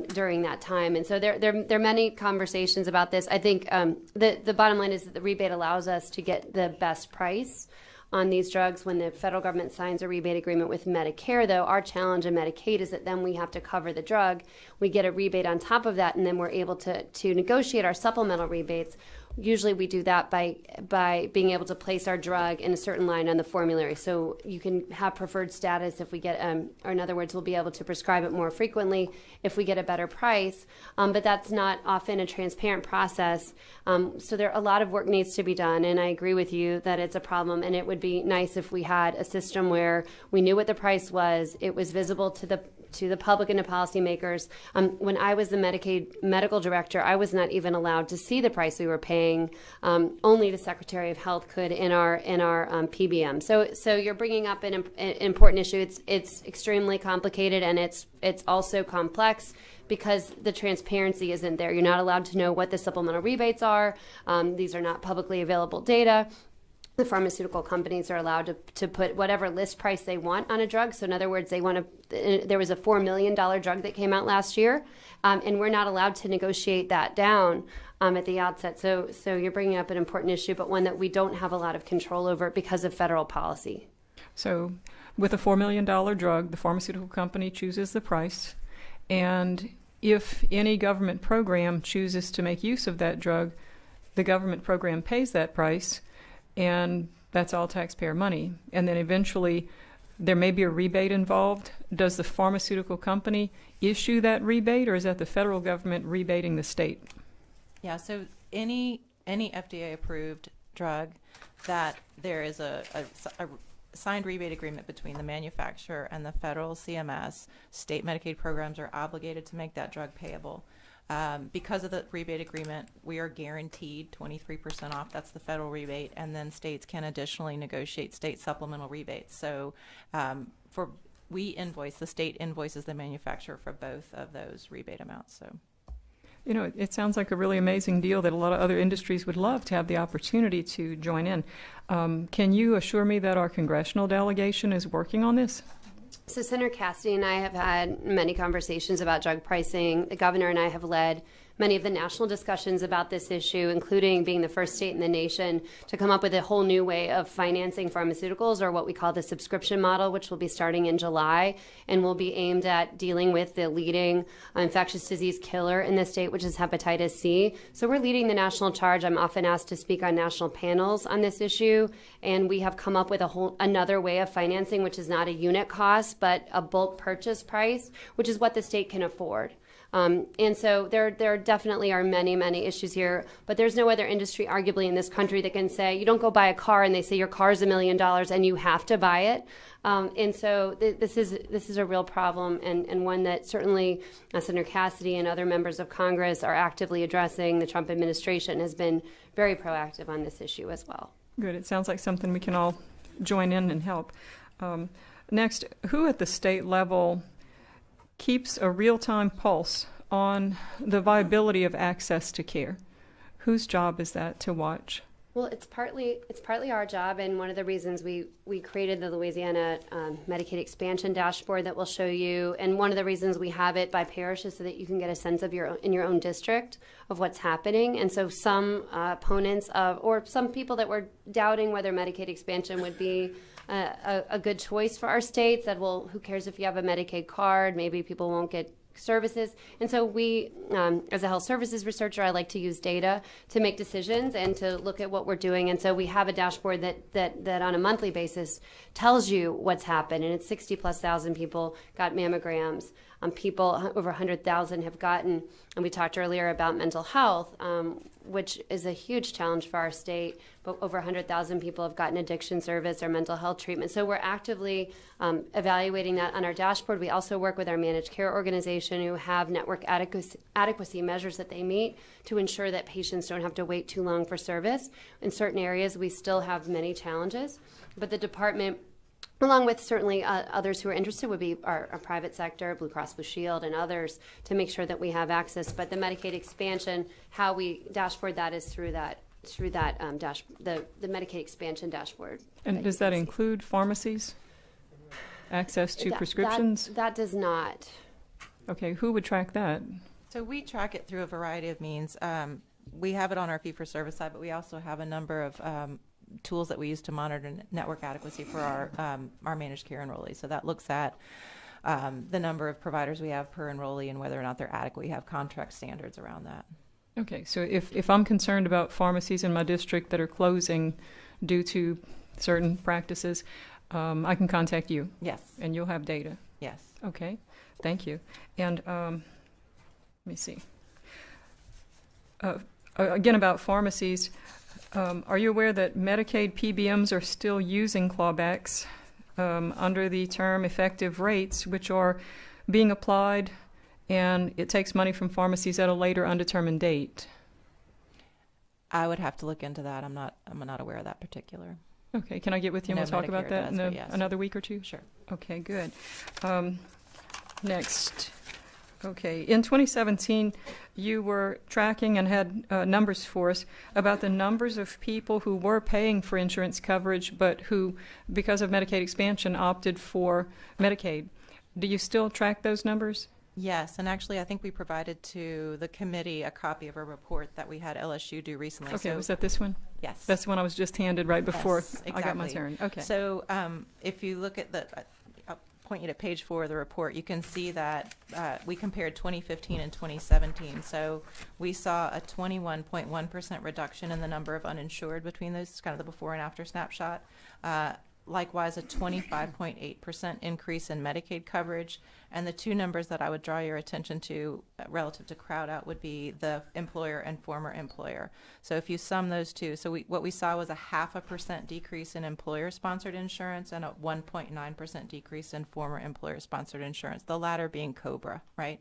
during that time. And so there are many conversations about this. I think the bottom line is that the rebate allows us to get the best price on these drugs. When the federal government signs a rebate agreement with Medicare, though, our challenge in Medicaid is that then we have to cover the drug. We get a rebate on top of that, and then we're able to negotiate our supplemental rebates. Usually we do that by being able to place our drug in a certain line on the formulary. So you can have preferred status if we get, or in other words, we'll be able to prescribe it more frequently if we get a better price. But that's not often a transparent process. So a lot of work needs to be done. And I agree with you that it's a problem. And it would be nice if we had a system where we knew what the price was. It was visible to the public and to policymakers. When I was the Medicaid medical director, I was not even allowed to see the price we were paying. Only the Secretary of Health could in our PBM. So you're bringing up an important issue. It's extremely complicated, and it's also complex because the transparency isn't there. You're not allowed to know what the supplemental rebates are. These are not publicly available data. The pharmaceutical companies are allowed to put whatever list price they want on a drug. So in other words, there was a $4 million drug that came out last year, and we're not allowed to negotiate that down at the outset. So you're bringing up an important issue, but one that we don't have a lot of control over because of federal policy. So with a $4 million drug, the pharmaceutical company chooses the price, and if any government program chooses to make use of that drug, the government program pays that price, and that's all taxpayer money. And then eventually there may be a rebate involved. Does the pharmaceutical company issue that rebate, or is that the federal government rebating the state? Yeah, so any FDA-approved drug that there is a signed rebate agreement between the manufacturer and the federal CMS, state Medicaid programs are obligated to make that drug payable. Because of the rebate agreement, we are guaranteed 23% off. That's the federal rebate, and then states can additionally negotiate state supplemental rebates. So the state invoices the manufacturer for both of those rebate amounts. So, you know, it sounds like a really amazing deal that a lot of other industries would love to have the opportunity to join in. Can you assure me that our congressional delegation is working on this? So Senator Cassidy and I have had many conversations about drug pricing. The governor and I have led many of the national discussions about this issue, including being the first state in the nation to come up with a whole new way of financing pharmaceuticals, or what we call the subscription model, which will be starting in July and will be aimed at dealing with the leading infectious disease killer in the state, which is hepatitis C. So we're leading the national charge. I'm often asked to speak on national panels on this issue, and we have come up with another way of financing, which is not a unit cost, but a bulk purchase price, which is what the state can afford. And so there definitely are many, many issues here, but there's no other industry arguably in this country that can say, you don't go buy a car and they say your car's $1 million and you have to buy it. And so this is a real problem, and one that certainly Senator Cassidy and other members of Congress are actively addressing. The Trump administration has been very proactive on this issue as well. Good. It sounds like something we can all join in and help. Next, who at the state level keeps a real-time pulse on the viability of access to care? Whose job is that to watch? Well, it's partly our job, and one of the reasons we created the Louisiana Medicaid expansion dashboard that we'll show you, and one of the reasons we have it by parish is so that you can get a sense of in your own district of what's happening. And so some opponents or some people that were doubting whether Medicaid expansion would be a good choice for our state said, well, who cares if you have a Medicaid card? Maybe people won't get services. And so we, as a health services researcher, I like to use data to make decisions and to look at what we're doing. And so we have a dashboard that on a monthly basis tells you what's happened. And it's 60,000+ people got mammograms. People, over 100,000 have gotten, and we talked earlier about mental health, which is a huge challenge for our state, but over 100,000 people have gotten addiction service or mental health treatment. So we're actively evaluating that on our dashboard. We also work with our managed care organization who have network adequacy measures that they meet to ensure that patients don't have to wait too long for service. In certain areas, we still have many challenges, but the department, along with certainly others who are interested, would be our private sector, Blue Cross Blue Shield, and others, to make sure that we have access. But the Medicaid expansion, how we dashboard that is through the Medicaid expansion dashboard. And does that include pharmacies? access to That- prescriptions? That does not. Okay, who would track that? So we track it through a variety of means. We have it on our fee-for-service side, but we also have a number of tools that we use to monitor network adequacy for our managed care enrollees. So that looks at the number of providers we have per enrollee and whether or not they're adequate. We have contract standards around that. Okay, so if I'm concerned about pharmacies in my district that are closing due to certain practices, I can contact you? Yes. And you'll have data? Yes. Okay, thank you. And let me see. Again, about pharmacies, are you aware that Medicaid PBMs are still using clawbacks under the term effective rates, which are being applied, and it takes money from pharmacies at a later undetermined date? I would have to look into that. I'm not aware of that particular. Okay, can I get with you and No, we'll talk about Medicare that does, in but yes. another week or two? Sure. Okay, good. Next. Okay, in 2017, you were tracking and had numbers for us about the numbers of people who were paying for insurance coverage, but who, because of Medicaid expansion, opted for Medicaid. Do you still track those numbers? Yes, and actually I think we provided to the committee a copy of a report that we had LSU do recently. Okay, So, was that this one? Yes. That's the one I was just handed right before Yes, I got my exactly. turn. Okay. So if you look at I'll point you to page 4 of the report, you can see that we compared 2015 and 2017. So we saw a 21.1% reduction in the number of uninsured between those, kind of the before and after snapshot. Likewise, a 25.8% increase in Medicaid coverage. And the two numbers that I would draw your attention to relative to crowd out would be the employer and former employer. So if you sum those two, so what we saw was a 0.5% decrease in employer-sponsored insurance and a 1.9% decrease in former employer-sponsored insurance, the latter being COBRA, right?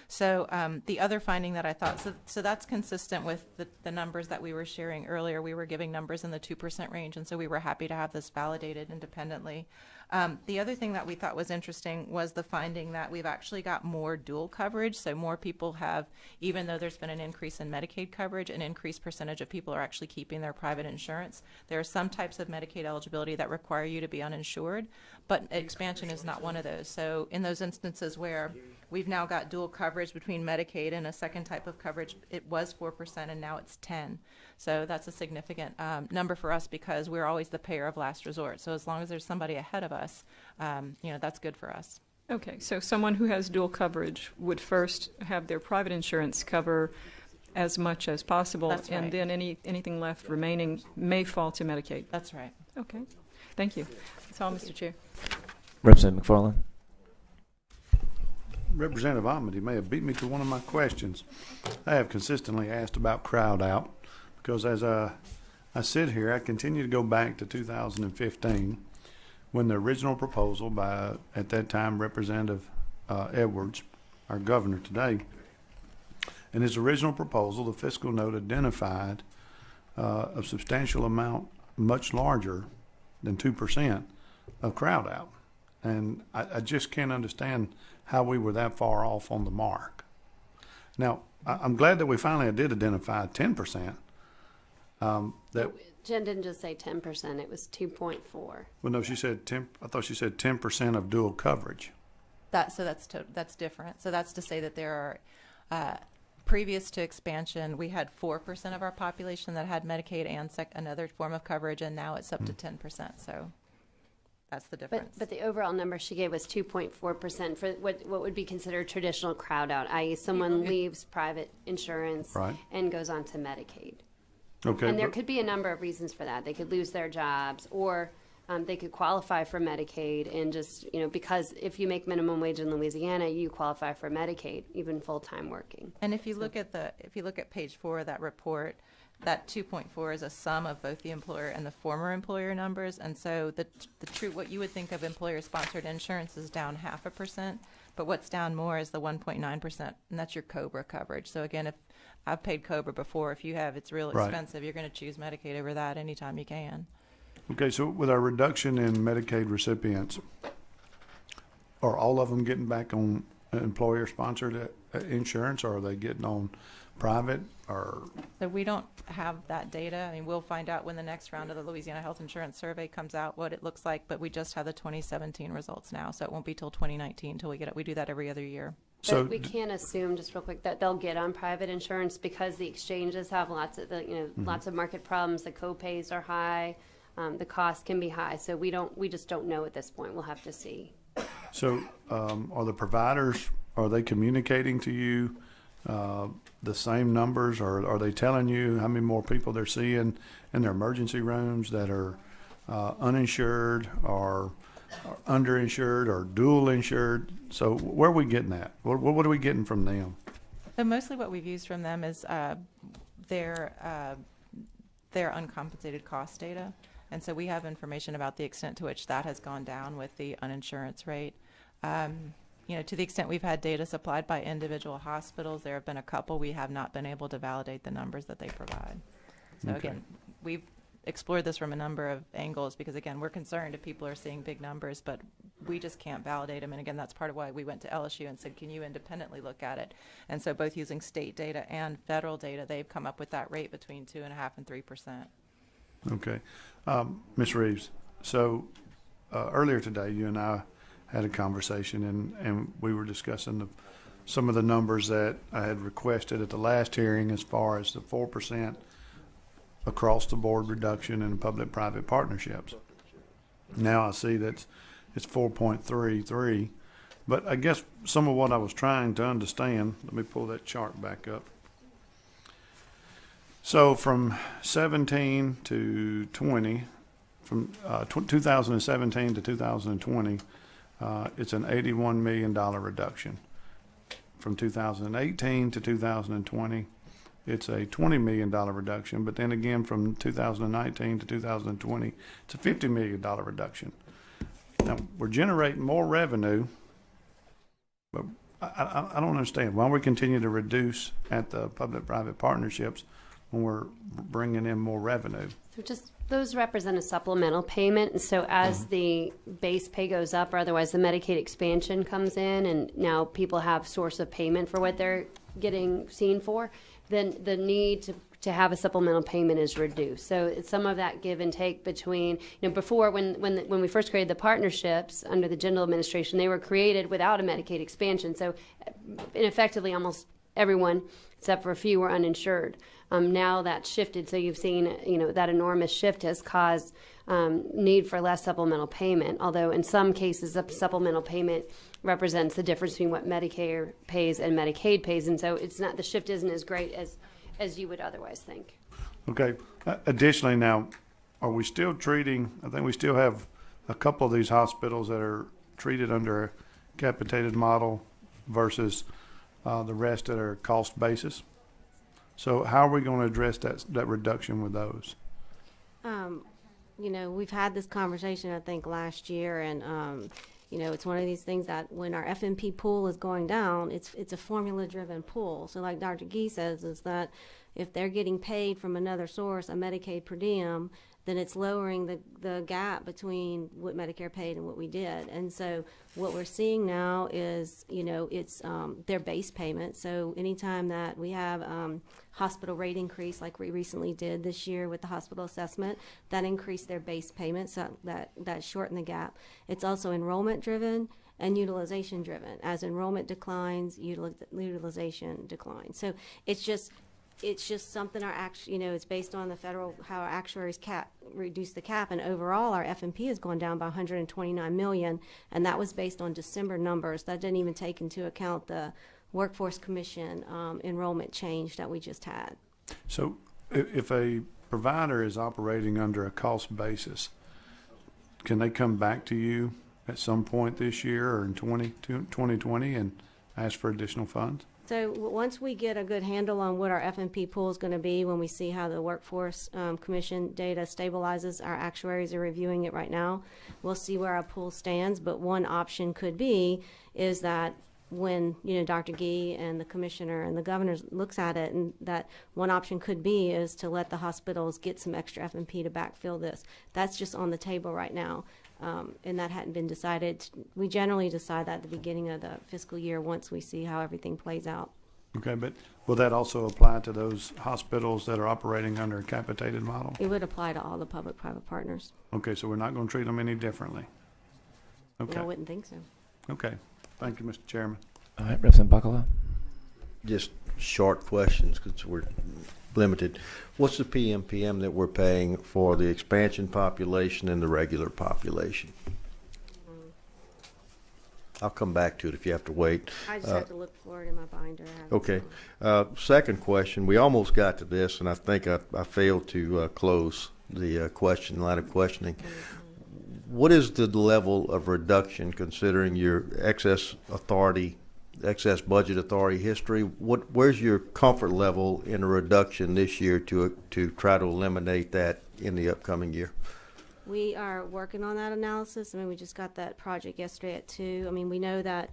So the other finding that I thought, so that's consistent with the numbers that we were sharing earlier. We were giving numbers in the 2% range, and so we were happy to have this validated independently. The other thing that we thought was interesting was the finding that we've actually got more dual coverage. So more people have, even though there's been an increase in Medicaid coverage, an increased percentage of people are actually keeping their private insurance. There are some types of Medicaid eligibility that require you to be uninsured, but expansion is not one of those. So in those instances where we've now got dual coverage between Medicaid and a second type of coverage, it was 4% and now it's 10. So that's a significant number for us because we're always the payer of last resort. So as long as there's somebody ahead of us, that's good for us. Okay, so someone who has dual coverage would first have their private insurance cover as much as possible, That's right. and then anything left remaining may fall to Medicaid. That's right. Okay, thank you. That's all, Mr. Chair. Representative McFarland. Representative Ahmed, you may have beat me to one of my questions. I have consistently asked about crowd out because as I sit here, I continue to go back to 2015 when the original proposal by, at that time, Representative Edwards, our governor today, in his original proposal, the fiscal note identified a substantial amount, much larger than 2% of crowd out. And I just can't understand how we were that far off on the mark. Now, I'm glad that we finally did identify 10%. Jen didn't just say 10%, it was 2.4. Well, no, she said 10. I thought she said 10% of dual coverage. That's different. So that's to say that there are, previous to expansion, we had 4% of our population that had Medicaid and another form of coverage, and now it's up to 10%. So that's the difference. But the overall number she gave was 2.4% for what would be considered traditional crowd out, i.e. someone leaves private insurance and goes on to Medicaid. Okay. And there could be a number of reasons for that. They could lose their jobs, or they could qualify for Medicaid and just, because if you make minimum wage in Louisiana, you qualify for Medicaid, even full-time working. And if you look at page 4 of that report, that 2.4 is a sum of both the employer and the former employer numbers. And so the what you would think of employer-sponsored insurance is down 0.5%, but what's down more is the 1.9%, and that's your COBRA coverage. So again, if I've paid COBRA before, if you have, it's real expensive. You're going to choose Medicaid over that anytime you can. Okay, so with our reduction in Medicaid recipients, are all of them getting back on employer-sponsored insurance, or are they getting on private, or? So we don't have that data. I mean, we'll find out when the next round of the Louisiana Health Insurance Survey comes out what it looks like, but we just have the 2017 results now, so it won't be till 2019 till we get it. We do that every other year. But we can't assume, just real quick, that they'll get on private insurance because the exchanges have lots of lots of market problems. The co-pays are high, the cost can be high. So we just don't know at this point. We'll have to see. So are the providers, are they communicating to you the same numbers, or are they telling you how many more people they're seeing in their emergency rooms that are uninsured or underinsured or dual insured? So where are we getting that? What are we getting from them? So mostly what we've used from them is their uncompensated cost data. And so we have information about the extent to which that has gone down with the uninsurance rate. To the extent we've had data supplied by individual hospitals, there have been a couple we have not been able to validate the numbers that they provide. So again, we've explored this from a number of angles because, again, we're concerned if people are seeing big numbers, but we just can't validate them. And again, that's part of why we went to LSU and said, can you independently look at it? And so both using state data and federal data, they've come up with that rate between 2.5% and 3%. Okay. Ms. Reeves, so earlier today you and I had a conversation, and we were discussing some of the numbers that I had requested at the last hearing as far as the 4% across the board reduction in public-private partnerships. Now I see that it's 4.33, but I guess some of what I was trying to understand, let me pull that chart back up. So from 17 to 20, from 2017 to 2020, it's an $81 million reduction. From 2018 to 2020, it's a $20 million reduction. But then again, from 2019 to 2020, it's a $50 million reduction. Now, we're generating more revenue, but I don't understand why we continue to reduce at the public-private partnerships when we're bringing in more revenue. So just those represent a supplemental payment, and so as the base pay goes up, or otherwise the Medicaid expansion comes in, and now people have source of payment for what they're getting seen for, then the need to have a supplemental payment is reduced. So it's some of that give and take between, before when we first created the partnerships under the general administration, they were created without a Medicaid expansion. So effectively almost everyone, except for a few, were uninsured. Now that's shifted, so you've seen, that enormous shift has caused need for less supplemental payment, although in some cases the supplemental payment represents the difference between what Medicare pays and Medicaid pays, and so the shift isn't as great as you would otherwise think. Okay. Additionally, now, are we still treating, I think we still have a couple of these hospitals that are treated under a capitated model versus the rest that are cost basis. So how are we going to address that reduction with those? We've had this conversation, I think, last year, and it's one of these things that when our FMP pool is going down, it's a formula-driven pool. So like Dr. Gee says, is that if they're getting paid from another source, a Medicaid per diem, then it's lowering the gap between what Medicare paid and what we did. And so what we're seeing now is, it's their base payment. So anytime that we have hospital rate increase, like we recently did this year with the hospital assessment, that increased their base payment, so that shortened the gap. It's also enrollment driven and utilization driven. As enrollment declines, utilization declines. So it's just something it's based on the federal, how our actuaries reduce the cap, and overall our FMP has gone down by $129 million, and that was based on December numbers. That didn't even take into account the Workforce Commission enrollment change that we just had. So if a provider is operating under a cost basis, can they come back to you at some point this year or in 2020 and ask for additional funds? So once we get a good handle on what our FMP pool is going to be, when we see how the Workforce Commission data stabilizes, our actuaries are reviewing it right now, we'll see where our pool stands. But one option could be is that when Dr. Gee and the commissioner and the governor looks at it, and that one option could be is to let the hospitals get some extra FMP to backfill this. That's just on the table right now. and that hadn't been decided. We generally decide that at the beginning of the fiscal year once we see how everything plays out. Okay, but will that also apply to those hospitals that are operating under a capitated model? It would apply to all the public-private partners. Okay, so we're not going to treat them any differently? Okay. I wouldn't think so. Okay. Thank you, Mr. Chairman. All right, Representative Bacala. Just short questions because we're limited. What's the PMPM that we're paying for the expansion population and the regular population? I'll come back to it if you have to wait. I just have to look for it in my binder. Okay. Second question. We almost got to this, and I think I failed to close the line of questioning. What is the level of reduction considering your excess budget authority history? Where's your comfort level in a reduction this year to try to eliminate that in the upcoming year? We are working on that analysis. I mean, we just got that project yesterday at 2. I mean, we know that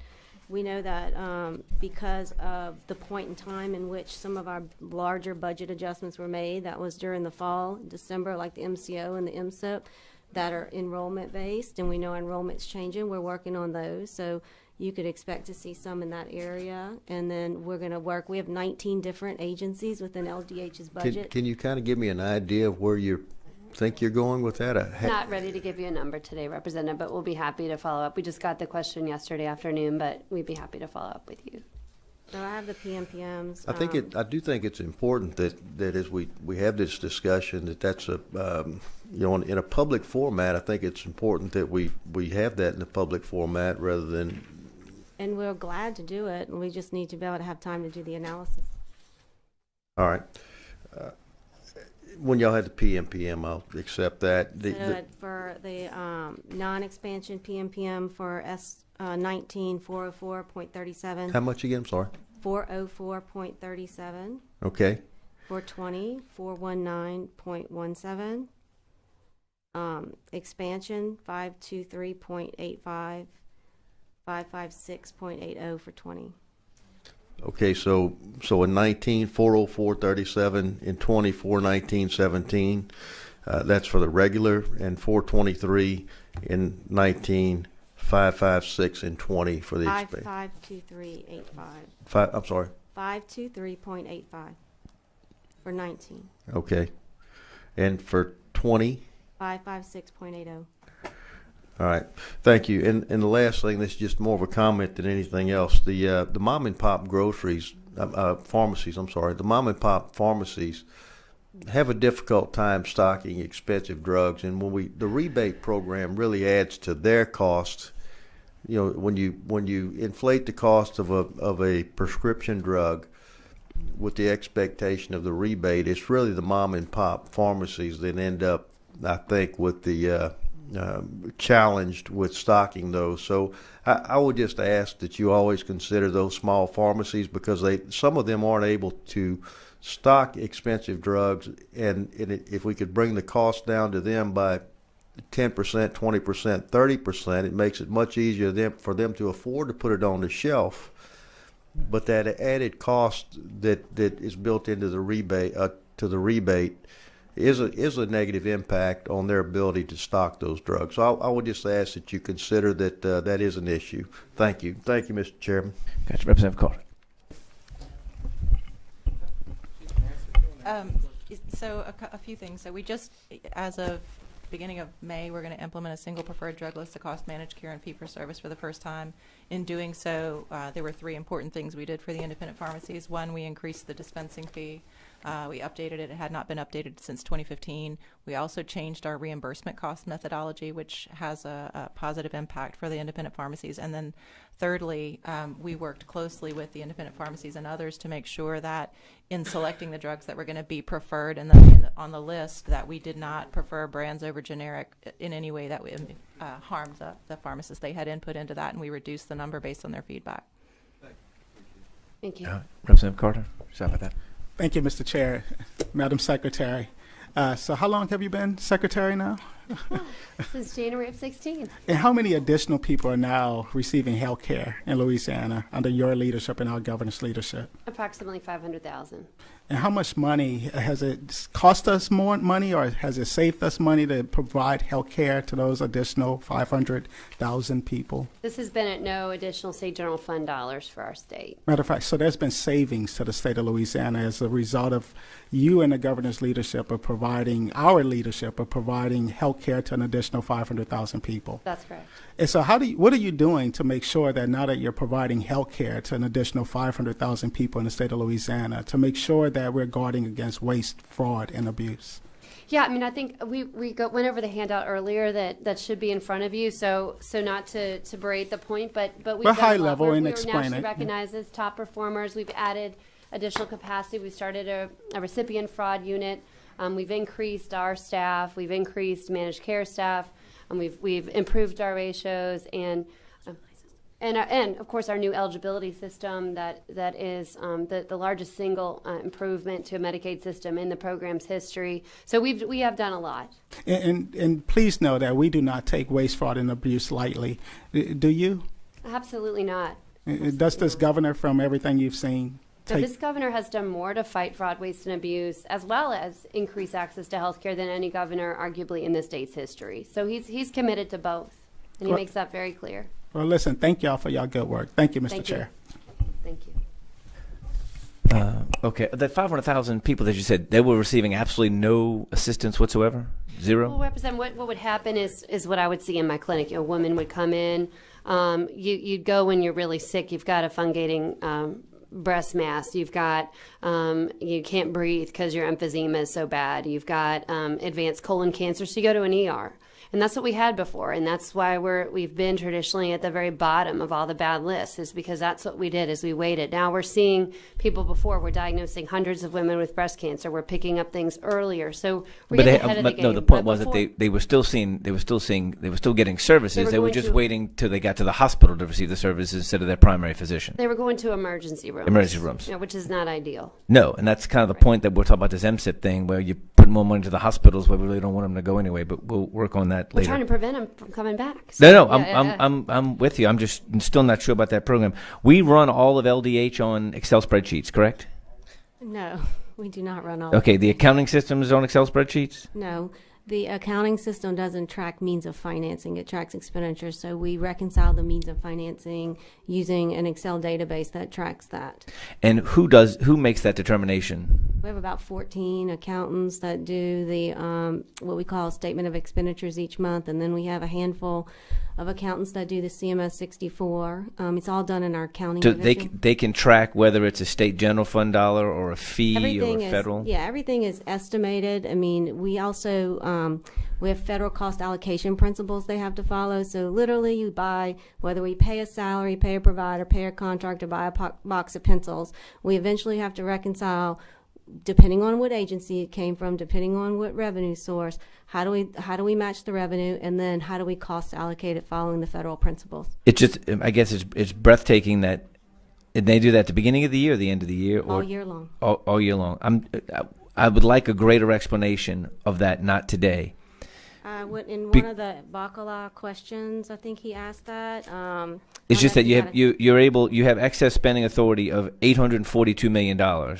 because of the point in time in which some of our larger budget adjustments were made, that was during the fall, December, like the MCO and the MSIP, that are enrollment based, and we know enrollment's changing. We're working on those. So you could expect to see some in that area. And then we're going to work. We have 19 different agencies within LDH's budget. Can you kind of give me an idea of where you think you're going with that? Not ready to give you a number today, Representative, but we'll be happy to follow up. We just got the question yesterday afternoon, but we'd be happy to follow up with you. So I have the PMPMs. I do think it's important that as we have this discussion, that's in a public format. I think it's important that we have that in a public format rather than. And we're glad to do it, and we just need to be able to have time to do the analysis. All right. When y'all had the PMPM, I'll accept that. For the non-expansion PMPM for S19 404.37. How much again? I'm sorry. 404.37. Okay. For 20 419.17. Expansion 523.85. 556.80 for 20. Okay, so in 19, 404.37, in 20, 419.17, that's for the regular, and 423 in 19, 556 in 20 for the expansion. 523.85. I'm sorry. 523.85 for 19. Okay, and for 20? 556.80. All right, thank you. And the last thing, this is just more of a comment than anything else. The mom and pop pharmacies. I'm sorry, the mom and pop pharmacies have a difficult time stocking expensive drugs, and the rebate program really adds to their cost. You know, when you inflate the cost of a prescription drug with the expectation of the rebate, it's really the mom and pop pharmacies that end up, I think, with the challenged with stocking those. So I would just ask that you always consider those small pharmacies, because some of them aren't able to stock expensive drugs, and if we could bring the cost down to them by 10%, 20%, 30%, it makes it much easier for them to afford to put it on the shelf. But that added cost that is built into the rebate is a negative impact on their ability to stock those drugs. So I would just ask that you consider that that is an issue. Thank you. Thank you, Mr. Chairman. Gotcha. Representative Carter. So a few things. So we just, as of beginning of May, we're going to implement a single preferred drug list of cost managed care and fee-for-service for the first time. In doing so, there were 3 important things we did for the independent pharmacies. One, we increased the dispensing fee. We updated it. It had not been updated since 2015. We also changed our reimbursement cost methodology, which has a positive impact for the independent pharmacies. And then thirdly, we worked closely with the independent pharmacies and others to make sure that in selecting the drugs that were going to be preferred on the list, that we did not prefer brands over generic in any way that would harm the pharmacists. They had input into that, and we reduced the number based on their feedback. Thank you. Representative Carter, sorry about that. Thank you, Mr. Chair. Madam Secretary. So how long have you been Secretary now? Since January of 16. And how many additional people are now receiving health care in Louisiana under your leadership and our governor's leadership? Approximately 500,000. And how much money has it cost us more money, or has it saved us money to provide health care to those additional 500,000 people? This has been at no additional state general fund dollars for our state. Matter of fact, so there's been savings to the state of Louisiana as a result of you and the governor's leadership of providing, our leadership of providing health care to an additional 500,000 people. That's correct. And so what are you doing to make sure that now that you're providing health care to an additional 500,000 people in the state of Louisiana, to make sure that we're guarding against waste, fraud, and abuse? Yeah, I mean, I think we went over the handout earlier that should be in front of you. So not to berate the point, but we've We're done high a lot. level We're and nationally explain it. recognized as top performers. We've added additional capacity. We started a recipient fraud unit. We've increased our staff. We've increased managed care staff. We've improved our ratios and of course our new eligibility system that is the largest single improvement to a Medicaid system in the program's history. So we have done a lot. And please know that we do not take waste, fraud, and abuse lightly. Do you? Absolutely not. Does this governor, from everything you've seen, So this governor has done more to fight fraud, waste, and abuse, as well as increase access to health care than any governor, arguably, in the state's history. So he's committed to both, and he makes that very clear. Well, listen, thank y'all for y'all good work. Thank you, Mr. Chair. Thank you. Okay, the 500,000 people that you said, they were receiving absolutely no assistance whatsoever? Zero? Well, Representative, what would happen is what I would see in my clinic. A woman would come in. You'd go when you're really sick. You've got a fungating breast mass. You've got you can't breathe because your emphysema is so bad. You've got advanced colon cancer, so you go to an ER. And that's what we had before, and that's why we've been traditionally at the very bottom of all the bad lists, is because that's what we did, is we waited. Now we're seeing people before. We're diagnosing hundreds of women with breast cancer. We're picking up things earlier. So we're getting ahead of the game. No, the point was that they were still getting services. They were just waiting till they got to the hospital to receive the services instead of their primary physician. They were going to emergency rooms. Emergency rooms. Yeah, which is not ideal. No, and that's kind of the point that we're talking about this MSIP thing, where you put more money to the hospitals where we really don't want them to go anyway. But we'll work on that later. We're trying to prevent them from coming back. So, I'm with you. I'm still not sure about that program. We run all of LDH on Excel spreadsheets, correct? No, we do not run all. Okay, the accounting system is on Excel spreadsheets? No. The accounting system doesn't track means of financing. It tracks expenditures. So we reconcile the means of financing using an Excel database that tracks that. And who makes that determination? We have about 14 accountants that do the what we call statement of expenditures each month, and then we have a handful of accountants that do the CMS 64. It's all done in our accounting division. They can track whether it's a state general fund dollar or a fee or a federal? Yeah, everything is estimated. I mean, we also we have federal cost allocation principles they have to follow. So literally you buy, whether we pay a salary, pay a provider, pay a contractor, buy a box of pencils, we eventually have to reconcile, depending on what agency it came from, depending on what revenue source, how do we match the revenue, and then how do we cost allocate it following the federal principles? It's just, I guess it's breathtaking that they do that at the beginning of the year, the end of the year, or all year long. All year long. I would like a greater explanation of that, not today. In one of the Bacala questions, I think he asked that. It's just that you have excess spending authority of $842 million,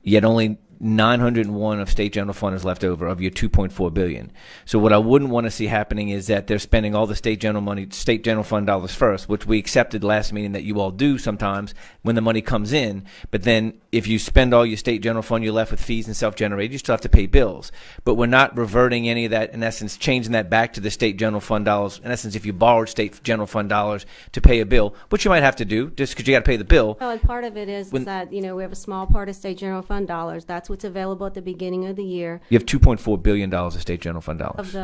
yet only 901 of state general fund is left over of your 2.4 billion. So what I wouldn't want to see happening is that they're spending all the state general fund dollars first, which we accepted last meeting that you all do sometimes when the money comes in. But then if you spend all your state general fund, you're left with fees and self-generated. You still have to pay bills. But we're not reverting any of that, in essence, changing that back to the state general fund dollars. In essence, if you borrowed state general fund dollars to pay a bill, which you might have to do just because you got to pay the bill. Well, and part of it is that we have a small part of state general fund dollars. That's what's available at the beginning of the year. You have $2.4 billion of state general fund dollars.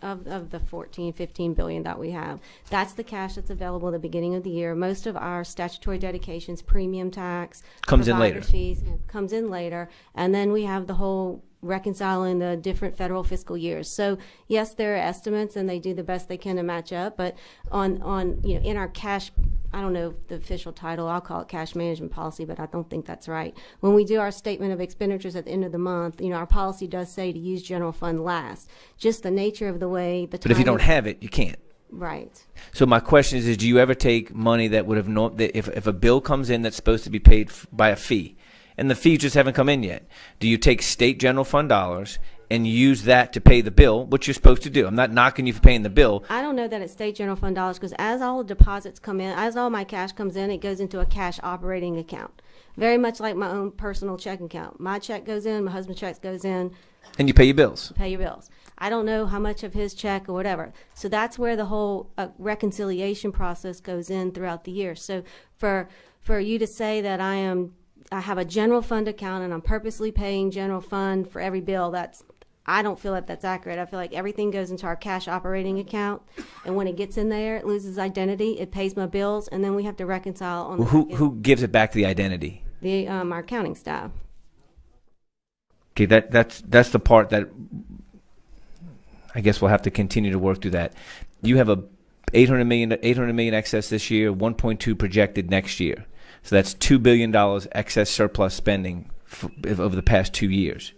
Of the 15 billion that we have. That's the cash that's available at the beginning of the year. Most of our statutory dedications, premium tax, comes in later. Fees, comes in later. And then we have the whole reconciling the different federal fiscal years. So yes, there are estimates and they do the best they can to match up, but on in our cash I don't know the official title, I'll call it cash management policy, but I don't think that's right. When we do our statement of expenditures at the end of the month, our policy does say to use general fund last. Just the nature of the way the time. But if you don't have it, you can't. Right. So my question is do you ever take money that would have if a bill comes in that's supposed to be paid by a fee, and the fees just haven't come in yet, do you take state general fund dollars and use that to pay the bill, which you're supposed to do? I'm not knocking you for paying the bill. I don't know that it's state general fund dollars, because as all the deposits come in, as all my cash comes in, it goes into a cash operating account. Very much like my own personal checking account. My check goes in, my husband's check goes in. And you pay your bills. Pay your bills. I don't know how much of his check or whatever. So that's where the whole reconciliation process goes in throughout the year. So for you to say that I have a general fund account and I'm purposely paying general fund for every bill, I don't feel that that's accurate. I feel like everything goes into our cash operating account, and when it gets in there, it loses identity, it pays my bills, and then we have to reconcile on Who gives it back to the identity? Our accounting staff. Okay, that's the part that I guess we'll have to continue to work through that. You have a 800 million excess this year, 1.2 projected next year. So that's $2 billion excess surplus spending over the past 2 years.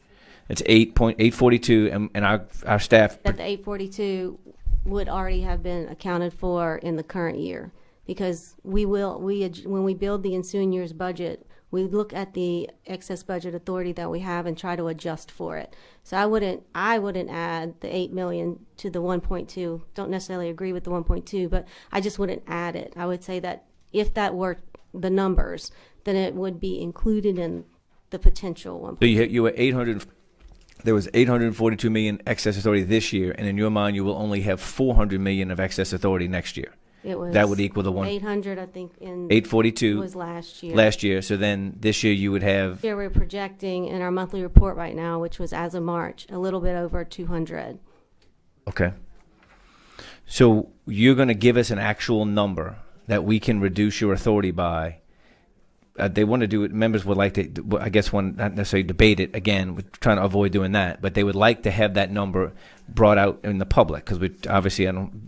It's 8.842, and our staff. That the 842 would already have been accounted for in the current year, because when we build the ensuing year's budget, we look at the excess budget authority that we have and try to adjust for it. So I wouldn't add the 8 million to the 1.2. Don't necessarily agree with the 1.2, but I just wouldn't add it. I would say that if that were the numbers, then it would be included in the potential 1.2. So you were 800. There was 842 million excess authority this year, and in your mind, you will only have 400 million of excess authority next year. That would equal the 800, I think. 842 was last year. Last year. So then this year you would have. Here we're projecting in our monthly report right now, which was as of March, a little bit over 200. Okay. So you're going to give us an actual number that we can reduce your authority by. They want to do it. Members would like to, I guess, not necessarily debate it again. We're trying to avoid doing that, but they would like to have that number brought out in the public, because we obviously,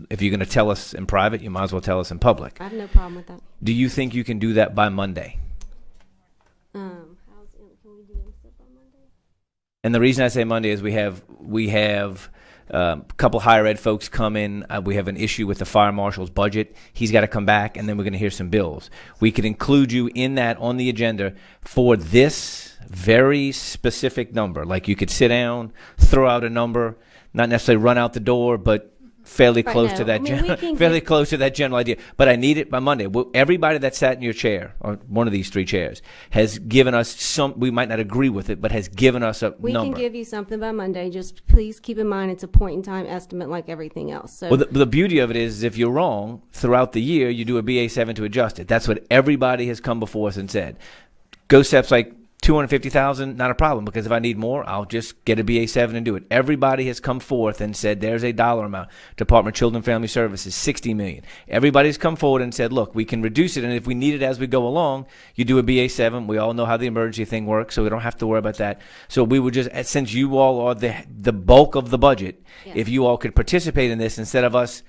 if you're going to tell us in private, you might as well tell us in public. I have no problem with that. Do you think you can do that by Monday? Can we do it by Monday? And the reason I say Monday is we have a couple higher ed folks come in. We have an issue with the fire marshal's budget. He's got to come back, and then we're going to hear some bills. We could include you in that on the agenda for this very specific number. Like, you could sit down, throw out a number, not necessarily run out the door, but fairly close to that, close to that general idea. But I need it by Monday. Everybody that sat in your chair, or one of these three chairs, has given us some. We might not agree with it, but has given us a number. We can give you something by Monday. Just please keep in mind it's a point in time estimate, like everything else. So, well, the beauty of it is, if you're wrong throughout the year, you do a BA7 to adjust it. That's what everybody has come before us and said. Go steps like 250,000, not a problem, because if I need more, I'll just get a BA7 and do it. Everybody has come forth and said there's a dollar amount. Department of Children and Family Services, $60 million. Everybody's come forward and said, look, we can reduce it, and if we need it as we go along, you do a BA7. We all know how the emergency thing works, so we don't have to worry about that. So we would just, since you all are the bulk of the budget, if you all could participate in this instead of us.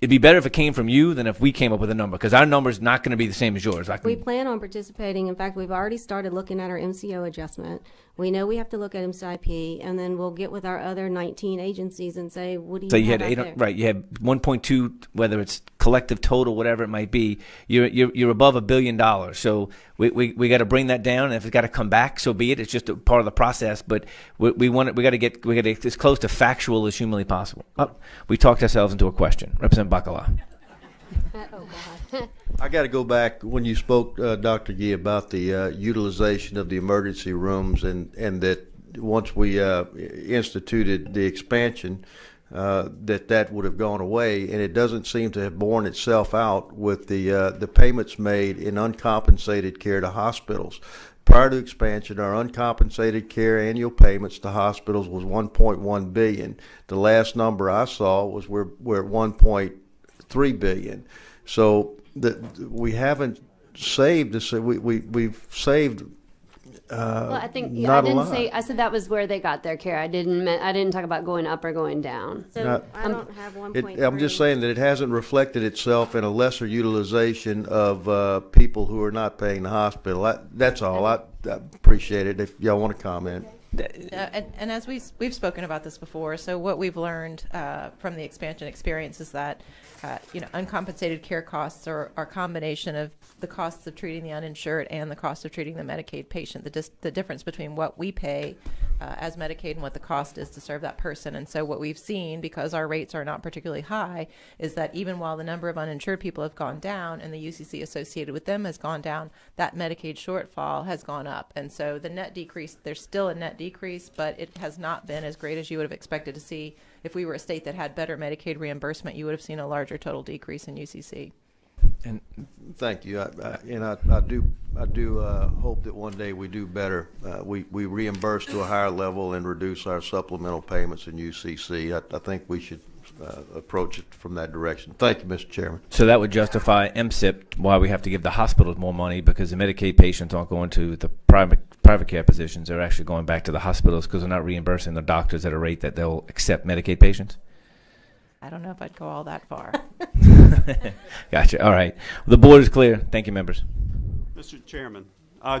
It'd be better if it came from you than if we came up with a number, because our number is not going to be the same as yours. We plan on participating. In fact, we've already started looking at our MCO adjustment. We know we have to look at MCIP, and then we'll get with our other 19 agencies and say, what do you have out there? Right, you have 1.2, whether it's collective total, whatever it might be. You're above $1 billion. So we got to bring that down, and if it's got to come back, so be it. It's just a part of the process. But we got to get as close to factual as humanly possible. We talked ourselves into a question. Representative Bacala. I got to go back when you spoke, Dr. Gee, about the utilization of the emergency rooms, and that once we instituted the expansion, that would have gone away, and it doesn't seem to have borne itself out with the payments made in uncompensated care to hospitals. Prior to expansion, our uncompensated care annual payments to hospitals was $1.1 billion. The last number I saw was we're at $1.3 billion. So we haven't saved this. We've saved Well, I think I not a didn't lot. say. I said that was where they got their care. I didn't talk about going up or going down. So I don't have 1.3. I'm just saying that it hasn't reflected itself in a lesser utilization of people who are not paying the hospital. That's all. I appreciate it. If y'all want to comment. And as we've spoken about this before, so what we've learned from the expansion experience is that uncompensated care costs are a combination of the costs of treating the uninsured and the cost of treating the Medicaid patient. The difference between what we pay as Medicaid and what the cost is to serve that person. And so what we've seen, because our rates are not particularly high, is that even while the number of uninsured people have gone down and the UCC associated with them has gone down, that Medicaid shortfall has gone up. And so the net decrease, there's still a net decrease, but it has not been as great as you would have expected to see. If we were a state that had better Medicaid reimbursement, you would have seen a larger total decrease in UCC. And thank you. I do hope that one day we do better. We reimburse to a higher level and reduce our supplemental payments in UCC. I think we should approach it from that direction. Thank you, Mr. Chairman. so that would justify MSIP, why we have to give the hospitals more money, because the Medicaid patients aren't going to the private care positions. They're actually going back to the hospitals because they're not reimbursing the doctors at a rate that they'll accept Medicaid patients. I don't know if I'd go all that far. Gotcha. All right. The board is clear. Thank you, members. Mr. Chairman,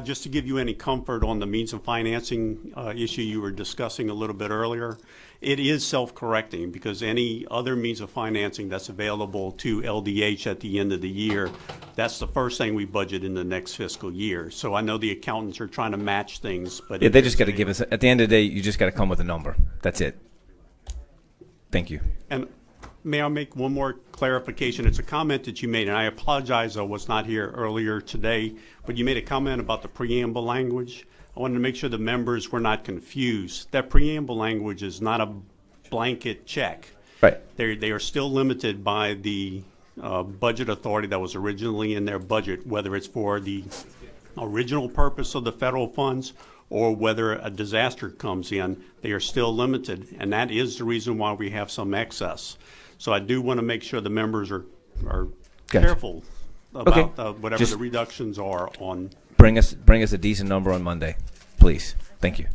just to give you any comfort on the means of financing issue you were discussing a little bit earlier, it is self-correcting because any other means of financing that's available to LDH at the end of the year, that's the first thing we budget in the next fiscal year. So I know the accountants are trying to match things, but Yeah, they just got to give us, at the end of the day, you just got to come with a number. That's it. Thank you. And may I make one more clarification? It's a comment that you made, and I apologize I was not here earlier today, but you made a comment about the preamble language. I wanted to make sure the members were not confused. That preamble language is not a blanket check. Right. They are still limited by the budget authority that was originally in their budget, whether it's for the original purpose of the federal funds or whether a disaster comes in. They are still limited, and that is the reason why we have some excess. So I do want to make sure the members are Gotcha. careful about whatever Just the reductions are on. Bring us a decent number on Monday, please. Thank you.